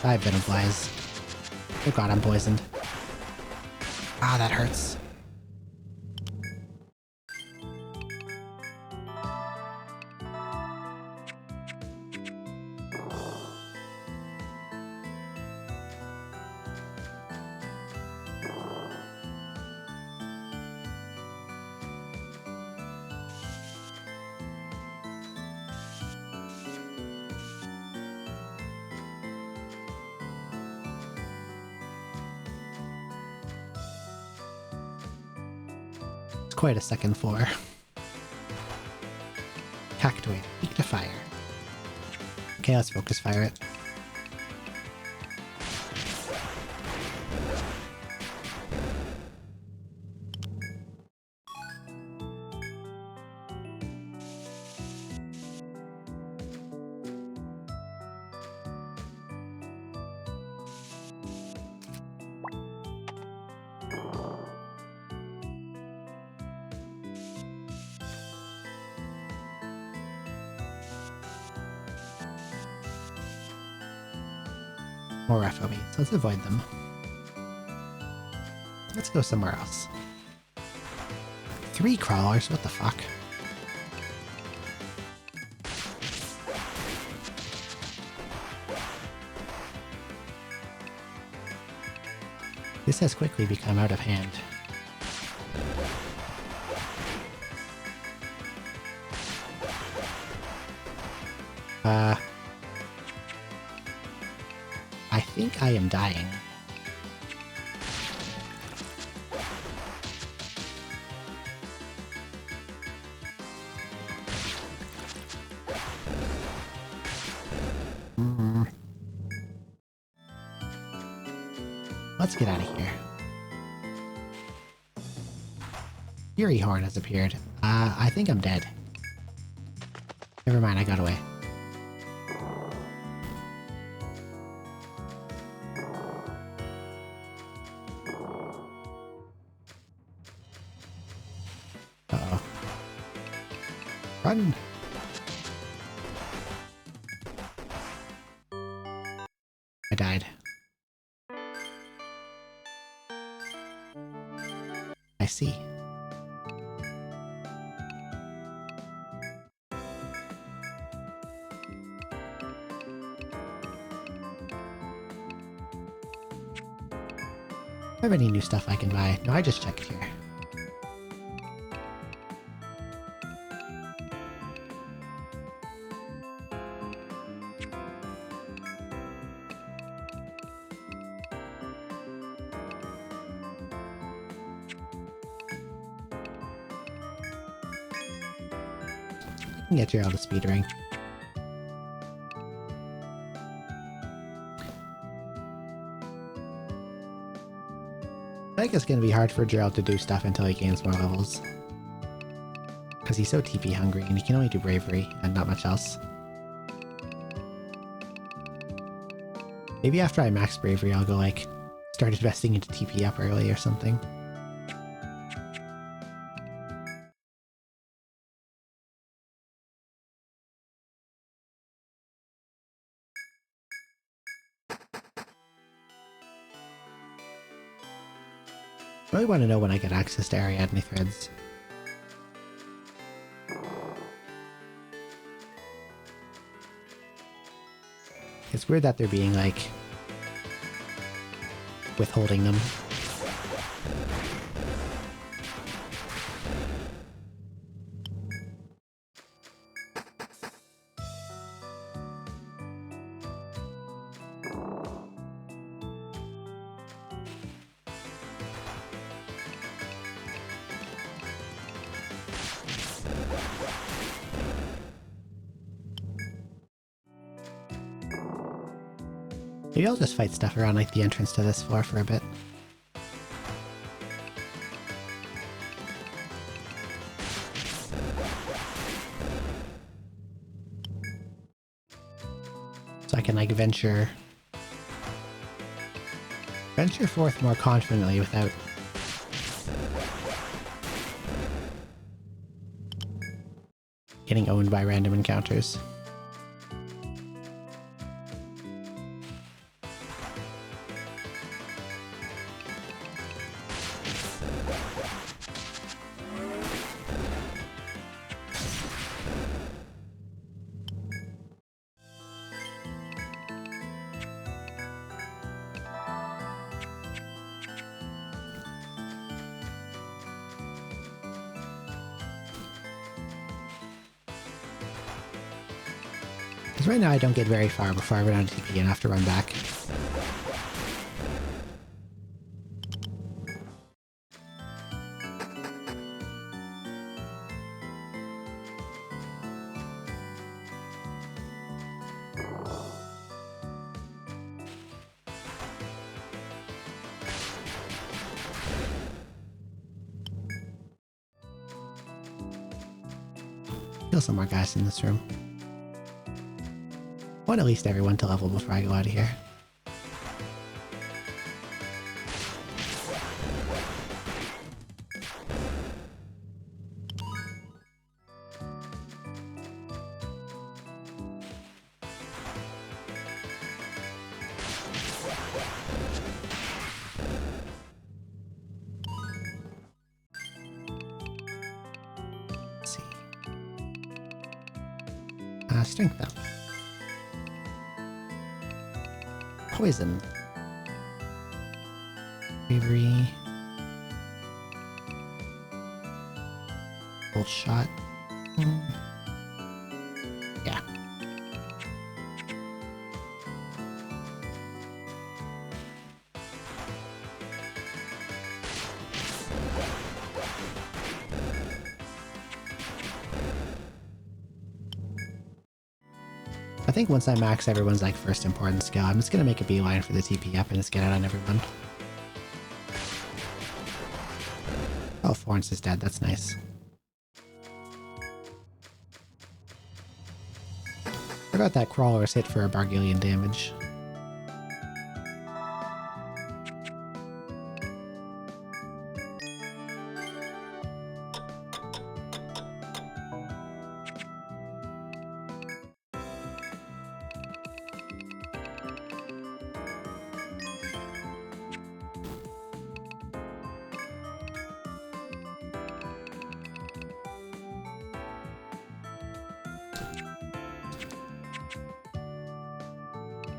I've been flies. Oh god, I'm poisoned. Ah, that hurts. Quite a second floor. Cactoid, weak to fire. Okay, let's focus fire it. More FOBs. Let's avoid them. Let's go somewhere else. 3 crawlers? What the fuck? This has quickly become out of hand. I think I am dying. Let's get out of here. Fury Horn has appeared. I think I'm dead. Never mind, I got away. Uh-oh. Run! I died. I see. Do I have any new stuff I can buy? No, I just checked here. I can get you out of speed ring. I think it's going to be hard for Gerald to do stuff until he gains more levels. Because he's so TP hungry and he can only do bravery and not much else. Maybe after I max bravery I'll go like, start investing into TP up early or something. I really want to know when I get access to Ariadne threads. It's weird that they're being like withholding them. Maybe I'll just fight stuff around like the entrance to this floor for a bit. So I can like venture forth more confidently without getting owned by random encounters. Because right now I don't get very far before I run out of TP and have to run back. Kill some more guys in this room. I want at least everyone to level before I go out of here. Strength them. Poison. Bravery. Full shot. Yeah. I think once I max everyone's like first important skill, I'm just gonna make a beeline for the TP up and just get it on everyone. Oh, Florence is dead. That's nice. Forgot that crawler's hit for a Bargillion damage.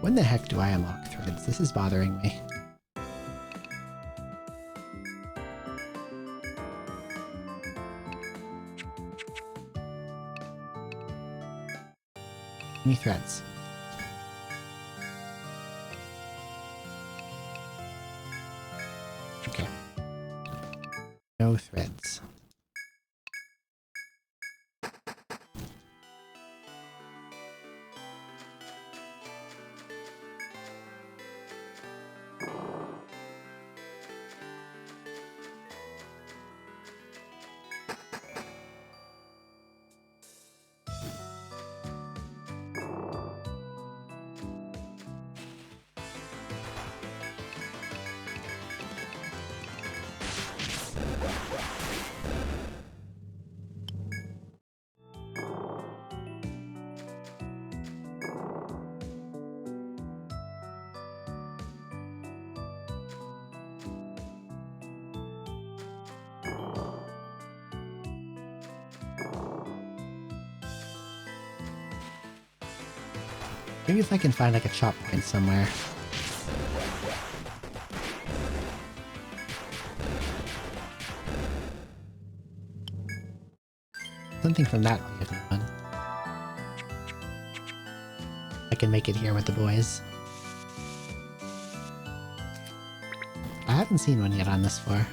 When the heck do I unlock threads? This is bothering me. Give me threads. Okay. No threads. Maybe if I can find like a chop point somewhere. Something from that would be fun. I can make it here with the boys. I haven't seen one yet on this floor.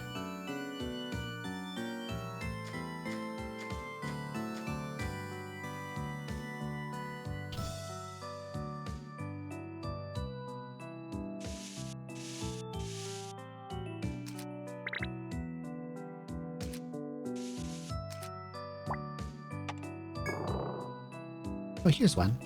Oh, here's one.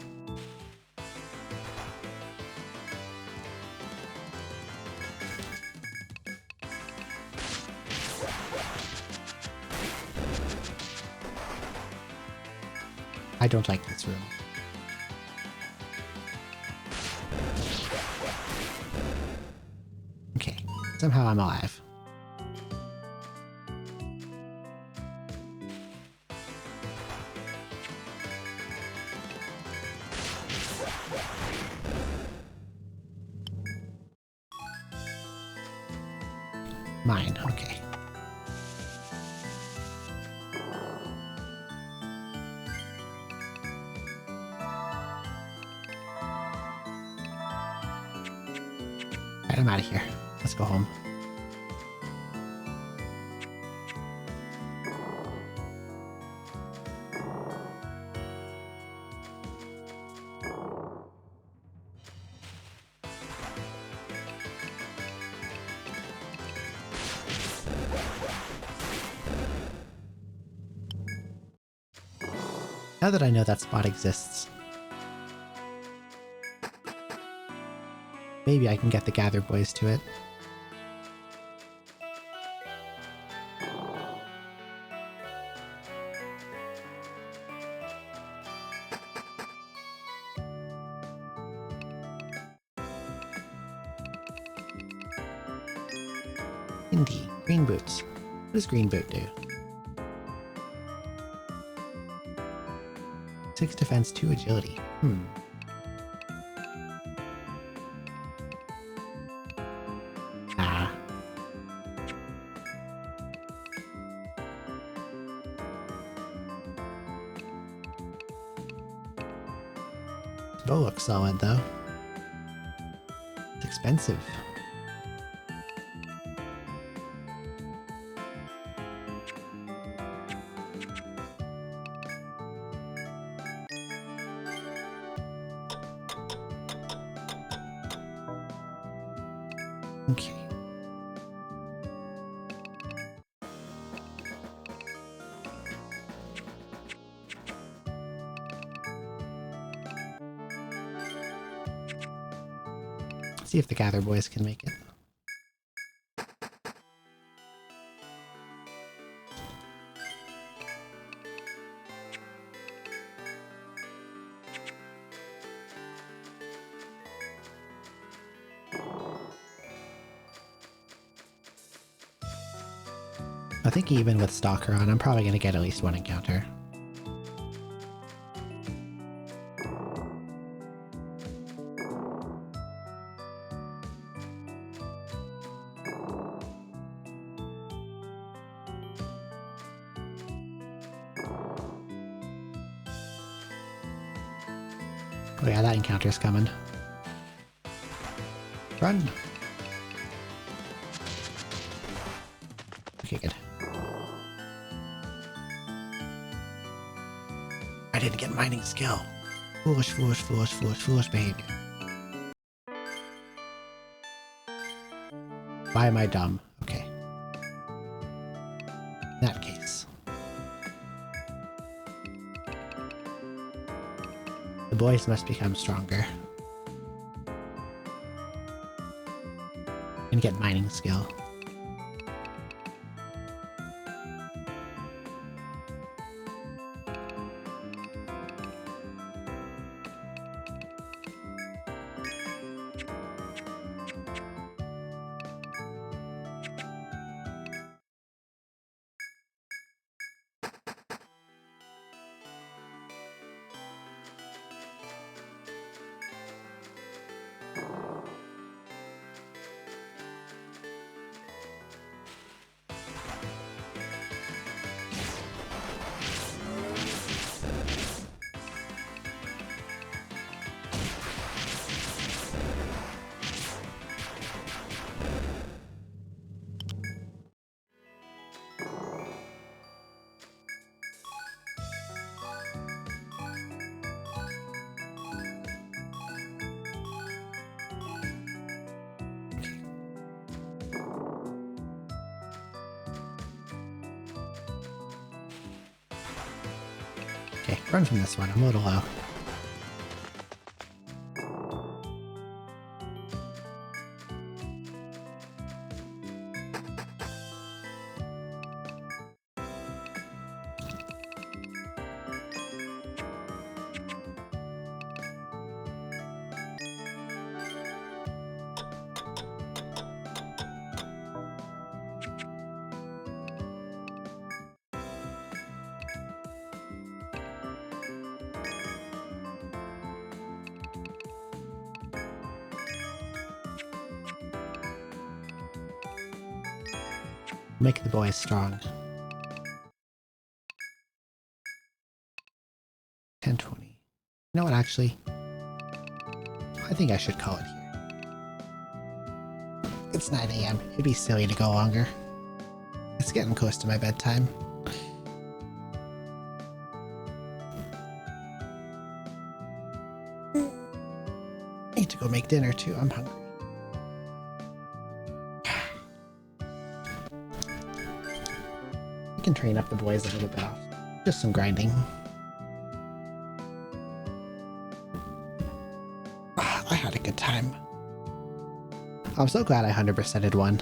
I don't like this room. Okay, somehow I'm alive. Mine, okay. Alright, I'm out of here. Let's go home. Now that I know that spot exists, maybe I can get the Gather Boys to it. Indeed, green boots. What does green boot do? 6 defense, 2 agility. Ah. Bow looks solid though. It's expensive. Okay. See if the Gather Boys can make it. I think even with Stalker on, I'm probably going to get at least one encounter. Oh yeah, that encounter's coming. Run! Okay, good. I didn't get mining skill. Foolish, foolish, foolish, foolish, foolish behavior. Why am I dumb? Okay. In that case. The boys must become stronger. And get mining skill. Okay, run from this one. I'm a little low. Make the boys strong. 10:20. You know what, actually? I think I should call it here. It's 9 AM. It'd be silly to go longer. It's getting close to my bedtime. Need to go make dinner too. I'm hungry. Can train up the boys a little bit off. Just some grinding. I had a good time. I'm so glad I 100%ed one.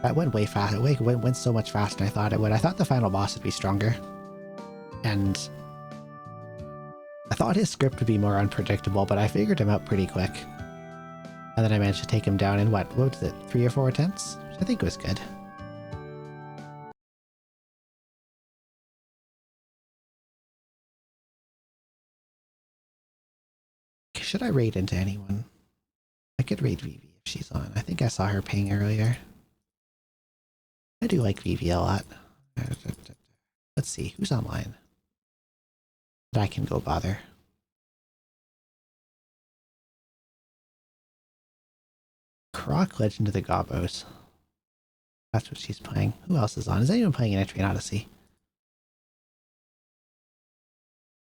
That went way fast. It went so much faster than I thought it would. I thought the final boss would be stronger. And I thought his script would be more unpredictable, but I figured him out pretty quick. And then I managed to take him down in what was it, 3 or 4 attempts? Which I think was good. should I raid into anyone? I could raid Vivi if she's on. I think I saw her ping earlier. I do like Vivi a lot. Let's see, who's online that I can go bother. Croc Legend of the Gobos. That's what she's playing. Who else is on? Is anyone playing an Etrian Odyssey?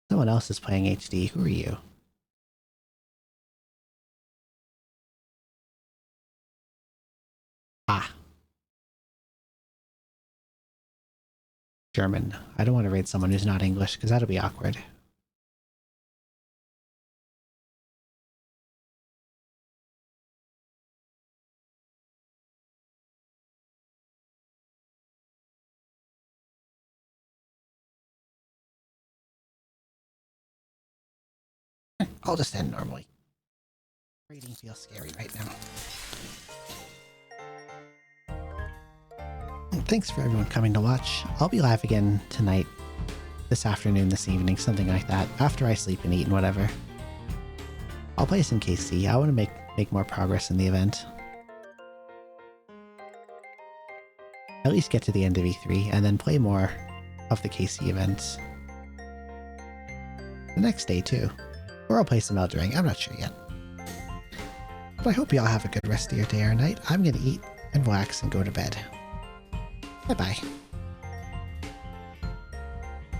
Someone else is playing HD. Who are you? Ah. German. I don't want to raid someone who's not English, because that'll be awkward. I'll just end normally. Raiding feels scary right now. Thanks for everyone coming to watch. I'll be live again tonight, this afternoon, this evening, something like that, after I sleep and eat and whatever. I'll play some KC. I want to make more progress in the event. At least get to the end of E3, and then play more of the KC events. The next day, too. Or I'll play some Elden Ring, I'm not sure yet. But I hope you all have a good rest of your day or night. I'm gonna eat and relax and go to bed. Bye-bye.